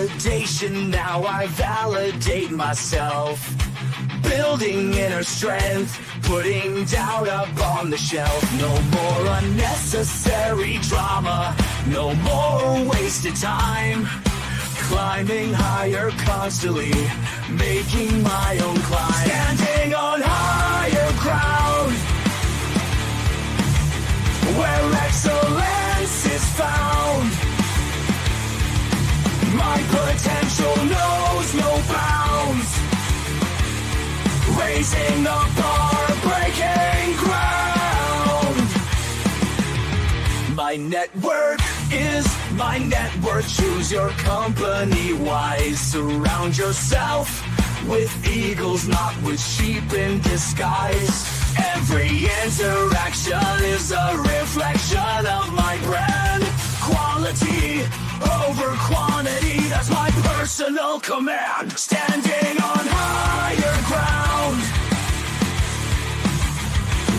validation, now I validate myself. Building inner strength, putting doubt up on the shelf. No more unnecessary drama, no more wasted time. Climbing higher constantly, making my own climb. Standing on higher ground, where excellence is found. My potential knows no bounds. Raising the bar, breaking ground. My network is my net worth. Choose your company wise. Surround yourself with eagles, not with sheep in disguise. Every interaction is a reflection of my brand. Quality over quantity, that's my personal command. Standing on higher ground,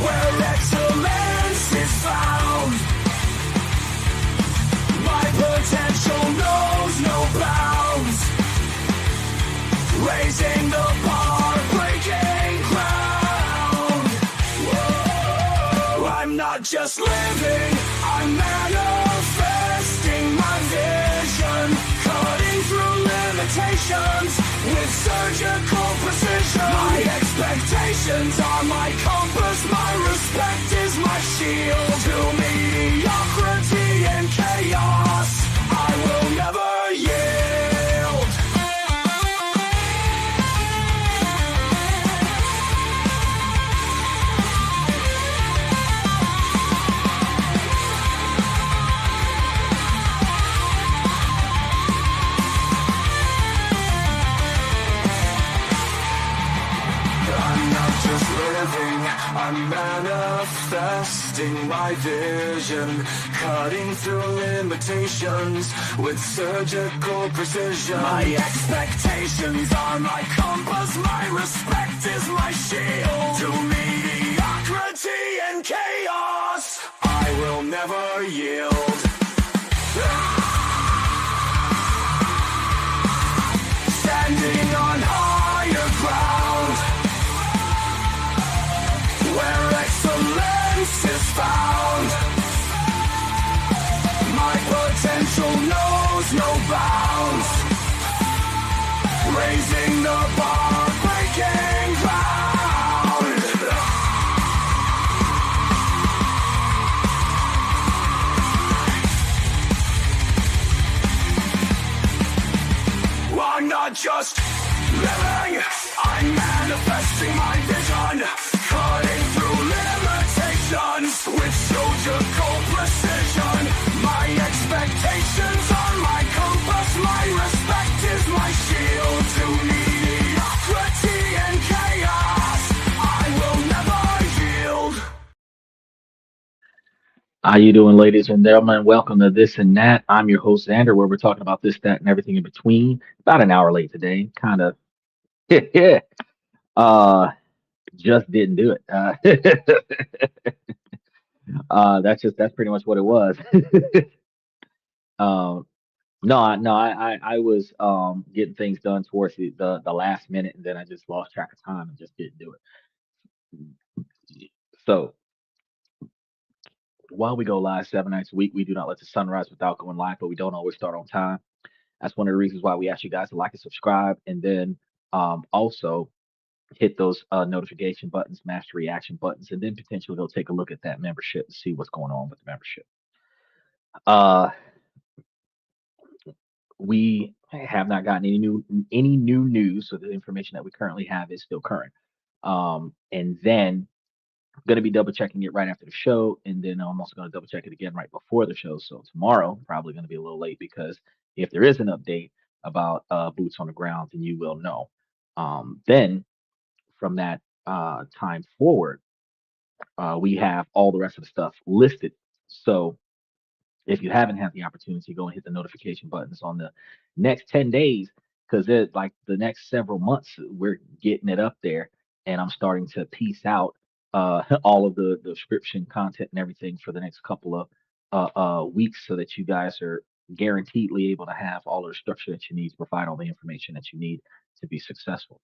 where excellence is found. My potential knows no bounds. Raising the bar, breaking ground. Whoa. I'm not just living, I'm manifesting my vision. Cutting through limitations with surgical precision. My expectations are my compass, my respect is my shield. To mediocrity and chaos, I will never yield. I'm not just living, I'm manifesting my vision. Cutting through limitations with surgical precision. My expectations are my compass, my respect is my shield. To mediocrity and chaos, I will never yield. Standing on higher ground, where excellence is found. My potential knows no bounds. Raising the bar, breaking ground. I'm not just living, I'm manifesting my vision. Cutting through limitations with surgical precision. My expectations are my compass, my respect is my shield. To mediocrity and chaos, I will never yield. How you doing, ladies and gentlemen? Welcome to This and That. I'm your host, Xander, where we're talking about this, that, and everything in between. About an hour late today. Kind of, uh, just didn't do it. That's pretty much what it was. um, no, I was getting things done towards the last minute, and then I just lost track of time and just didn't do it. So while we go live 7 nights a week, we do not let the sun rise without going live, but we don't always start on time. That's one of the reasons why we ask you guys to like and subscribe, and then also hit those notification buttons, master reaction buttons, and then potentially go take a look at that membership and see what's going on with the membership. Uh, we have not gotten any new news, so the information that we currently have is still current. And then I'm gonna be double checking it right after the show, and then I'm also gonna double check it again right before the show. So tomorrow probably gonna be a little late because if there is an update about boots on the ground, then you will know. Then from that time forward, we have all the rest of the stuff listed. So if you haven't had the opportunity, go and hit the notification buttons on the next 10 days because it like the next several months, we're getting it up there. And I'm starting to piece out all of the description content and everything for the next couple of weeks so that you guys are guaranteedly able to have all of the structure that you need to provide all the information that you need to be successful.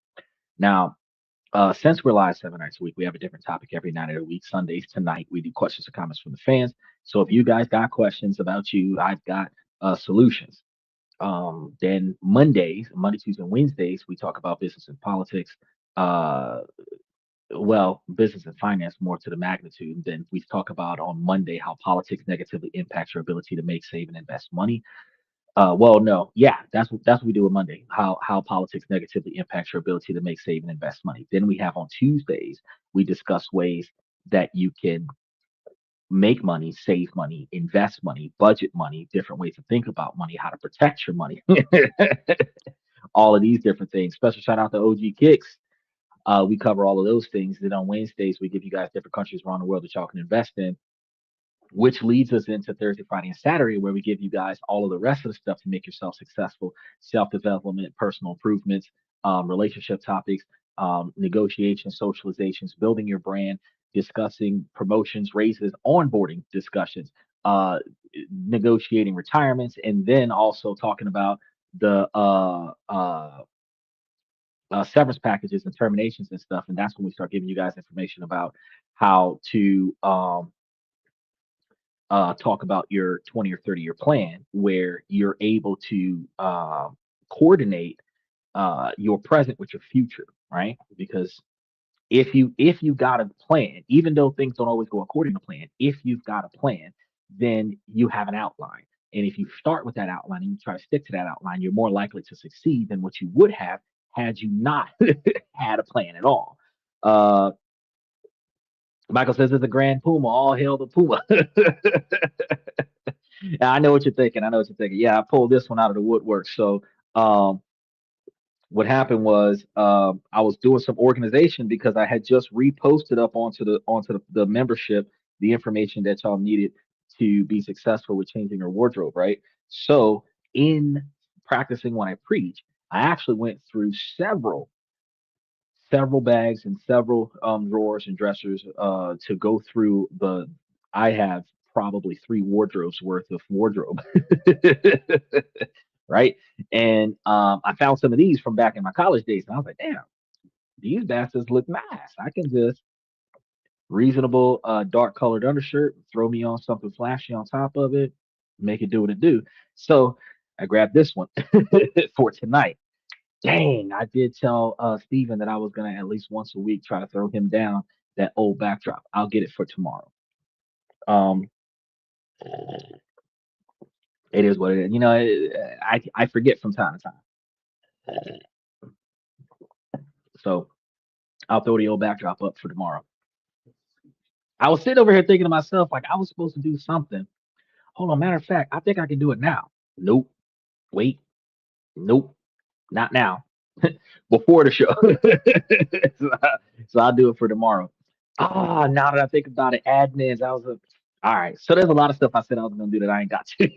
Now, since we're live 7 nights a week, we have a different topic every night of the week. Sundays tonight, we do questions and comments from the fans. So if you guys got questions about you, I've got solutions. Then Monday, Tuesday, and Wednesdays, we talk about business and politics. Uh, Business and finance more to the magnitude. Then we talk about on Monday how politics negatively impacts your ability to make, save, and invest money. No, yeah, that's what we do on Monday. How politics negatively impacts your ability to make, save, and invest money. Then we have on Tuesdays we discuss ways that you can make money, save money, invest money, budget money, different ways to think about money, how to protect your money, all of these different things. Special shout out to OG Kicks. We cover all of those things. Then on Wednesdays we give you guys different countries around the world that y'all can invest in, which leads us into Thursday, Friday, and Saturday, where we give you guys all of the rest of the stuff to make yourself successful: self development, personal improvements, relationship topics, negotiation, socializations, building your brand, discussing promotions, raises, onboarding discussions, negotiating retirements, and then also talking about the severance packages and terminations and stuff. And that's when we start giving you guys information about how to talk about your 20 or 30-year plan, where you're able to coordinate your present with your future, right? Because if you got a plan, even though things don't always go according to plan, if you've got a plan, then you have an outline. And if you start with that outline and you try to stick to that outline, you're more likely to succeed than what you would have had you not had a plan at all. Uh, Michael says it's a grand puma. All hail the puma. I know what you're thinking. I know what you're thinking. Yeah, I pulled this one out of the woodwork. So, um, what happened was I was doing some organization because I had just reposted up onto the membership the information that y'all needed to be successful with changing your wardrobe, right? So, in practicing what I preach, I actually went through several bags and several drawers and dressers to go through the. I have probably 3 wardrobes worth of wardrobe, right? And I found some of these from back in my college days, and I was like, damn, these bastards look nice. I can just reasonable dark colored undershirt, throw me on something flashy on top of it, make it do what it do. So I grabbed this one for tonight. Dang, I did tell Steven that I was gonna at least once a week try to throw him down that old backdrop. I'll get it for tomorrow. Um, it is what it is. You know, I forget from time to time, so I'll throw the old backdrop up for tomorrow. I was sitting over here thinking to myself, like I was supposed to do something. Hold on, matter of fact, I think I can do it now. Nope. Wait. Nope. Not now. Before the show. so I'll do it for tomorrow. Ah, now that I think about it, admins, I was a, all right. So there's a lot of stuff I said I was gonna do that I ain't got to.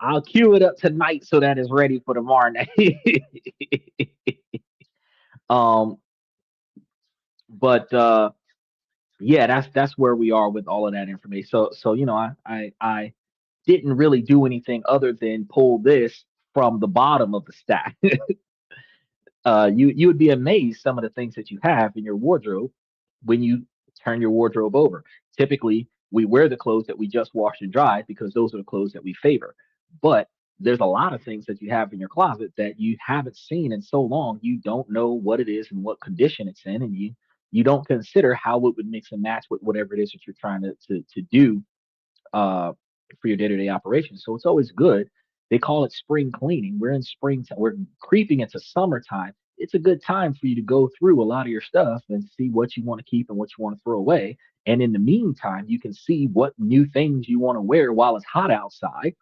I'll cue it up tonight so that it's ready for tomorrow night. um, but yeah, that's where we are with all of that information. So I didn't really do anything other than pull this from the bottom of the stack. You would be amazed some of the things that you have in your wardrobe when you turn your wardrobe over. Typically, we wear the clothes that we just washed and dried because those are the clothes that we favor. But there's a lot of things that you have in your closet that you haven't seen in so long. You don't know what it is and what condition it's in, and you don't consider how it would mix and match with whatever it is that you're trying to do uh, for your day-to-day operations. So it's always good. They call it spring cleaning. We're in springtime. We're creeping into summertime. It's a good time for you to go through a lot of your stuff and see what you want to keep and what you want to throw away. And in the meantime, you can see what new things you want to wear while it's hot outside,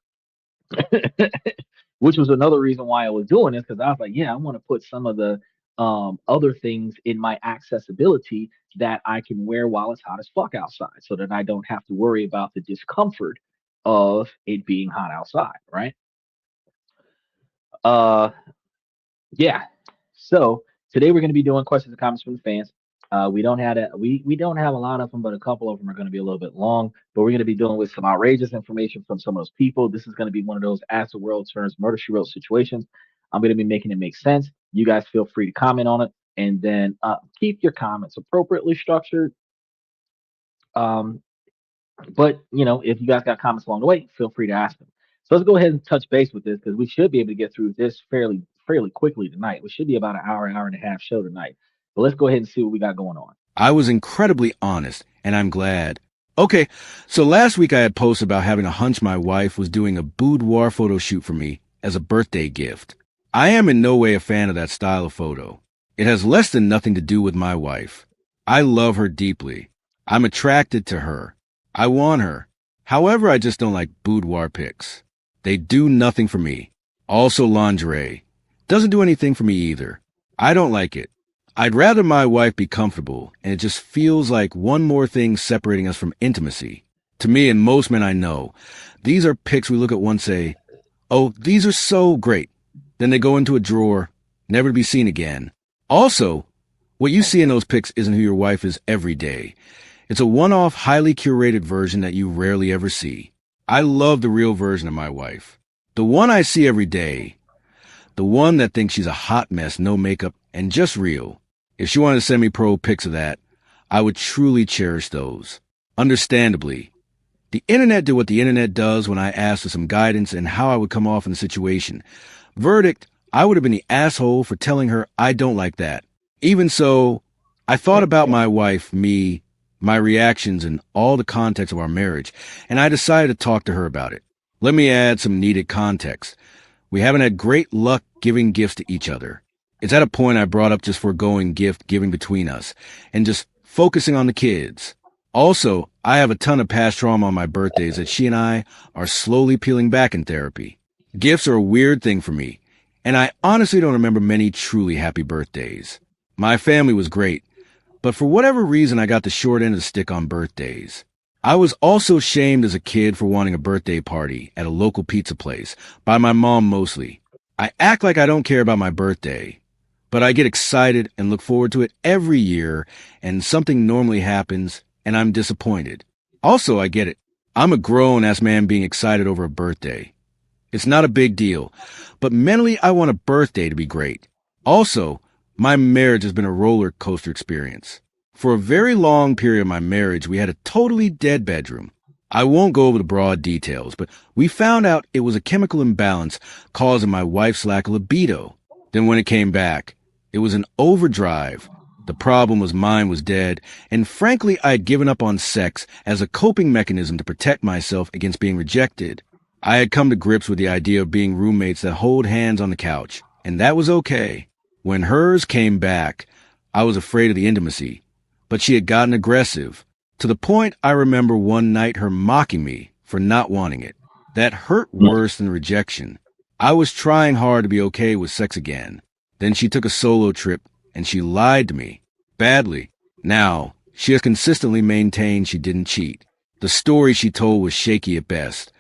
which was another reason why I was doing this because I was like, yeah, I want to put some of the other things in my accessibility that I can wear while it's hot as fuck outside so that I don't have to worry about the discomfort of it being hot outside, right? Uh, yeah. So today we're going to be doing questions and comments from the fans. We don't have a lot of them, but a couple of them are going to be a little bit long. But we're going to be dealing with some outrageous information from some of those people. This is going to be one of those as the world turns murder she wrote situations. I'm going to be making it make sense. You guys feel free to comment on it, and then keep your comments appropriately structured. Um, but if you guys got comments along the way, feel free to ask them. So let's go ahead and touch base with this because we should be able to get through this fairly quickly tonight. We should be about an hour and a half show tonight. But let's go ahead and see what we got going on. I was incredibly honest, and I'm glad. Okay, so last week I had posted about having a hunch my wife was doing a boudoir photo shoot for me as a birthday gift. I am in no way a fan of that style of photo. It has less than nothing to do with my wife. I love her deeply. I'm attracted to her. I want her. However, I just don't like boudoir pics. They do nothing for me. Also lingerie. Doesn't do anything for me either. I don't like it. I'd rather my wife be comfortable, and it just feels like one more thing separating us from intimacy. To me and most men I know, these are pics we look at once say, oh, these are so great. Then they go into a drawer, never to be seen again. Also, what you see in those pics isn't who your wife is every day. It's a one-off, highly curated version that you rarely ever see. I love the real version of my wife. The one I see every day. The one that thinks she's a hot mess, no makeup, and just real. If she wanted to send me pro pics of that, I would truly cherish those. Understandably, the internet did what the internet does when I asked for some guidance and how I would come off in the situation. Verdict, I would have been the asshole for telling her I don't like that. Even so, I thought about my wife, me, my reactions, and all the context of our marriage, and I decided to talk to her about it. Let me add some needed context. We haven't had great luck giving gifts to each other. It's at a point I brought up just foregoing gift giving between us and just focusing on the kids. Also, I have a ton of past trauma on my birthdays that she and I are slowly peeling back in therapy. Gifts are a weird thing for me, and I honestly don't remember many truly happy birthdays. My family was great, but for whatever reason I got the short end of the stick on birthdays. I was also shamed as a kid for wanting a birthday party at a local pizza place, by my mom mostly. I act like I don't care about my birthday. But I get excited and look forward to it every year, and something normally happens, and I'm disappointed. Also, I get it. I'm a grown-ass man being excited over a birthday. It's not a big deal, but mentally I want a birthday to be great. Also, my marriage has been a roller coaster experience. For a very long period of my marriage, we had a totally dead bedroom. I won't go over the broad details, but we found out it was a chemical imbalance causing my wife's lack of libido. Then when it came back, it was an overdrive. The problem was mine was dead, and frankly, I had given up on sex as a coping mechanism to protect myself against being rejected. I had come to grips with the idea of being roommates that hold hands on the couch, and that was okay. When hers came back, I was afraid of the intimacy, but she had gotten aggressive, to the point I remember one night her mocking me for not wanting it. That hurt worse than rejection. I was trying hard to be okay with sex again. Then she took a solo trip, and she lied to me. Badly. Now, she has consistently maintained she didn't cheat. The story she told was shaky at best.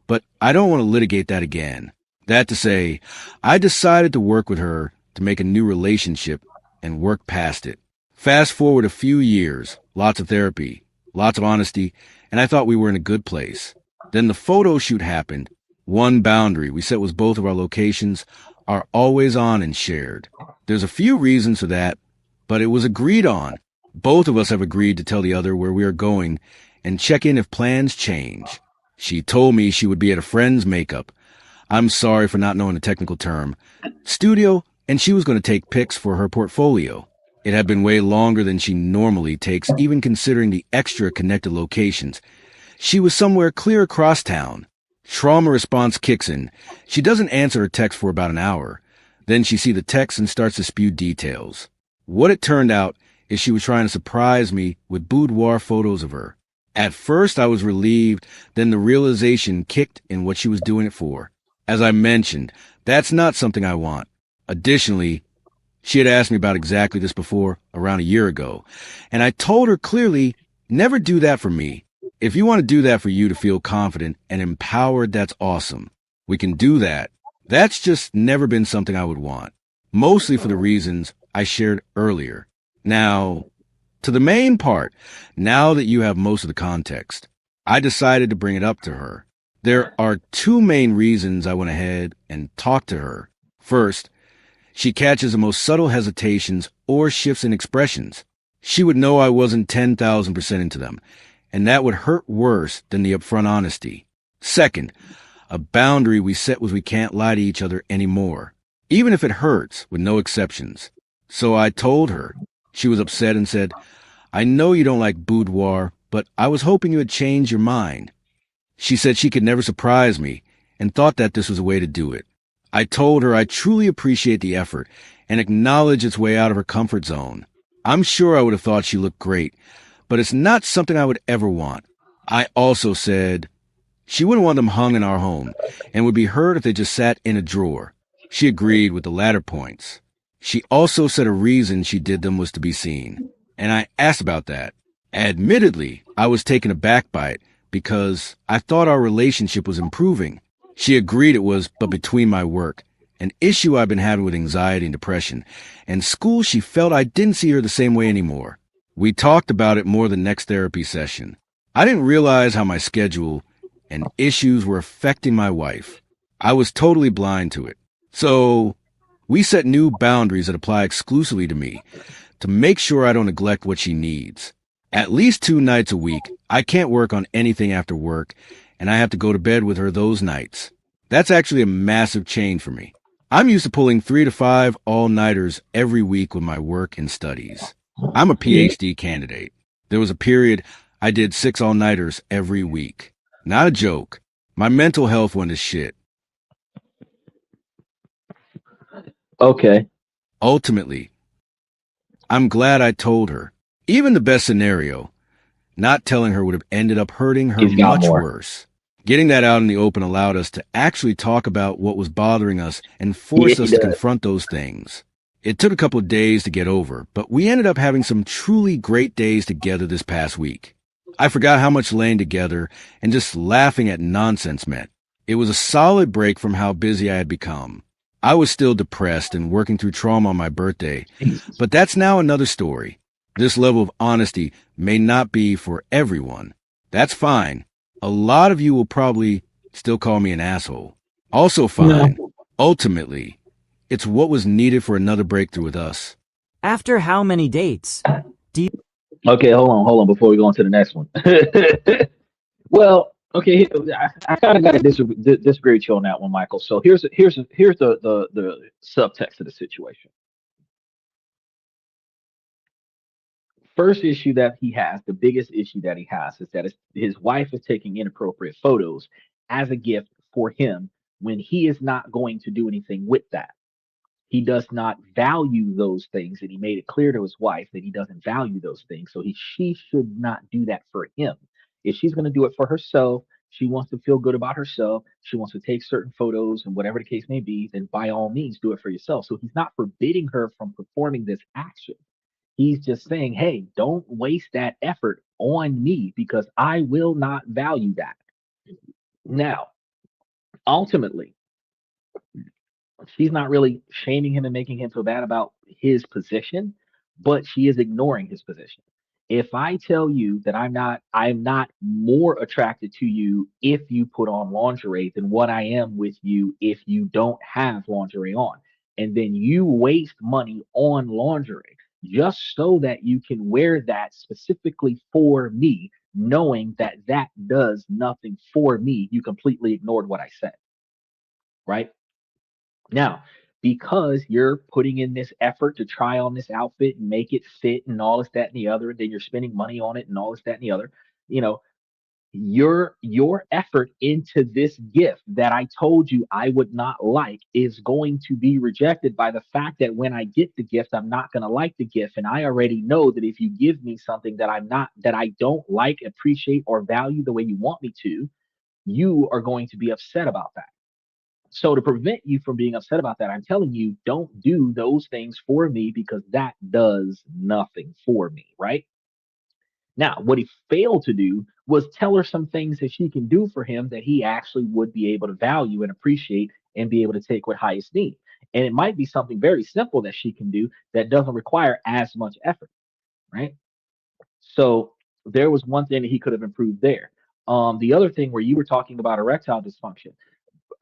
But I don't want to litigate that again. That to say, I decided to work with her to make a new relationship and work past it. Fast forward a few years, lots of therapy, lots of honesty, and I thought we were in a good place. Then the photo shoot happened. One boundary we set was both of our locations are always on and shared. There's a few reasons for that, but it was agreed on. Both of us have agreed to tell the other where we are going and check in if plans change. She told me she would be at a friend's makeup. I'm sorry for not knowing the technical term. Studio, and she was going to take pics for her portfolio. It had been way longer than she normally takes, even considering the extra connected locations. She was somewhere clear across town. Trauma response kicks in. She doesn't answer her text for about an hour. Then she sees the text and starts to spew details. What it turned out is she was trying to surprise me with boudoir photos of her. At first I was relieved, then the realization kicked in what she was doing it for. As I mentioned, that's not something I want. Additionally, she had asked me about exactly this before, around a year ago, and I told her clearly, never do that for me. If you want to do that for you to feel confident and empowered, that's awesome. We can do that. That's just never been something I would want. Mostly for the reasons I shared earlier. Now, To the main part, now that you have most of the context, I decided to bring it up to her. There are two main reasons I went ahead and talked to her. First, she catches the most subtle hesitations or shifts in expressions. She would know I wasn't 10,000% into them, and that would hurt worse than the upfront honesty. Second, a boundary we set was we can't lie to each other anymore, even if it hurts, with no exceptions. So I told her. She was upset and said, I know you don't like boudoir, but I was hoping you would change your mind. She said she could never surprise me and thought that this was a way to do it. I told her I truly appreciate the effort and acknowledge its way out of her comfort zone. I'm sure I would have thought she looked great, but it's not something I would ever want. I also said she wouldn't want them hung in our home and would be hurt if they just sat in a drawer. She agreed with the latter points. She also said a reason she did them was to be seen, and I asked about that. Admittedly, I was taken aback by it because I thought our relationship was improving. She agreed it was, but between my work, an issue I've been having with anxiety and depression, and school, she felt I didn't see her the same way anymore. We talked about it more the next therapy session. I didn't realize how my schedule and issues were affecting my wife. I was totally blind to it. So we set new boundaries that apply exclusively to me to make sure I don't neglect what she needs. At least 2 nights a week, I can't work on anything after work, and I have to go to bed with her those nights. That's actually a massive change for me. I'm used to pulling 3 to 5 all-nighters every week with my work and studies. I'm a PhD candidate. There was a period I did 6 all-nighters every week. Not a joke. My mental health went to shit. Okay. Ultimately, I'm glad I told her. Even the best scenario, not telling her would have ended up hurting her He's got much more. worse. Getting that out in the open allowed us to actually talk about what was bothering us and Yeah, forced he us to does. confront those things. It took a couple of days to get over, but we ended up having some truly great days together this past week. I forgot how much laying together and just laughing at nonsense meant. It was a solid break from how busy I had become. I was still depressed and working through trauma on my birthday, Jesus. but that's now another story. This level of honesty may not be for everyone. That's fine. A lot of you will probably still call me an asshole. Also fine. No. Ultimately, it's what was needed for another breakthrough with us. After how many dates? Okay, hold on before we go on to the next one. Well, okay, I kind of got to disagree with you on that one, Michael. So here's the subtext of the situation. First issue that he has, the biggest issue that he has, is that his wife is taking inappropriate photos as a gift for him when he is not going to do anything with that. He does not value those things, and he made it clear to his wife that he doesn't value those things. So she should not do that for him. If she's going to do it for herself, she wants to feel good about herself. She wants to take certain photos and whatever the case may be, then by all means do it for yourself. So he's not forbidding her from performing this action. He's just saying, hey, don't waste that effort on me because I will not value that. Now, ultimately, she's not really shaming him and making him feel bad about his position, but she is ignoring his position. If I tell you that I'm not more attracted to you if you put on lingerie than what I am with you if you don't have lingerie on, and then you waste money on lingerie just so that you can wear that specifically for me, knowing that that does nothing for me, you completely ignored what I said, right? Now, because you're putting in this effort to try on this outfit and make it fit and all this, that, and the other, and then you're spending money on it and all this, that, and the other, you know, your effort into this gift that I told you I would not like is going to be rejected by the fact that when I get the gift, I'm not going to like the gift. And I already know that if you give me something that I don't like, appreciate, or value the way you want me to, you are going to be upset about that. So to prevent you from being upset about that, I'm telling you, don't do those things for me because that does nothing for me, right? Now, what he failed to do was tell her some things that she can do for him that he actually would be able to value and appreciate and be able to take with high esteem. And it might be something very simple that she can do that doesn't require as much effort, right? So there was one thing that he could have improved there. The other thing where you were talking about erectile dysfunction,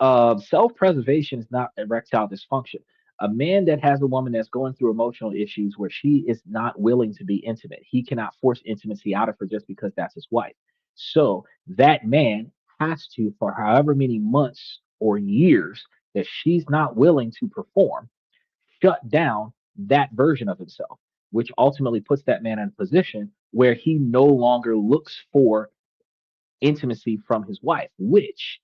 self-preservation is not erectile dysfunction. A man that has a woman that's going through emotional issues where she is not willing to be intimate, he cannot force intimacy out of her just because that's his wife. So that man has to, for however many months or years that she's not willing to perform, shut down that version of himself, which ultimately puts that man in a position where he no longer looks for intimacy from his wife, which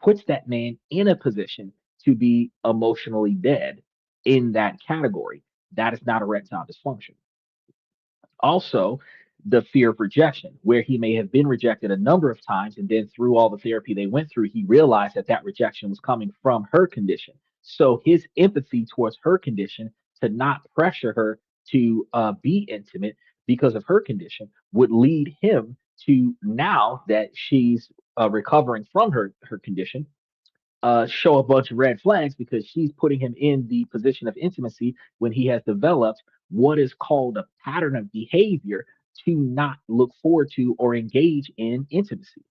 puts that man in a position to be emotionally dead in that category. That is not erectile dysfunction. Also, the fear of rejection, where he may have been rejected a number of times, and then through all the therapy they went through, he realized that that rejection was coming from her condition. So his empathy towards her condition, to not pressure her to be intimate because of her condition, would lead him to, now that she's recovering from her condition, show a bunch of red flags because she's putting him in the position of intimacy when he has developed what is called a pattern of behavior to not look forward to or engage in intimacy.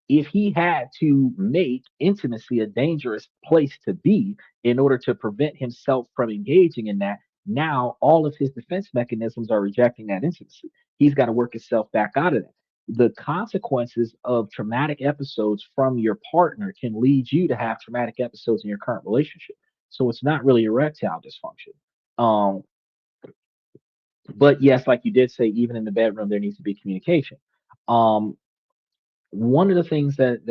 If he had to make intimacy a dangerous place to be in order to prevent himself from engaging in that, now all of his defense mechanisms are rejecting that intimacy. He's got to work himself back out of that. The consequences of traumatic episodes from your partner can lead you to have traumatic episodes in your current relationship. So it's not really erectile dysfunction. Um, but yes, like you did say, even in the bedroom, there needs to be communication. Um, One of the things that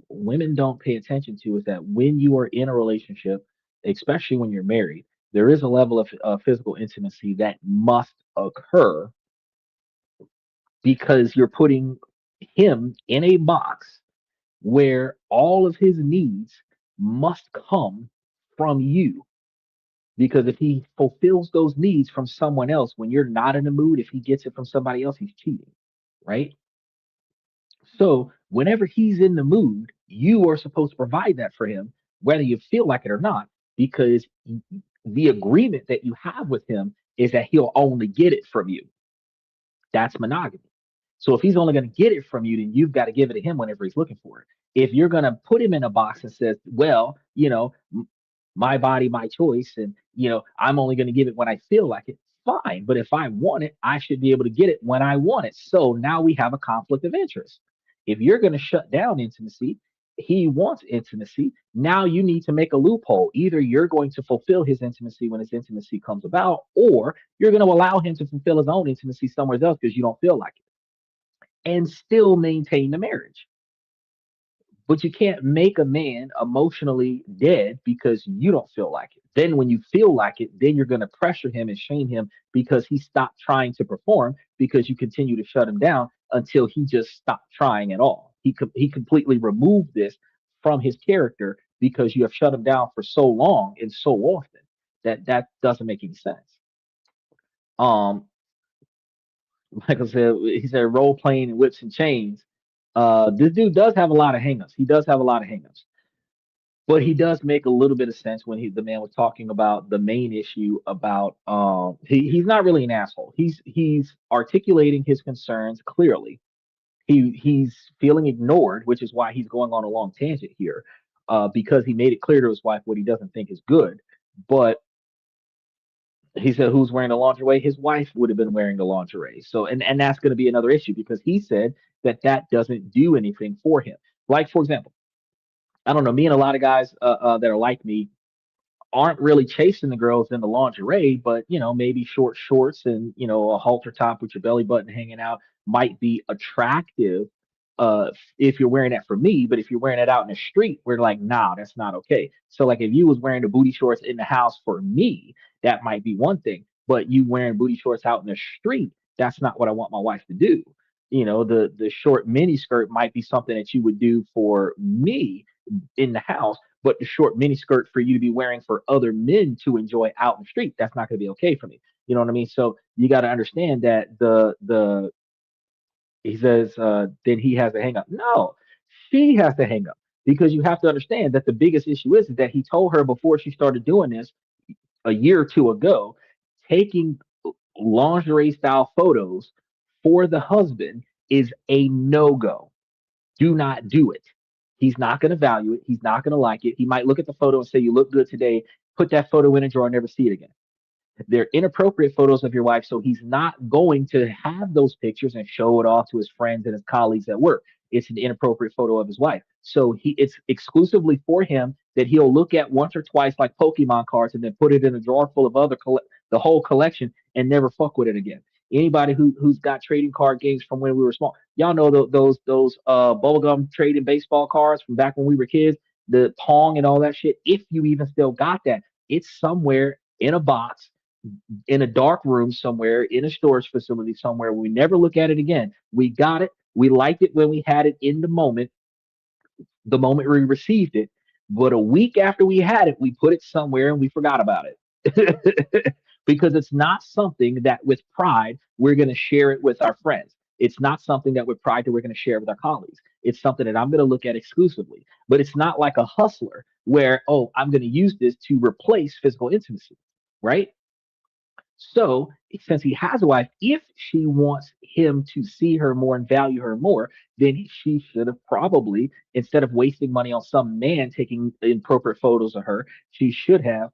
women don't pay attention to is that when you are in a relationship, especially when you're married, there is a level of physical intimacy that must occur because you're putting him in a box where all of his needs must come from you. Because if he fulfills those needs from someone else when you're not in the mood, if he gets it from somebody else, he's cheating, right? So whenever he's in the mood, you are supposed to provide that for him, whether you feel like it or not, because the agreement that you have with him is that he'll only get it from you. That's monogamy. So if he's only going to get it from you, then you've got to give it to him whenever he's looking for it. If you're going to put him in a box and says, well, my body, my choice, and I'm only going to give it when I feel like it, fine. But if I want it, I should be able to get it when I want it. So now we have a conflict of interest. If you're going to shut down intimacy, he wants intimacy. Now you need to make a loophole. Either you're going to fulfill his intimacy when his intimacy comes about, or you're going to allow him to fulfill his own intimacy somewhere else because you don't feel like it, and still maintain the marriage. But you can't make a man emotionally dead because you don't feel like it. Then when you feel like it, then you're going to pressure him and shame him because he stopped trying to perform, because you continue to shut him down until he just stopped trying at all. He completely removed this from his character because you have shut him down for so long and so often that that doesn't make any sense. Um, Michael said, he said role playing and whips and chains. This dude does have a lot of hangups. He does have a lot of hangups, but he does make a little bit of sense when the man was talking about the main issue about he's not really an asshole. He's articulating his concerns clearly. He's feeling ignored, which is why he's going on a long tangent here, because he made it clear to his wife what he doesn't think is good. But he said, who's wearing the lingerie? His wife would have been wearing the lingerie. So, and that's going to be another issue because he said that that doesn't do anything for him. Like, for example, I don't know, me and a lot of guys that are like me aren't really chasing the girls in the lingerie, but maybe short shorts and a halter top with your belly button hanging out might be attractive if you're wearing that for me. But if you're wearing it out in the street, we're like, nah, that's not okay. So like if you was wearing the booty shorts in the house for me, that might be one thing. But you wearing booty shorts out in the street, that's not what I want my wife to do. The short mini skirt might be something that you would do for me in the house, but the short mini skirt for you to be wearing for other men to enjoy out in the street, that's not going to be okay for me. You know what I mean? So you got to understand that the he says then he has to hang up. No, she has to hang up because you have to understand that the biggest issue is that he told her before she started doing this a year or two ago, taking lingerie style photos for the husband is a no-go. Do not do it. He's not going to value it. He's not going to like it. He might look at the photo and say, "You look good today." Put that photo in a drawer and never see it again. They're inappropriate photos of your wife, so he's not going to have those pictures and show it off to his friends and his colleagues at work. It's an inappropriate photo of his wife. So it's exclusively for him that he'll look at once or twice like Pokemon cards and then put it in a drawer full of the whole collection and never fuck with it again. Anybody who's got trading card games from when we were small, y'all know those bubblegum trading baseball cards from back when we were kids, the Pong and all that shit. If you even still got that, it's somewhere in a box in a dark room somewhere in a storage facility somewhere. We never look at it again. We got it. We liked it when we had it in the moment we received it. But a week after we had it, we put it somewhere and we forgot about it. Because it's not something that with pride we're going to share it with our friends. It's not something that with pride that we're going to share with our colleagues. It's something that I'm going to look at exclusively. But it's not like a hustler where, oh, I'm going to use this to replace physical intimacy, right? So, since he has a wife, if she wants him to see her more and value her more, then she should have probably, instead of wasting money on some man taking inappropriate photos of her, she should have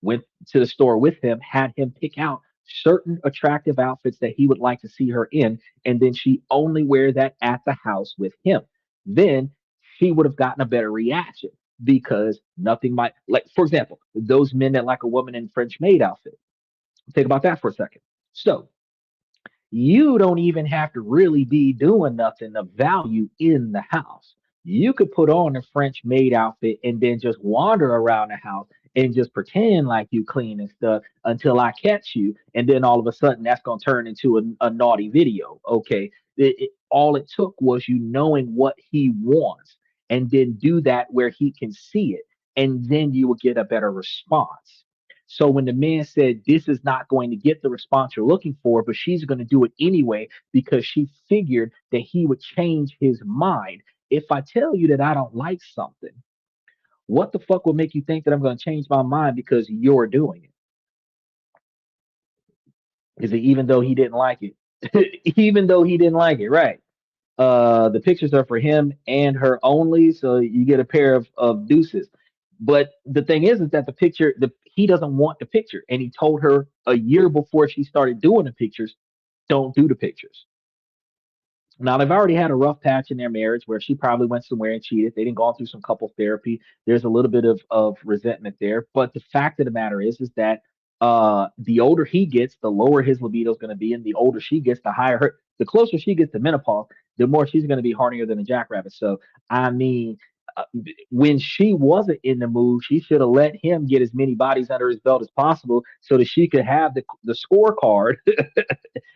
went to the store with him, had him pick out certain attractive outfits that he would like to see her in, and then she only wear that at the house with him. Then she would have gotten a better reaction because nothing might, like, for example, those men that like a woman in French maid outfit. Think about that for a second. So you don't even have to really be doing nothing of value in the house. You could put on a French maid outfit and then just wander around the house and just pretend like you clean and stuff until I catch you. And then all of a sudden that's going to turn into a naughty video. Okay. All it took was you knowing what he wants and then do that where he can see it. And then you will get a better response. So when the man said this is not going to get the response you're looking for, but she's going to do it anyway because she figured that he would change his mind. If I tell you that I don't like something, what the fuck will make you think that I'm going to change my mind because you're doing it? Is it even though he didn't like it? Even though he didn't like it, right? The pictures are for him and her only, so you get a pair of deuces. But the thing is that the picture, he doesn't want the picture, and he told her a year before she started doing the pictures, don't do the pictures. Now they've already had a rough patch in their marriage where she probably went somewhere and cheated. They didn't go through some couple therapy. There's a little bit of resentment there. But the fact of the matter is that the older he gets, the lower his libido is going to be, and the older she gets, the higher her. The closer she gets to menopause, the more she's going to be hornier than a jackrabbit. So I mean, when she wasn't in the mood, she should have let him get as many bodies under his belt as possible so that she could have the scorecard,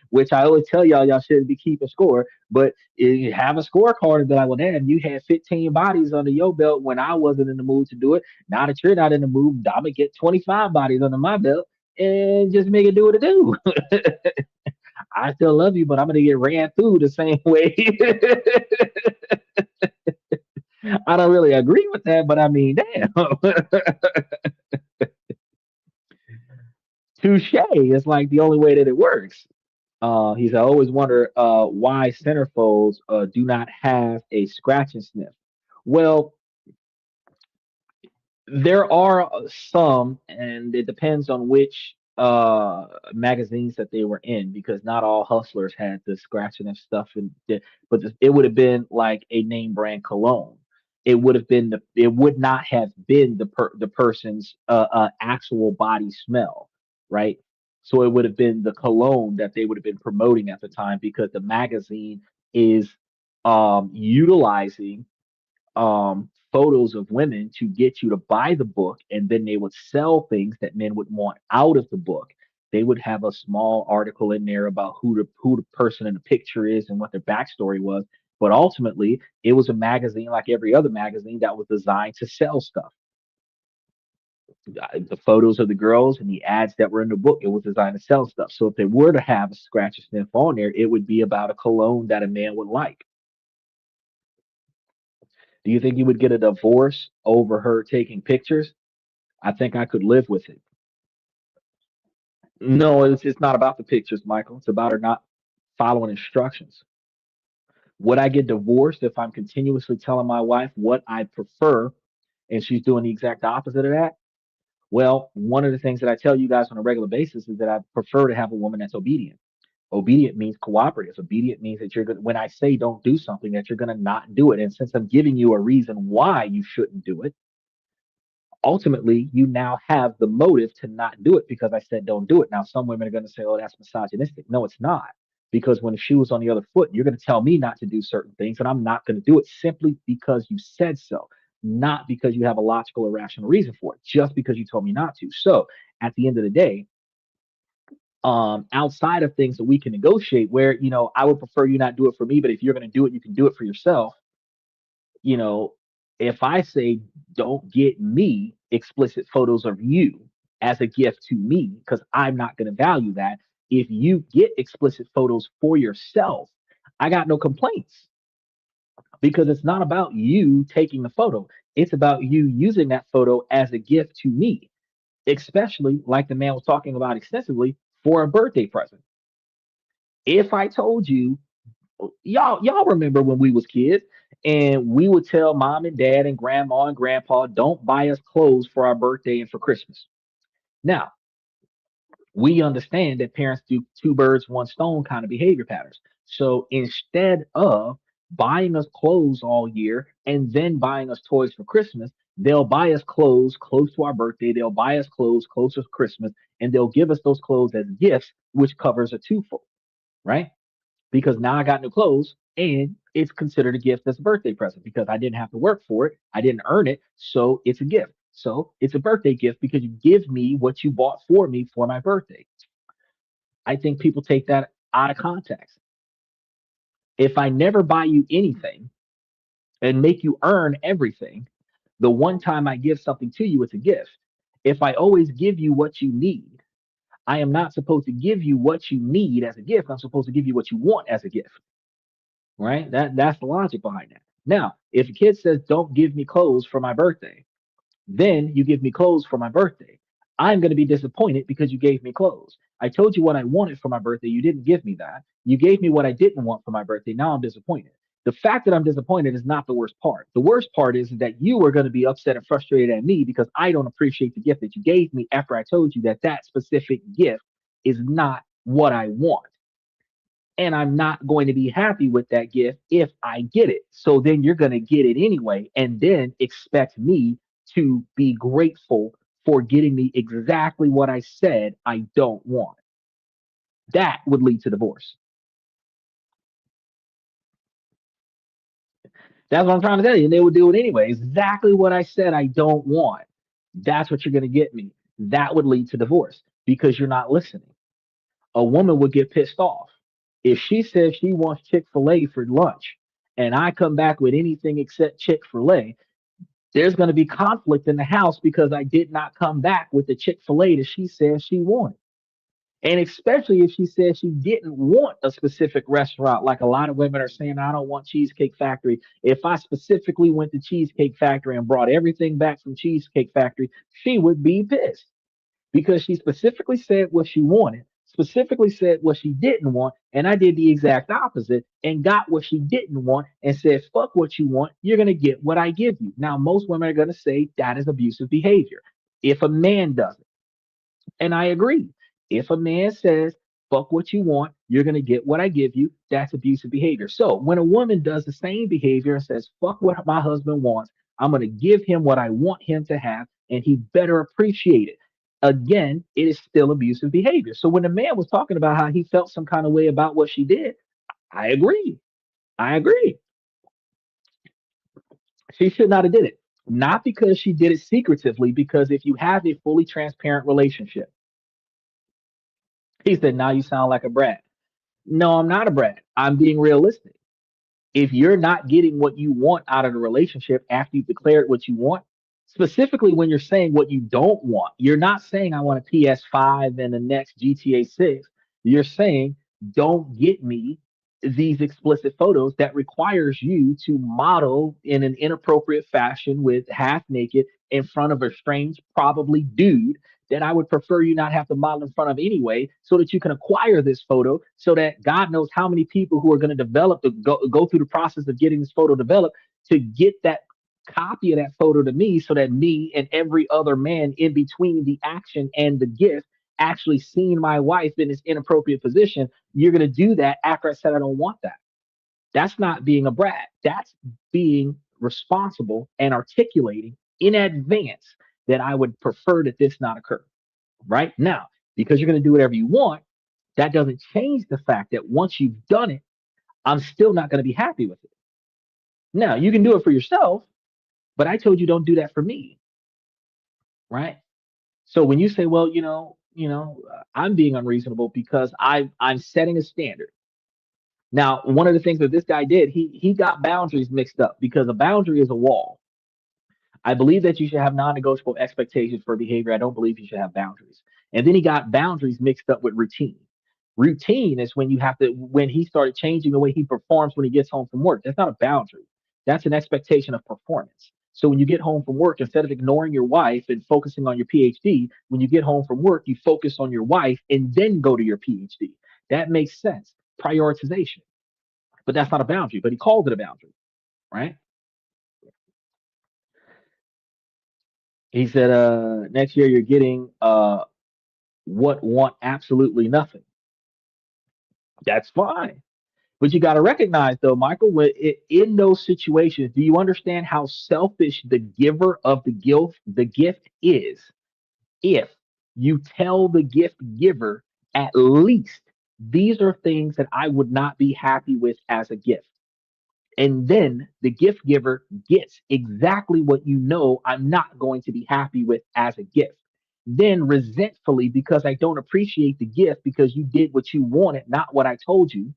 which I always tell y'all shouldn't be keeping score, but you have a scorecard and be like, well, damn, you had 15 bodies under your belt when I wasn't in the mood to do it. Now that you're not in the mood, I'm gonna get 25 bodies under my belt and just make it do what it do. I still love you, but I'm gonna get ran through the same way. I don't really agree with that, but I mean, damn. Touche. It's like the only way that it works. I always wonder why centerfolds do not have a scratch and sniff. Well, there are some, and it depends on which magazines that they were in, because not all hustlers had the scratching and stuff. It would have been like a name brand cologne. It would not have been the person's actual body smell, right? So it would have been the cologne that they would have been promoting at the time because the magazine is utilizing photos of women to get you to buy the book, and then they would sell things that men would want out of the book. They would have a small article in there about who the person in the picture is and what their backstory was. But ultimately, it was a magazine like every other magazine that was designed to sell stuff. The photos of the girls and the ads that were in the book, it was designed to sell stuff. So if they were to have a scratch and sniff on there, it would be about a cologne that a man would like. Do you think you would get a divorce over her taking pictures? I think I could live with it. No, it's not about the pictures, Michael. It's about her not. following instructions. Would I get divorced if I'm continuously telling my wife what I prefer and she's doing the exact opposite of that? Well, one of the things that I tell you guys on a regular basis is that I prefer to have a woman that's obedient. Obedient means cooperative. Obedient means that you're going when I say don't do something, that you're going to not do it. And since I'm giving you a reason why you shouldn't do it, ultimately you now have the motive to not do it because I said don't do it. Now, some women are going to say, oh, that's misogynistic. No, it's not. Because when the shoe was on the other foot, you're going to tell me not to do certain things, and I'm not going to do it simply because you said so, not because you have a logical or rational reason for it, just because you told me not to. So at the end of the day, outside of things that we can negotiate, where I would prefer you not do it for me, but if you're going to do it, you can do it for yourself. you know, if I say, don't get me explicit photos of you as a gift to me, because I'm not going to value that. If you get explicit photos for yourself, I got no complaints because it's not about you taking the photo. It's about you using that photo as a gift to me, especially like the man was talking about extensively for a birthday present. If I told you, y'all remember when we was kids and we would tell mom and dad and grandma and grandpa, don't buy us clothes for our birthday and for Christmas. Now, we understand that parents do two birds, one stone kind of behavior patterns. So instead of buying us clothes all year and then buying us toys for Christmas, they'll buy us clothes close to our birthday. They'll buy us clothes close to Christmas, and they'll give us those clothes as gifts, which covers a twofold, right? Because now I got new clothes and it's considered a gift as a birthday present because I didn't have to work for it. I didn't earn it. So it's a gift. So it's a birthday gift because you give me what you bought for me for my birthday. I think people take that out of context. If I never buy you anything and make you earn everything, the one time I give something to you, it's a gift. If I always give you what you need, I am not supposed to give you what you need as a gift. I'm supposed to give you what you want as a gift. Right? That's the logic behind that. Now, if a kid says, "Don't give me clothes for my birthday," then you give me clothes for my birthday. I'm going to be disappointed because you gave me clothes. I told you what I wanted for my birthday. You didn't give me that. You gave me what I didn't want for my birthday. Now I'm disappointed. The fact that I'm disappointed is not the worst part. The worst part is that you are going to be upset and frustrated at me because I don't appreciate the gift that you gave me after I told you that that specific gift is not what I want, and I'm not going to be happy with that gift if I get it. So then you're going to get it anyway, and then expect me to be grateful for getting me exactly what I said I don't want. That would lead to divorce. That's what I'm trying to tell you. And they would do it anyway. Exactly what I said I don't want. That's what you're going to get me. That would lead to divorce because you're not listening. A woman would get pissed off if she says she wants Chick-fil-A for lunch and I come back with anything except Chick-fil-A. There's going to be conflict in the house because I did not come back with the Chick-fil-A that she says she wanted. And especially if she says she didn't want a specific restaurant, like a lot of women are saying, I don't want Cheesecake Factory. If I specifically went to Cheesecake Factory and brought everything back from Cheesecake Factory, she would be pissed because she specifically said what she wanted, specifically said what she didn't want, and I did the exact opposite and got what she didn't want and said, fuck what you want, you're going to get what I give you. Now, most women are going to say that is abusive behavior if a man does it. And I agree. If a man says, fuck what you want, you're going to get what I give you, that's abusive behavior. So when a woman does the same behavior and says, fuck what my husband wants, I'm going to give him what I want him to have, and he better appreciate it. Again, it is still abusive behavior. So when the man was talking about how he felt some kind of way about what she did, I agree. I agree. She should not have did it. Not because she did it secretively, because if you have a fully transparent relationship, he said, now you sound like a brat. No, I'm not a brat. I'm being realistic. If you're not getting what you want out of the relationship after you've declared what you want, specifically when you're saying what you don't want, you're not saying I want a PS5 and the next GTA 6. You're saying don't get me these explicit photos that requires you to model in an inappropriate fashion with half naked in front of a strange, probably dude that I would prefer you not have to model in front of anyway, so that you can acquire this photo, so that God knows how many people who are going to go through the process of getting this photo developed to get that copy of that photo to me, so that me and every other man in between the action and the gift actually seeing my wife in this inappropriate position. You're going to do that after I said I don't want that. That's not being a brat. That's being responsible and articulating in advance that I would prefer that this not occur. Right now, because you're going to do whatever you want, that doesn't change the fact that once you've done it, I'm still not going to be happy with it. Now, you can do it for yourself, but I told you don't do that for me. Right. So when you say, well, I'm being unreasonable because I'm setting a standard. Now, one of the things that this guy did, he got boundaries mixed up, because a boundary is a wall. I believe that you should have non-negotiable expectations for behavior. I don't believe you should have boundaries. And then he got boundaries mixed up with routine. Routine is when he started changing the way he performs when he gets home from work. That's not a boundary. That's an expectation of performance. So when you get home from work, instead of ignoring your wife and focusing on your PhD, when you get home from work, you focus on your wife and then go to your PhD. That makes sense. Prioritization. But that's not a boundary, but he called it a boundary, right? He said, next year you're getting what want absolutely nothing. That's fine. But you got to recognize, though, Michael, in those situations, do you understand how selfish the giver of the gift is? If you tell the gift giver, at least these are things that I would not be happy with as a gift. And then the gift giver gets exactly what you know I'm not going to be happy with as a gift. Then resentfully, because I don't appreciate the gift because you did what you wanted, not what I told you,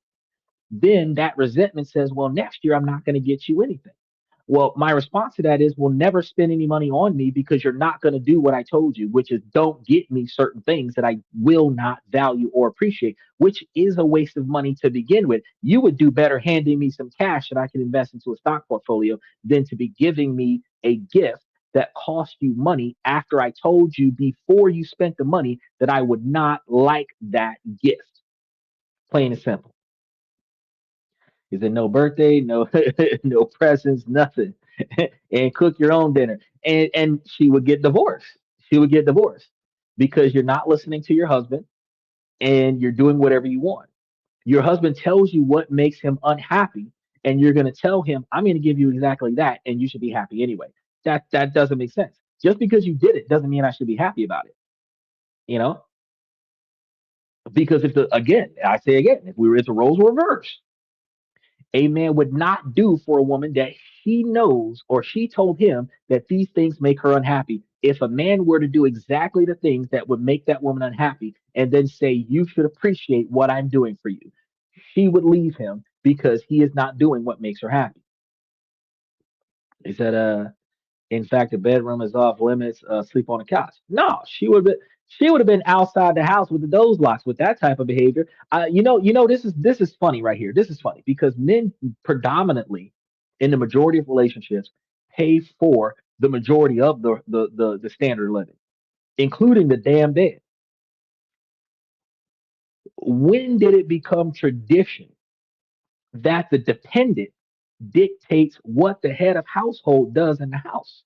then that resentment says, well, next year I'm not going to get you anything. Well, my response to that is, well, never spend any money on me, because you're not going to do what I told you, which is don't get me certain things that I will not value or appreciate, which is a waste of money to begin with. You would do better handing me some cash that I can invest into a stock portfolio than to be giving me a gift that cost you money after I told you before you spent the money that I would not like that gift. Plain and simple. He said, no birthday, no no presents, nothing. And cook your own dinner. And she would get divorced. She would get divorced because you're not listening to your husband and you're doing whatever you want. Your husband tells you what makes him unhappy, and you're going to tell him, I'm going to give you exactly that, and you should be happy anyway. That doesn't make sense. Just because you did it doesn't mean I should be happy about it. You know, because if the again, I say again, if the roles were reversed, a man would not do for a woman that he knows or she told him that these things make her unhappy. If a man were to do exactly the things that would make that woman unhappy and then say, you should appreciate what I'm doing for you, she would leave him because he is not doing what makes her happy. He said, in fact, the bedroom is off limits. Sleep on the couch. No, she would have been outside the house with the doors locked with that type of behavior. This is funny right here. This is funny because men predominantly, in the majority of relationships, pay for the majority of the standard living, including the damn bed. When did it become tradition that the dependent dictates what the head of household does in the house?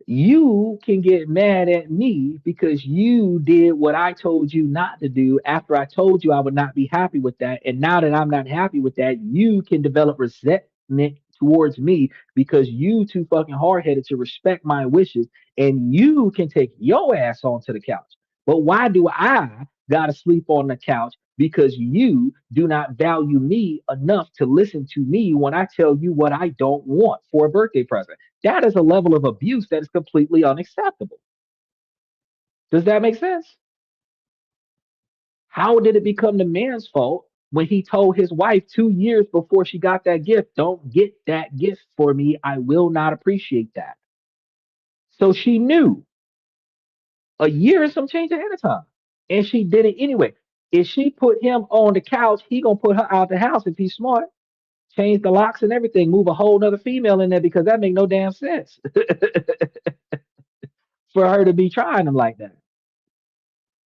You can get mad at me because you did what I told you not to do after I told you I would not be happy with that. And now that I'm not happy with that, you can develop resentment towards me because you too fucking hard headed to respect my wishes, and you can take your ass onto the couch. But why do I gotta sleep on the couch? Because you do not value me enough to listen to me when I tell you what I don't want for a birthday present. That is a level of abuse that is completely unacceptable. Does that make sense? How did it become the man's fault when he told his wife 2 years before she got that gift, don't get that gift for me? I will not appreciate that. So she knew a year and some change ahead of time. And she did it anyway. If she put him on the couch, he gonna put her out the house if he's smart. Change the locks and everything, move a whole nother female in there because that make no damn sense for her to be trying him like that.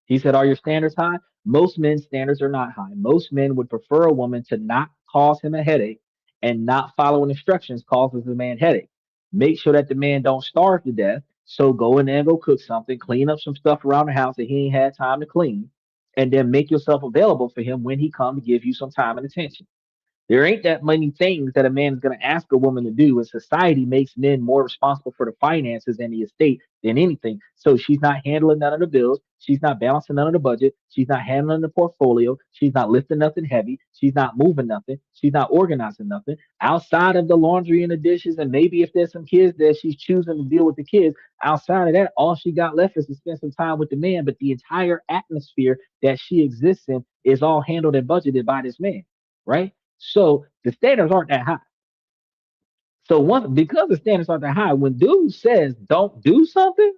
He said, "Are your standards high?" Most men's standards are not high. Most men would prefer a woman to not cause him a headache, and not following instructions causes the man headache. Make sure that the man don't starve to death. So go in there and go cook something, clean up some stuff around the house that he ain't had time to clean, and then make yourself available for him when he come to give you some time and attention. There ain't that many things that a man is going to ask a woman to do, and society makes men more responsible for the finances and the estate than anything. So she's not handling none of the bills. She's not balancing none of the budget. She's not handling the portfolio. She's not lifting nothing heavy. She's not moving nothing. She's not organizing nothing outside of the laundry and the dishes. And maybe if there's some kids there, she's choosing to deal with the kids. Outside of that, all she got left is to spend some time with the man. But the entire atmosphere that she exists in is all handled and budgeted by this man, right? So the standards aren't that high. So once because the standards aren't that high, when dude says don't do something,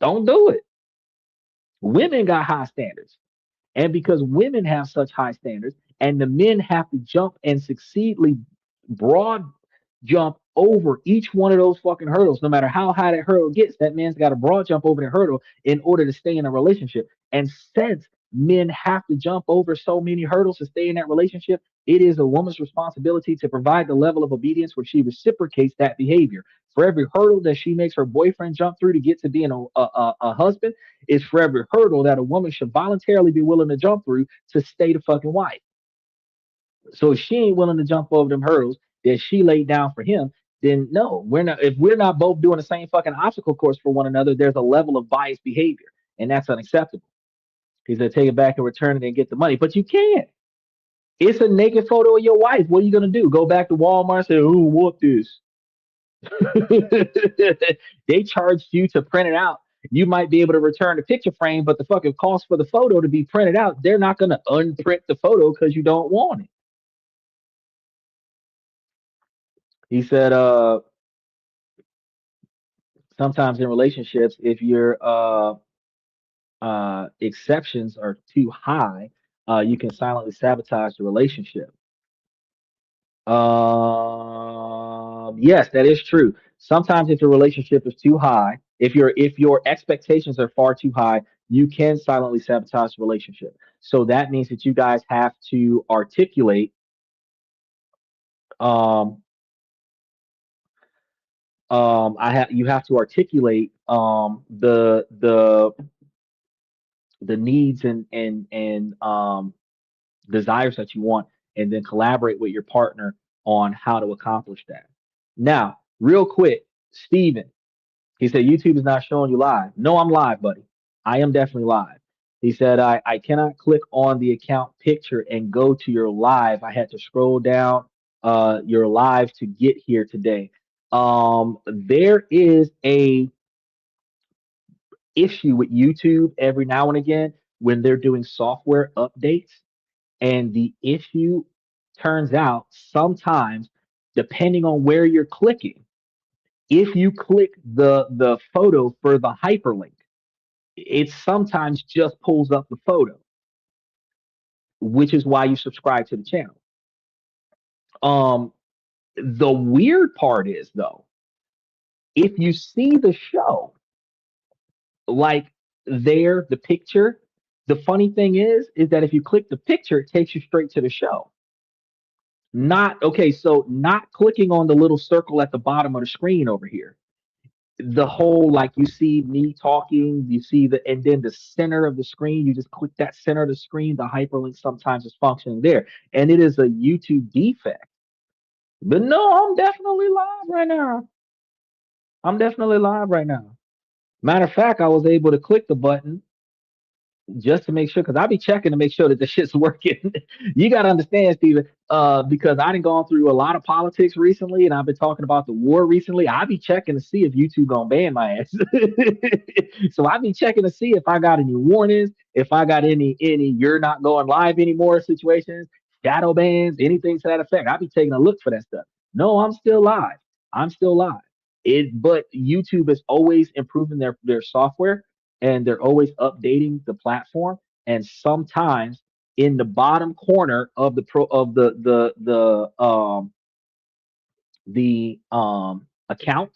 don't do it. Women got high standards. And because women have such high standards and the men have to jump and succeedly broad jump over each one of those fucking hurdles, no matter how high that hurdle gets, that man's got to broad jump over the hurdle in order to stay in a relationship. And since men have to jump over so many hurdles to stay in that relationship, it is a woman's responsibility to provide the level of obedience where she reciprocates that behavior. For every hurdle that she makes her boyfriend jump through to get to being a husband, is for every hurdle that a woman should voluntarily be willing to jump through to stay the fucking wife. So if she ain't willing to jump over them hurdles that she laid down for him, then no, we're not. If we're not both doing the same fucking obstacle course for one another, there's a level of biased behavior, and that's unacceptable. He said, take it back and return it and get the money, but you can't. It's a naked photo of your wife. What are you gonna do? Go back to Walmart and say, "Oh, what this?" They charged you to print it out. You might be able to return the picture frame, but the fucking cost for the photo to be printed out, they're not gonna unprint the photo because you don't want it. He said, sometimes in relationships, if your exceptions are too high, you can silently sabotage the relationship. Yes, that is true. Sometimes if the relationship is too high, if your expectations are far too high, you can silently sabotage the relationship. So that means that you guys have to articulate um you have to articulate the needs and desires that you want, and then collaborate with your partner on how to accomplish that. Now, real quick, Steven, he said YouTube is not showing you live. No, I'm live, buddy. I am definitely live. He said I cannot click on the account picture and go to your live. I had to scroll down your live to get here today. There is a issue with YouTube every now and again when they're doing software updates, and the issue turns out sometimes, depending on where you're clicking, if you click the photo for the hyperlink, it sometimes just pulls up the photo, which is why you subscribe to the channel. Um, the weird part is though, if you see the show, like there, the picture, the funny thing is that if you click the picture, it takes you straight to the show. Not okay, so not clicking on the little circle at the bottom of the screen over here. The whole, like, you see me talking, you see the, and then the center of the screen, you just click that center of the screen, the hyperlink sometimes is functioning there. And it is a YouTube defect. But no, I'm definitely live right now. I'm definitely live right now. Matter of fact, I was able to click the button just to make sure, because I'll be checking to make sure that the shit's working. You got to understand, Steven, because I done gone through a lot of politics recently, and I've been talking about the war recently. I'll be checking to see if YouTube gonna ban my ass. So I'll be checking to see if I got any warnings, if I got any you're not going live anymore situations, shadow bans, anything to that effect. I'll be taking a look for that stuff. No, I'm still live. I'm still live. But YouTube is always improving their software, and they're always updating the platform. and sometimes in the bottom corner of the pro of the account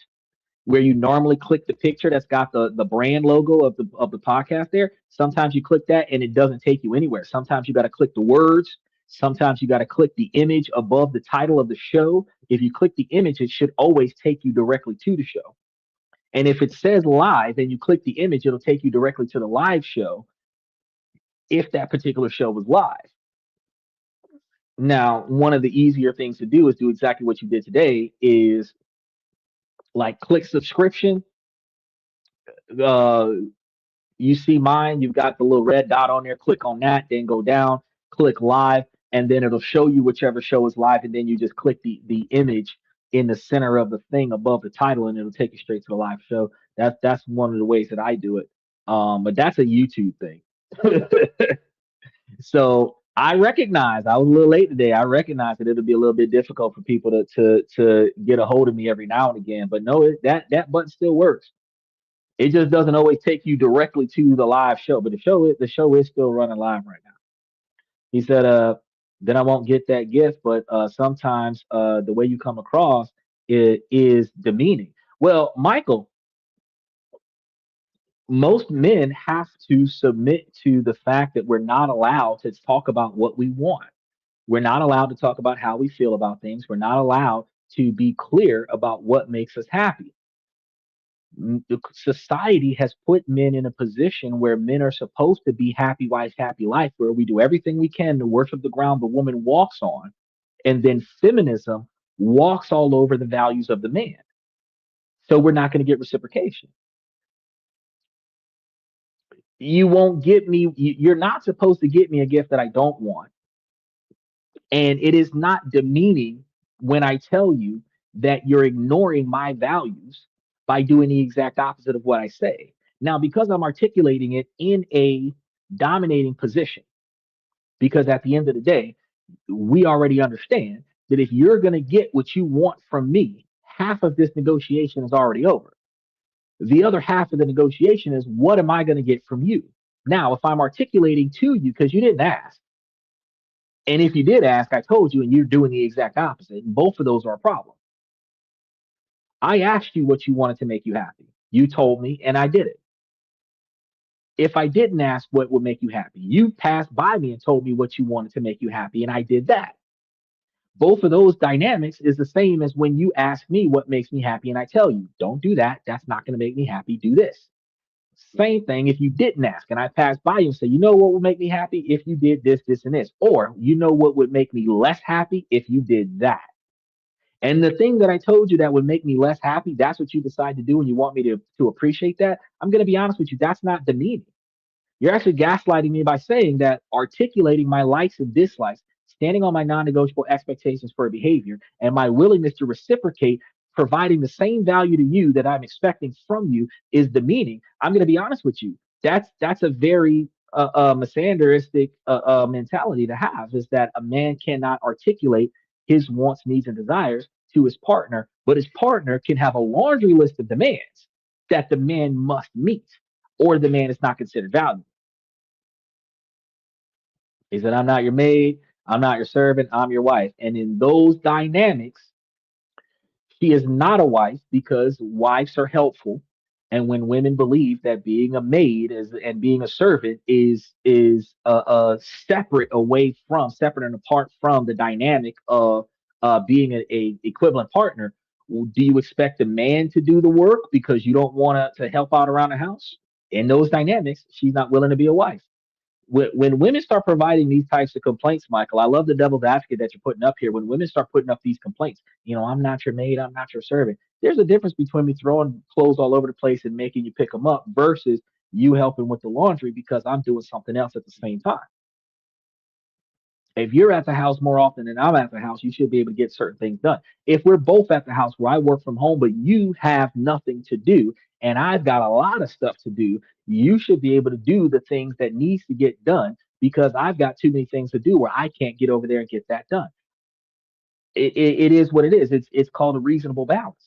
where you normally click the picture that's got the brand logo of the podcast there. Sometimes you click that and it doesn't take you anywhere. Sometimes you got to click the words. Sometimes you got to click the image above the title of the show. If you click the image, it should always take you directly to the show. And if it says live and you click the image, it'll take you directly to the live show if that particular show was live. Now, one of the easier things to do is do exactly what you did today is like click subscription. Uh, you see mine, you've got the little red dot on there. Click on that, then go down, click live, and then it'll show you whichever show is live. And then you just click the image in the center of the thing above the title, and it'll take you straight to the live show. That's one of the ways that I do it. But that's a YouTube thing. So I recognize I was a little late today. I recognize that it'll be a little bit difficult for people to get a hold of me every now and again. But no, that button still works. It just doesn't always take you directly to the live show. But the show is still running live right now. He said, then I won't get that gift, but sometimes the way you come across it is demeaning. Well, Michael, most men have to submit to the fact that we're not allowed to talk about what we want. We're not allowed to talk about how we feel about things. We're not allowed to be clear about what makes us happy. The society has put men in a position where men are supposed to be happy wife, happy life, where we do everything we can to worship the ground the woman walks on, and then feminism walks all over the values of the man. So we're not going to get reciprocation. You won't get me. You're not supposed to get me a gift that I don't want. And it is not demeaning when I tell you that you're ignoring my values by doing the exact opposite of what I say. Now, because I'm articulating it in a dominating position, because at the end of the day, we already understand that if you're going to get what you want from me, half of this negotiation is already over. The other half of the negotiation is what am I going to get from you? Now, if I'm articulating to you because you didn't ask, and if you did ask, I told you, and you're doing the exact opposite, and both of those are a problem. I asked you what you wanted to make you happy. You told me, and I did it. If I didn't ask what would make you happy, you passed by me and told me what you wanted to make you happy, and I did that. Both of those dynamics is the same as when you ask me what makes me happy, and I tell you, don't do that. That's not going to make me happy. Do this. Same thing if you didn't ask and I passed by you and say, you know what would make me happy if you did this, this, and this. Or you know what would make me less happy if you did that. And the thing that I told you that would make me less happy, that's what you decide to do and you want me to appreciate that. I'm going to be honest with you, that's not demeaning. You're actually gaslighting me by saying that articulating my likes and dislikes, standing on my non negotiable expectations for behavior, and my willingness to reciprocate, providing the same value to you that I'm expecting from you is demeaning. I'm going to be honest with you. That's a very misandristic mentality to have is that a man cannot articulate his wants, needs, and desires to his partner, but his partner can have a laundry list of demands that the man must meet or the man is not considered valuable. He said, I'm not your maid, I'm not your servant, I'm your wife. And in those dynamics, she is not a wife because wives are helpful. And when women believe that being a maid is and being a servant is a separate away from separate and apart from the dynamic of being a equivalent partner, well, do you expect a man to do the work because you don't want to help out around the house? In those dynamics, she's not willing to be a wife. When women start providing these types of complaints, Michael, I love the devil's advocate that you're putting up here. When women start putting up these complaints, I'm not your maid, I'm not your servant. There's a difference between me throwing clothes all over the place and making you pick them up versus you helping with the laundry because I'm doing something else at the same time. If you're at the house more often than I'm at the house, you should be able to get certain things done. If we're both at the house where I work from home, but you have nothing to do and I've got a lot of stuff to do, you should be able to do the things that needs to get done because I've got too many things to do where I can't get over there and get that done. It is what it is. It's called a reasonable balance.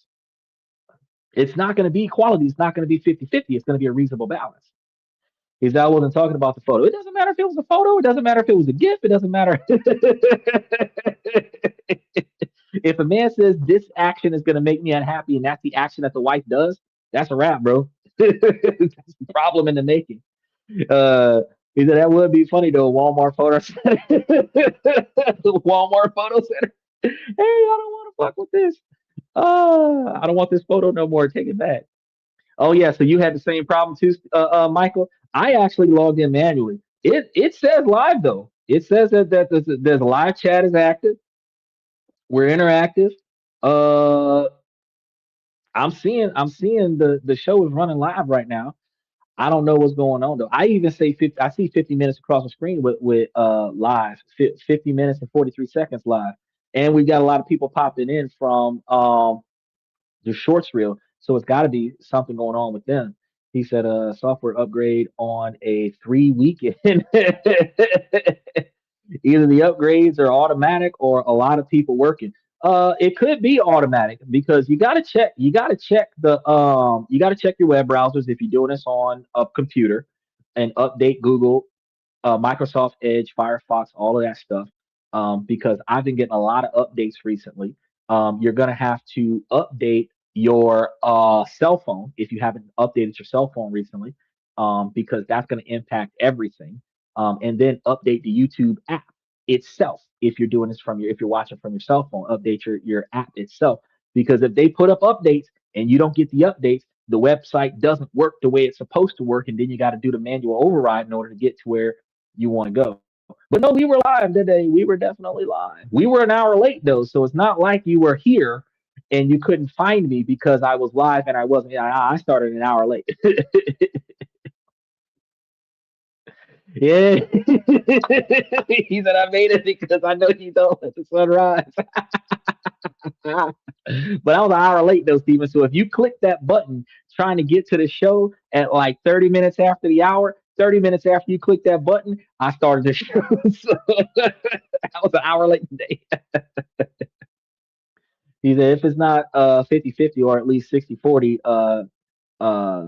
It's not going to be equality. It's not going to be 50-50. It's going to be a reasonable balance. He said, I wasn't talking about the photo. It doesn't matter if it was a photo. It doesn't matter if it was a gift. It doesn't matter. If a man says this action is going to make me unhappy and that's the action that the wife does, that's a wrap, bro. That's a problem in the making. Uh, he said that would be funny though. Walmart photo center. Walmart photo center. Hey, I don't want to fuck with this. I don't want this photo no more. Take it back. Oh yeah, so you had the same problem too, Michael. I actually logged in manually. It says live though. It says that there's a live chat is active. We're interactive. Uh, I'm seeing the show is running live right now. I don't know what's going on though. I even say 50, I see 50 minutes across the screen with live 50 minutes and 43 seconds live, and we got a lot of people popping in from the shorts reel. So it's got to be something going on with them. He said, software upgrade on a 3 weekend. Either the upgrades are automatic or a lot of people working. It could be automatic because you got to check your web browsers if you're doing this on a computer and update Google, Microsoft Edge, Firefox, all of that stuff. Because I've been getting a lot of updates recently. You're gonna have to update your cell phone if you haven't updated your cell phone recently, because that's gonna impact everything. And then update the YouTube app itself if you're doing this from your if you're watching from your cell phone. Update your app itself because if they put up updates and you don't get the updates, the website doesn't work the way it's supposed to work, and then you got to do the manual override in order to get to where you want to go. But no, we were live today. We were definitely live. We were an hour late though, so it's not like you were here and you couldn't find me because I was live and I wasn't. I started an hour late. Yeah, he said I made it because I know you don't let the sun rise. But I was an hour late though, Steven. So if you click that button trying to get to the show at like 30 minutes after the hour, 30 minutes after you click that button, I started the show. So I was an hour late today. He said if it's not 50-50 or at least 60-40, uh,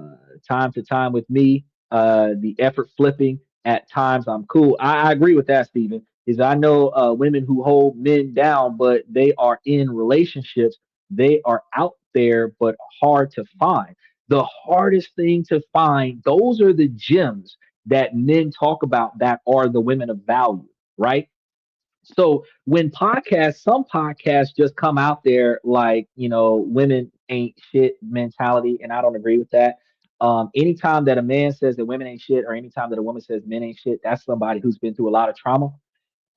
time to time with me, the effort flipping at times I'm cool. I agree with that, Stephen. Is I know women who hold men down, but they are in relationships. They are out there, but hard to find. The hardest thing to find, those are the gems that men talk about that are the women of value, right? So when some podcasts just come out there like, women ain't shit mentality, and I don't agree with that. Anytime that a man says that women ain't shit, or anytime that a woman says men ain't shit, that's somebody who's been through a lot of trauma.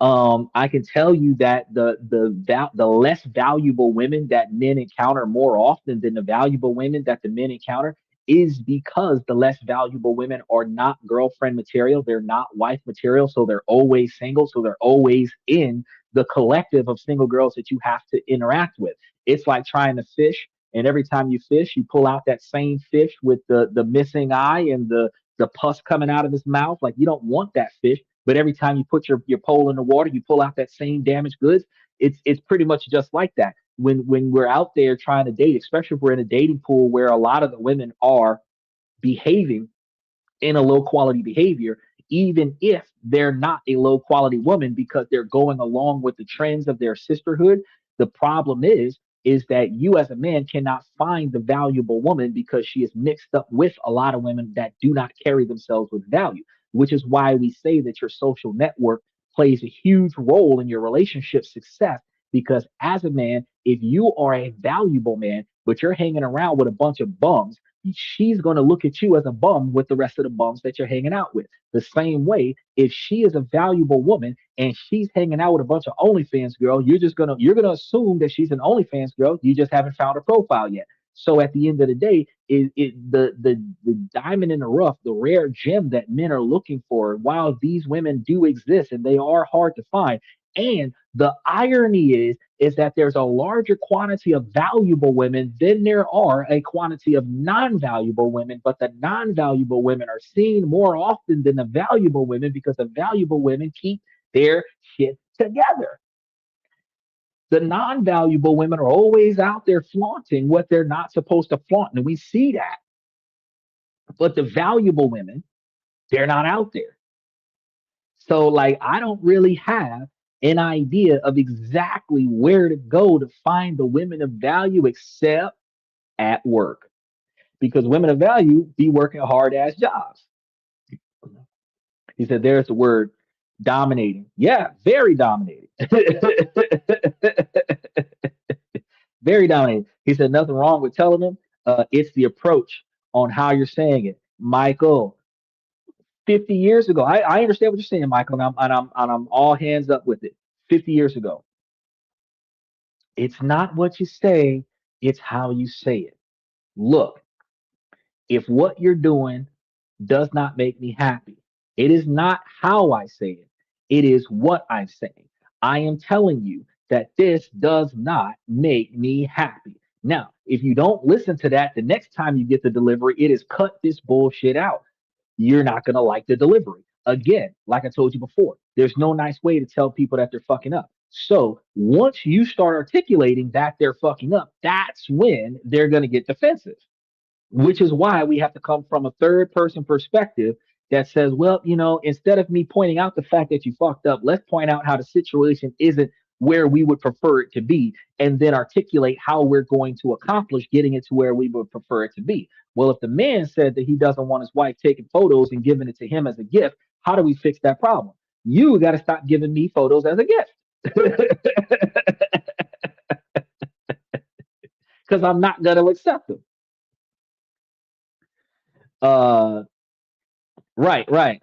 I can tell you that the less valuable women that men encounter more often than the valuable women that the men encounter is because the less valuable women are not girlfriend material, they're not wife material, so they're always single, so they're always in the collective of single girls that you have to interact with. It's like trying to fish, and every time you fish, you pull out that same fish with the missing eye and the pus coming out of his mouth. Like you don't want that fish, but every time you put your pole in the water, you pull out that same damaged goods. It's pretty much just like that. When we're out there trying to date, especially if we're in a dating pool where a lot of the women are behaving in a low quality behavior, even if they're not a low quality woman because they're going along with the trends of their sisterhood. The problem is that you as a man cannot find the valuable woman because she is mixed up with a lot of women that do not carry themselves with value, which is why we say that your social network plays a huge role in your relationship success. Because as a man, if you are a valuable man, but you're hanging around with a bunch of bums, she's going to look at you as a bum with the rest of the bums that you're hanging out with. The same way, if she is a valuable woman and she's hanging out with a bunch of OnlyFans girl, you're gonna assume that she's an OnlyFans girl. You just haven't found her profile yet. So at the end of the day, the diamond in the rough, the rare gem that men are looking for, while these women do exist and they are hard to find, and the irony is that there's a larger quantity of valuable women than there are a quantity of non-valuable women, but the non-valuable women are seen more often than the valuable women because the valuable women keep their shit together. The non-valuable women are always out there flaunting what they're not supposed to flaunt, and we see that. But the valuable women They're not out there. So like I don't really have an idea of exactly where to go to find the women of value except at work. Because women of value be working hard ass jobs. He said there's the word dominating. Yeah, very dominating. Very dominating. He said nothing wrong with telling them. It's the approach on how you're saying it. Michael, 50 years ago, I understand what you're saying, Michael, and I'm all hands up with it. 50 years ago, it's not what you say, it's how you say it. Look, if what you're doing does not make me happy, it is not how I say it, it is what I'm saying. I am telling you that this does not make me happy. Now, if you don't listen to that, the next time you get the delivery, it is cut this bullshit out. You're not going to like the delivery. Again, like I told you before, there's no nice way to tell people that they're fucking up. So once you start articulating that they're fucking up, that's when they're going to get defensive, which is why we have to come from a third person perspective that says, well, instead of me pointing out the fact that you fucked up, let's point out how the situation isn't where we would prefer it to be, and then articulate how we're going to accomplish getting it to where we would prefer it to be. Well, if the man said that he doesn't want his wife taking photos and giving it to him as a gift, how do we fix that problem? You got to stop giving me photos as a gift. Because I'm not going to accept them. Uh, right, right.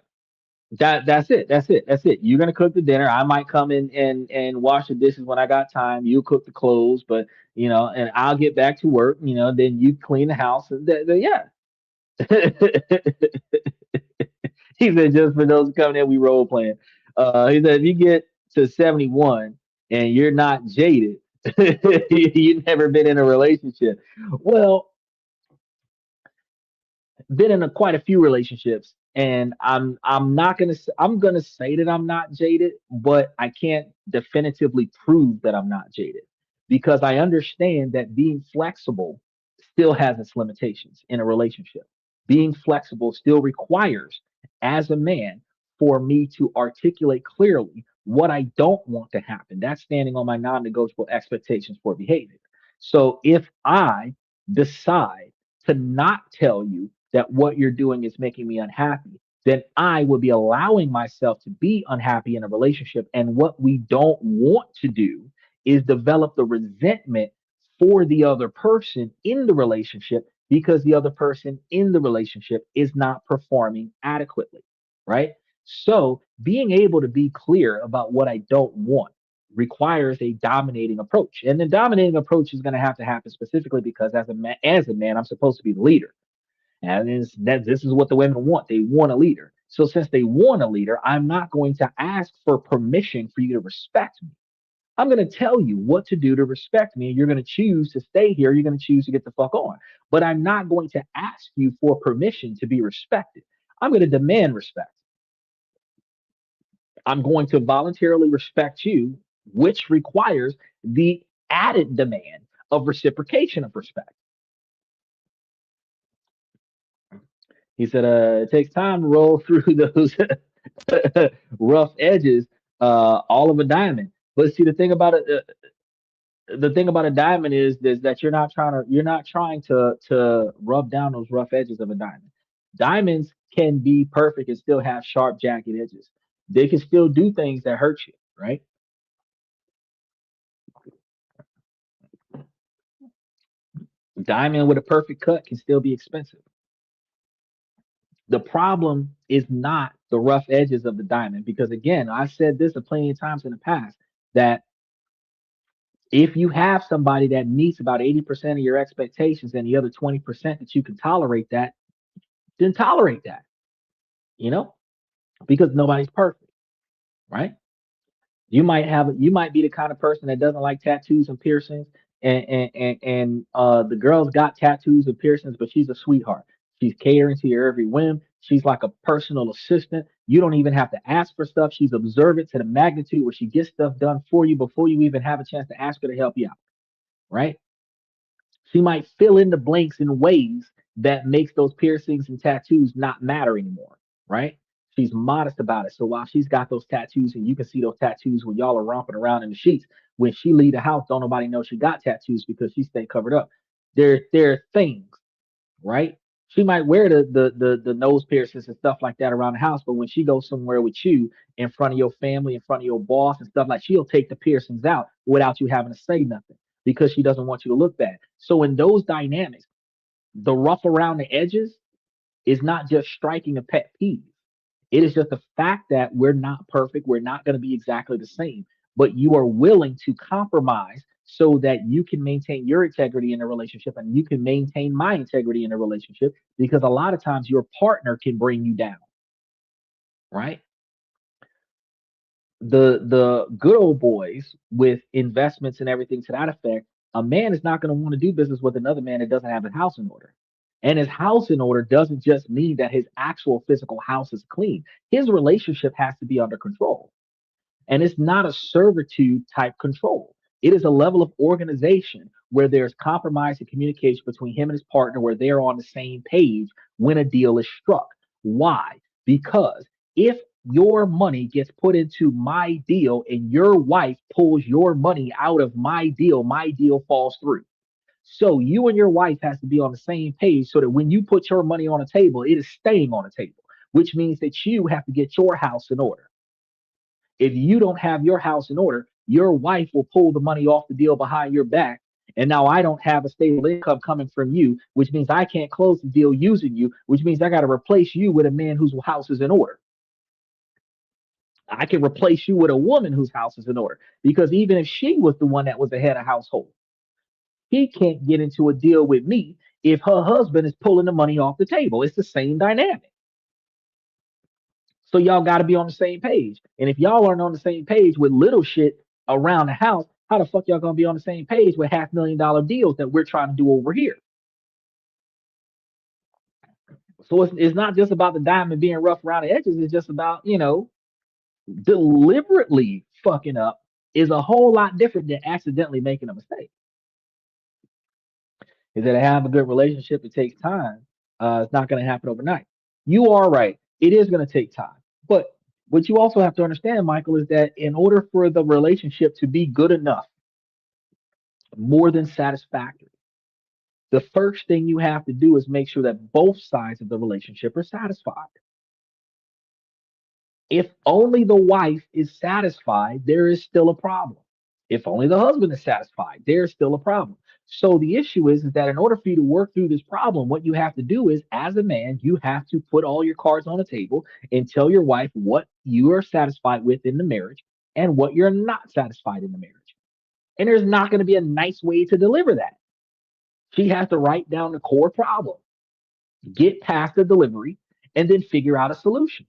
That's it. That's it. That's it. You're gonna cook the dinner. I might come in and wash the dishes when I got time. You cook the clothes, but and I'll get back to work. Then you clean the house. And yeah. He said just for those coming in, we role playing. He said if you get to 71 and you're not jaded, you've never been in a relationship. Well, been in quite a few relationships, and I'm not gonna I'm gonna say that I'm not jaded, but I can't definitively prove that I'm not jaded because I understand that being flexible still has its limitations in a relationship. Being flexible still requires, as a man, for me to articulate clearly what I don't want to happen. That's standing on my non-negotiable expectations for behavior. So if I decide to not tell you that what you're doing is making me unhappy, then I would be allowing myself to be unhappy in a relationship. And what we don't want to do is develop the resentment for the other person in the relationship because the other person in the relationship is not performing adequately, right? So being able to be clear about what I don't want requires a dominating approach. And the dominating approach is going to happen specifically because as a man, I'm supposed to be the leader. And this is what the women want. They want a leader. So since they want a leader, I'm not going to ask for permission for you to respect me. I'm going to tell you what to do to respect me. And you're going to choose to stay here. You're going to choose to get the fuck on. But I'm not going to ask you for permission to be respected. I'm going to demand respect. I'm going to voluntarily respect you, which requires the added demand of reciprocation of respect. He said, it takes time to roll through those rough edges, all of a diamond. But see, the thing about a diamond is that you're not trying to rub down those rough edges of a diamond. Diamonds can be perfect and still have sharp, jagged edges. They can still do things that hurt you, right? Diamond with a perfect cut can still be expensive. The problem is not the rough edges of the diamond, because again, I said this a plenty of times in the past that if you have somebody that meets about 80% of your expectations and the other 20% that you can tolerate that, then tolerate that, you know, because nobody's perfect, right? You might be the kind of person that doesn't like tattoos and piercings, and the girl's got tattoos and piercings, but she's a sweetheart. She's catering to your every whim. She's like a personal assistant. You don't even have to ask for stuff. She's observant to the magnitude where she gets stuff done for you before you even have a chance to ask her to help you out, right? She might fill in the blanks in ways that makes those piercings and tattoos not matter anymore, right? She's modest about it. So while she's got those tattoos, and you can see those tattoos when y'all are romping around in the sheets, when she leave the house, don't nobody know she got tattoos because she stay covered up. There are things, right? She might wear the nose piercings and stuff like that around the house, but when she goes somewhere with you in front of your family, in front of your boss and stuff, like, she'll take the piercings out without you having to say nothing because she doesn't want you to look bad. So in those dynamics, the rough around the edges is not just striking a pet peeve. It is just the fact that we're not perfect. We're not going to be exactly the same, but you are willing to compromise so that you can maintain your integrity in a relationship and you can maintain my integrity in a relationship, because a lot of times your partner can bring you down, right? The good old boys with investments and everything to that effect, a man is not going to want to do business with another man that doesn't have his house in order. And his house in order doesn't just mean that his actual physical house is clean. His relationship has to be under control. And it's not a servitude type control. It is a level of organization where there's compromise and communication between him and his partner, where they're on the same page when a deal is struck. Why? Because if your money gets put into my deal and your wife pulls your money out of my deal falls through. So you and your wife has to be on the same page so that when you put your money on a table, it is staying on a table, which means that you have to get your house in order. If you don't have your house in order, your wife will pull the money off the deal behind your back. And now I don't have a stable income coming from you, which means I can't close the deal using you, which means I got to replace you with a man whose house is in order. I can replace you with a woman whose house is in order, because even if she was the one that was the head of household, he can't get into a deal with me if her husband is pulling the money off the table. It's the same dynamic. So y'all got to be on the same page. And if y'all aren't on the same page with little shit around the house, how the fuck y'all gonna be on the same page with $500,000 deals that we're trying to do over here? So it's not just about the diamond being rough around the edges. It's just about, deliberately fucking up is a whole lot different than accidentally making a mistake. Is that to have a good relationship, it takes time. It's not going to happen overnight. You are right. It is going to take time. But what you also have to understand, Michael, is that in order for the relationship to be good enough, more than satisfactory, the first thing you have to do is make sure that both sides of the relationship are satisfied. If only the wife is satisfied, there is still a problem. If only the husband is satisfied, there's still a problem. So the issue is that in order for you to work through this problem, what you have to do is, as a man, you have to put all your cards on the table and tell your wife what you are satisfied with in the marriage and what you're not satisfied in the marriage. And there's not going to be a nice way to deliver that. She has to write down the core problem, get past the delivery, and then figure out a solution.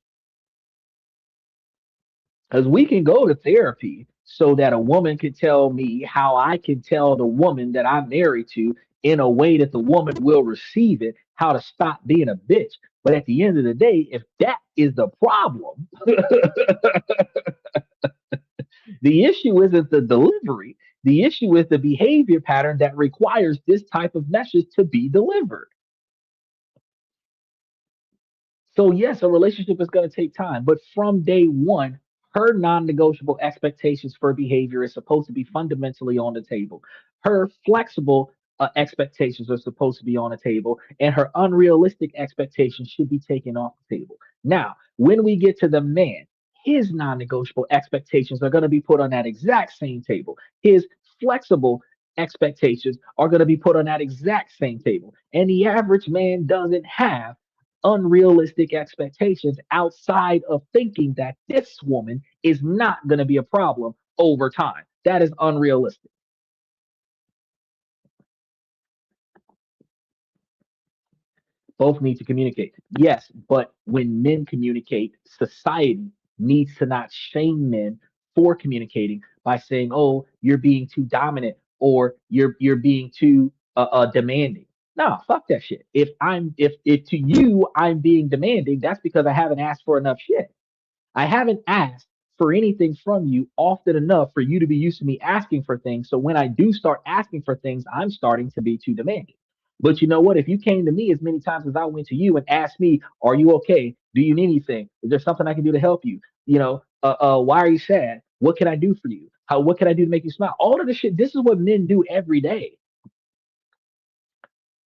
Because we can go to therapy so that a woman can tell me how I can tell the woman that I'm married to in a way that the woman will receive it, how to stop being a bitch. But at the end of the day, if that is the problem, the issue isn't the delivery. The issue is the behavior pattern that requires this type of message to be delivered. So yes, a relationship is going to take time, but from day one, her non-negotiable expectations for behavior is supposed to be fundamentally on the table. Her flexible expectations are supposed to be on the table, and her unrealistic expectations should be taken off the table. Now, when we get to the man, his non-negotiable expectations are going to be put on that exact same table. His flexible expectations are going to be put on that exact same table. And the average man doesn't have unrealistic expectations outside of thinking that this woman is not going to be a problem over time. That is unrealistic. Both need to communicate. Yes, but when men communicate, society needs to not shame men for communicating by saying, "Oh, you're being too dominant," or "you're being too demanding." No, fuck that shit. If to you I'm being demanding, that's because I haven't asked for enough shit. I haven't asked for anything from you often enough for you to be used to me asking for things. So when I do start asking for things, I'm starting to be too demanding. But you know what? If you came to me as many times as I went to you and asked me, "Are you okay? Do you need anything? Is there something I can do to help you? Why are you sad? What can I do for you? What can I do to make you smile?" All of this shit. This is what men do every day.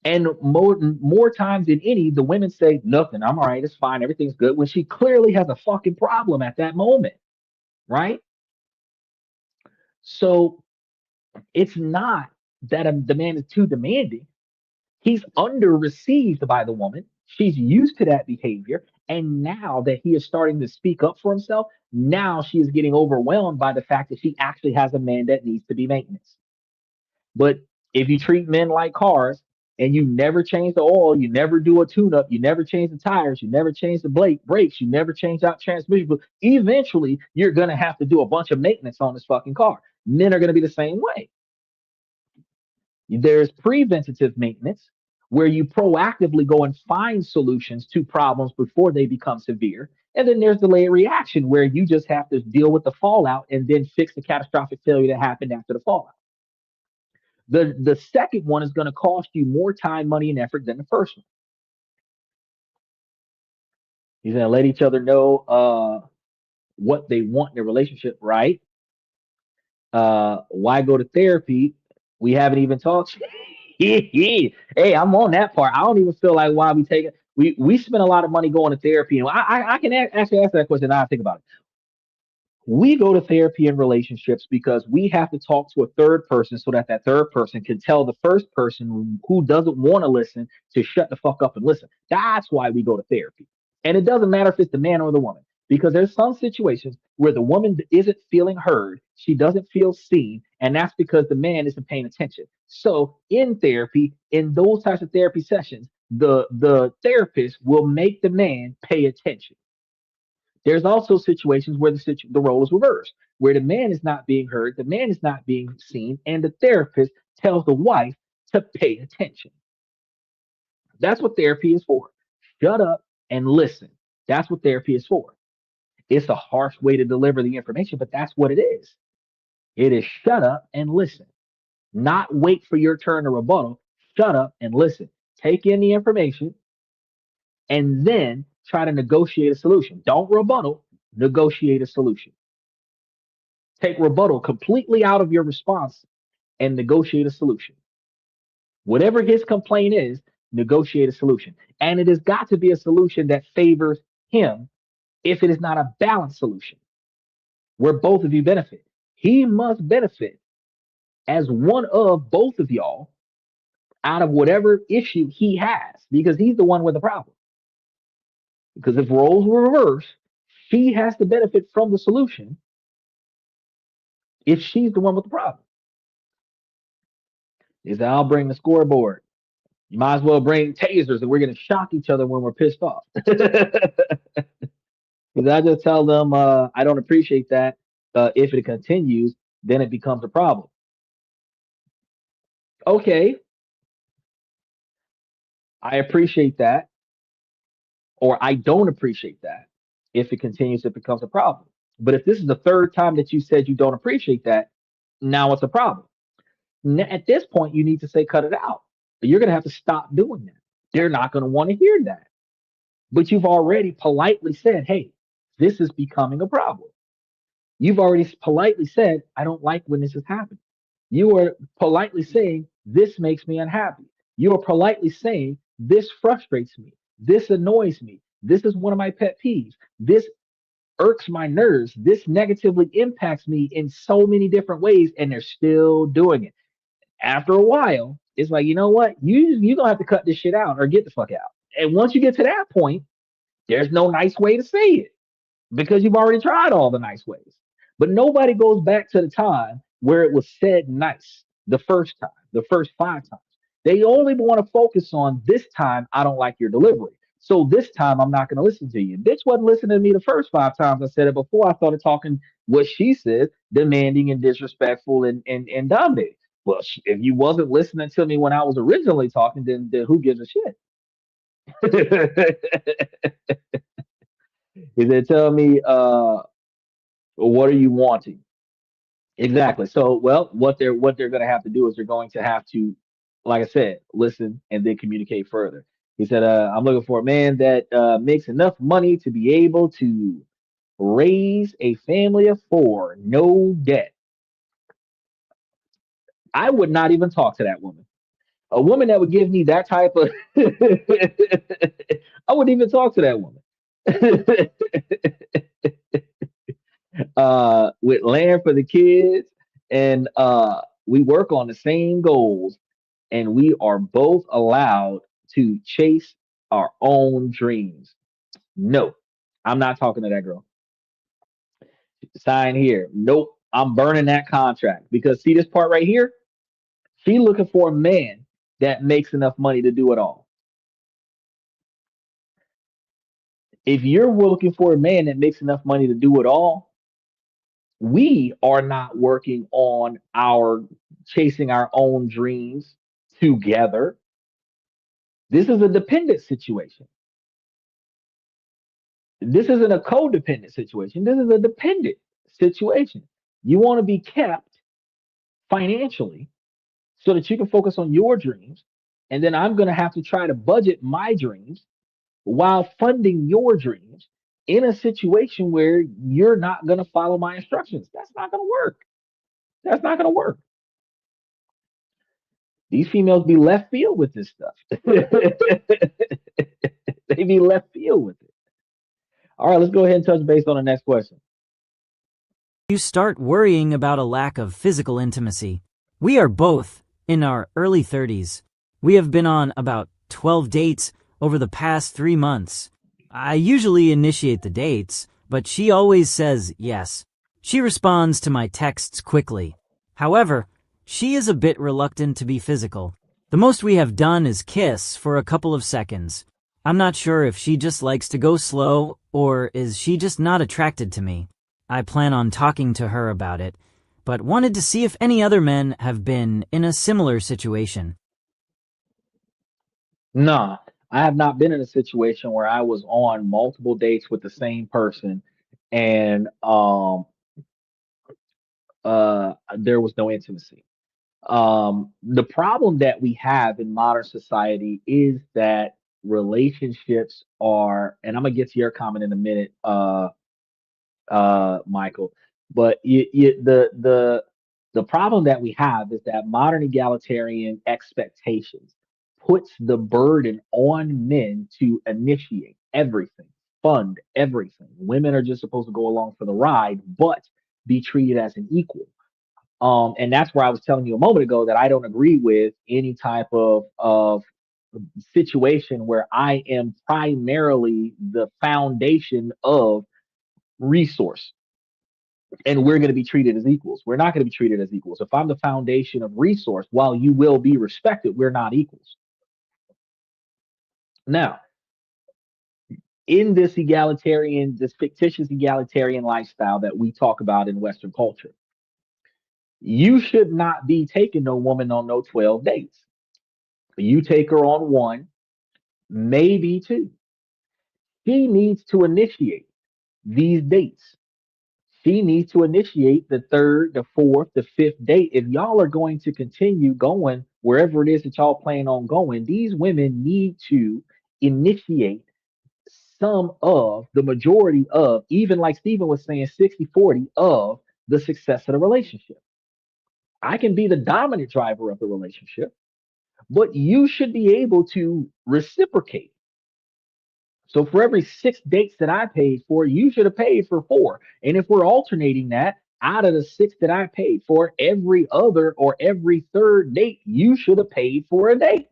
And more times than any, the women say, "Nothing. I'm all right. It's fine. Everything's good." When she clearly has a fucking problem at that moment, right? So it's not that the man is too demanding. He's under received by the woman. She's used to that behavior. And now that he is starting to speak up for himself, now she is getting overwhelmed by the fact that she actually has a man that needs to be maintenance. But if you treat men like cars and you never change the oil, you never do a tune up, you never change the tires, you never change the brakes, you never change out transmission, but eventually you're going to have to do a bunch of maintenance on this fucking car. Men are going to be the same way. There's preventative maintenance where you proactively go and find solutions to problems before they become severe. And then there's delayed reaction where you just have to deal with the fallout and then fix the catastrophic failure that happened after the fallout. The second one is going to cost you more time, money, and effort than the first one. You're going to let each other know what they want in a relationship, right? Why go to therapy? We haven't even talked. Hey, I'm on that part. I don't even feel like why we take it. We spend a lot of money going to therapy, and I can actually answer that question. Now I think about it. We go to therapy in relationships because we have to talk to a third person so that that third person can tell the first person who doesn't want to listen to shut the fuck up and listen. That's why we go to therapy. And it doesn't matter if it's the man or the woman, because there's some situations where the woman isn't feeling heard, she doesn't feel seen, and that's because the man isn't paying attention. So in therapy, in those types of therapy sessions, the therapist will make the man pay attention. There's also situations where the role is reversed, where the man is not being heard, the man is not being seen, and the therapist tells the wife to pay attention. That's what therapy is for. Shut up and listen. That's what therapy is for. It's a harsh way to deliver the information, but that's what it is. It is shut up and listen, not wait for your turn to rebuttal. Shut up and listen. Take in the information and then try to negotiate a solution. Don't rebuttal, negotiate a solution. Take rebuttal completely out of your response and negotiate a solution. Whatever his complaint is, negotiate a solution. And it has got to be a solution that favors him if it is not a balanced solution where both of you benefit. He must benefit as one of both of y'all out of whatever issue he has because he's the one with the problem. Because if roles were reversed, she has to benefit from the solution if she's the one with the problem. Is that I'll bring the scoreboard. You might as well bring tasers and we're going to shock each other when we're pissed off. Because I just tell them I don't appreciate that. If it continues, then it becomes a problem. Okay, I appreciate that, or I don't appreciate that. If it continues, it becomes a problem. But if this is the third time that you said you don't appreciate that, now it's a problem. At this point, you need to say, cut it out. You're going to have to stop doing that. They're not going to want to hear that. But you've already politely said, hey, this is becoming a problem. You've already politely said, I don't like when this is happening. You are politely saying, this makes me unhappy. You are politely saying, this frustrates me. This annoys me. This is one of my pet peeves. This irks my nerves. This negatively impacts me in so many different ways, and they're still doing it. After a while, it's like, you know what? You gonna have to cut this shit out or get the fuck out. And once you get to that point, there's no nice way to say it because you've already tried all the nice ways. But nobody goes back to the time where it was said nice the first time, the first 5 times. They only want to focus on this time, I don't like your delivery. So this time I'm not going to listen to you. Bitch wasn't listening to me the first 5 times I said it before I started talking what she said, demanding and disrespectful and dominating. Well, if you wasn't listening to me when I was originally talking, then who gives a shit? Is they tell me, what are you wanting? Exactly. So, well, what they're going to have to do is they're going to have to like I said, listen and then communicate further. He said, I'm looking for a man that makes enough money to be able to raise a family of four, no debt. I would not even talk to that woman. A woman that would give me that type of, I wouldn't even talk to that woman. With land for the kids, and we work on the same goals, and we are both allowed to chase our own dreams. No, I'm not talking to that girl. Sign here. Nope, I'm burning that contract because see this part right here. She looking for a man that makes enough money to do it all. If you're looking for a man that makes enough money to do it all, we are not working on our chasing our own dreams together. This is a dependent situation. This isn't a codependent situation. This is a dependent situation. You want to be kept financially so that you can focus on your dreams. And then I'm going to have to try to budget my dreams while funding your dreams in a situation where you're not going to follow my instructions. That's not going to work. That's not going to work. These females be left field with this stuff. They be left field with it. All right, let's go ahead and touch base on the next question. You start worrying about a lack of physical intimacy. We are both in our early 30s. We have been on about 12 dates over the past 3 months. I usually initiate the dates, but she always says yes. She responds to my texts quickly. However, she is a bit reluctant to be physical. The most we have done is kiss for a couple of seconds. I'm not sure if she just likes to go slow or is she just not attracted to me. I plan on talking to her about it, but wanted to see if any other men have been in a similar situation. Nah, I have not been in a situation where I was on multiple dates with the same person and there was no intimacy. The problem that we have in modern society is that relationships are, and I'm gonna get to your comment in a minute, Michael. But the problem that we have is that modern egalitarian expectations puts the burden on men to initiate everything, fund everything. Women are just supposed to go along for the ride, but be treated as an equal. And that's where I was telling you a moment ago that I don't agree with any type of situation where I am primarily the foundation of resource and we're going to be treated as equals. We're not going to be treated as equals. If I'm the foundation of resource, while you will be respected, we're not equals. Now, in this fictitious egalitarian lifestyle that we talk about in Western culture, you should not be taking no woman on no 12 dates. You take her on one, maybe two. She needs to initiate these dates. She needs to initiate the third, the fourth, the fifth date. If y'all are going to continue going wherever it is that y'all plan on going, these women need to initiate some of the majority of, even like Stephen was saying, 60-40 of the success of the relationship. I can be the dominant driver of the relationship, but you should be able to reciprocate. So for every 6 dates that I paid for, you should have paid for four. And if we're alternating that, out of the six that I paid for, every other or every third date, you should have paid for a date,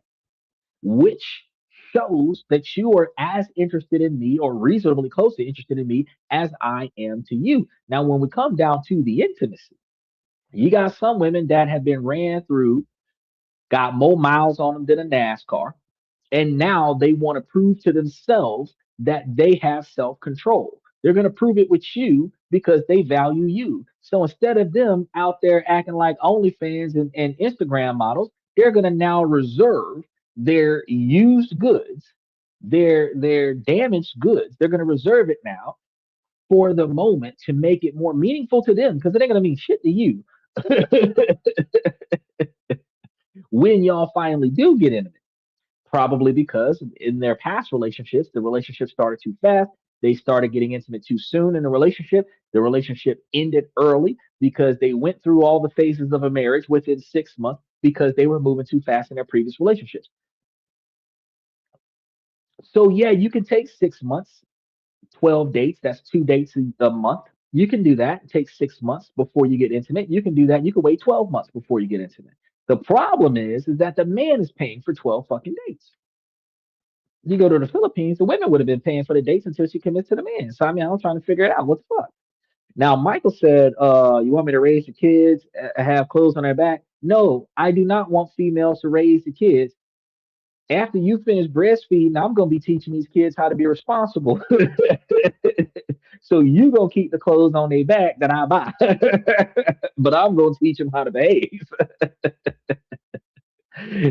which shows that you are as interested in me or reasonably close to interested in me as I am to you. Now, when we come down to the intimacy, you got some women that have been ran through, got more miles on them than a NASCAR, and now they want to prove to themselves that they have self control. They're going to prove it with you because they value you. So instead of them out there acting like OnlyFans and Instagram models, they're going to now reserve their used goods, their damaged goods. They're going to reserve it now for the moment to make it more meaningful to them because it ain't going to mean shit to you. when y'all finally do get intimate. Probably because in their past relationships, the relationship started too fast. They started getting intimate too soon in the relationship. The relationship ended early because they went through all the phases of a marriage within 6 months because they were moving too fast in their previous relationships. So, yeah, you can take 6 months, 12 dates. That's 2 dates a month. You can do that. It takes 6 months before you get intimate. You can do that. You can wait 12 months before you get intimate. The problem is that the man is paying for 12 fucking dates. You go to the Philippines, the women would have been paying for the dates until she commits to the man. So I mean, I'm trying to figure it out. What the fuck? Now, Michael said, you want me to raise the kids, have clothes on their back? No, I do not want females to raise the kids. After you finish breastfeeding, I'm gonna be teaching these kids how to be responsible. So you gonna keep the clothes on their back that I buy, but I'm gonna teach them how to behave.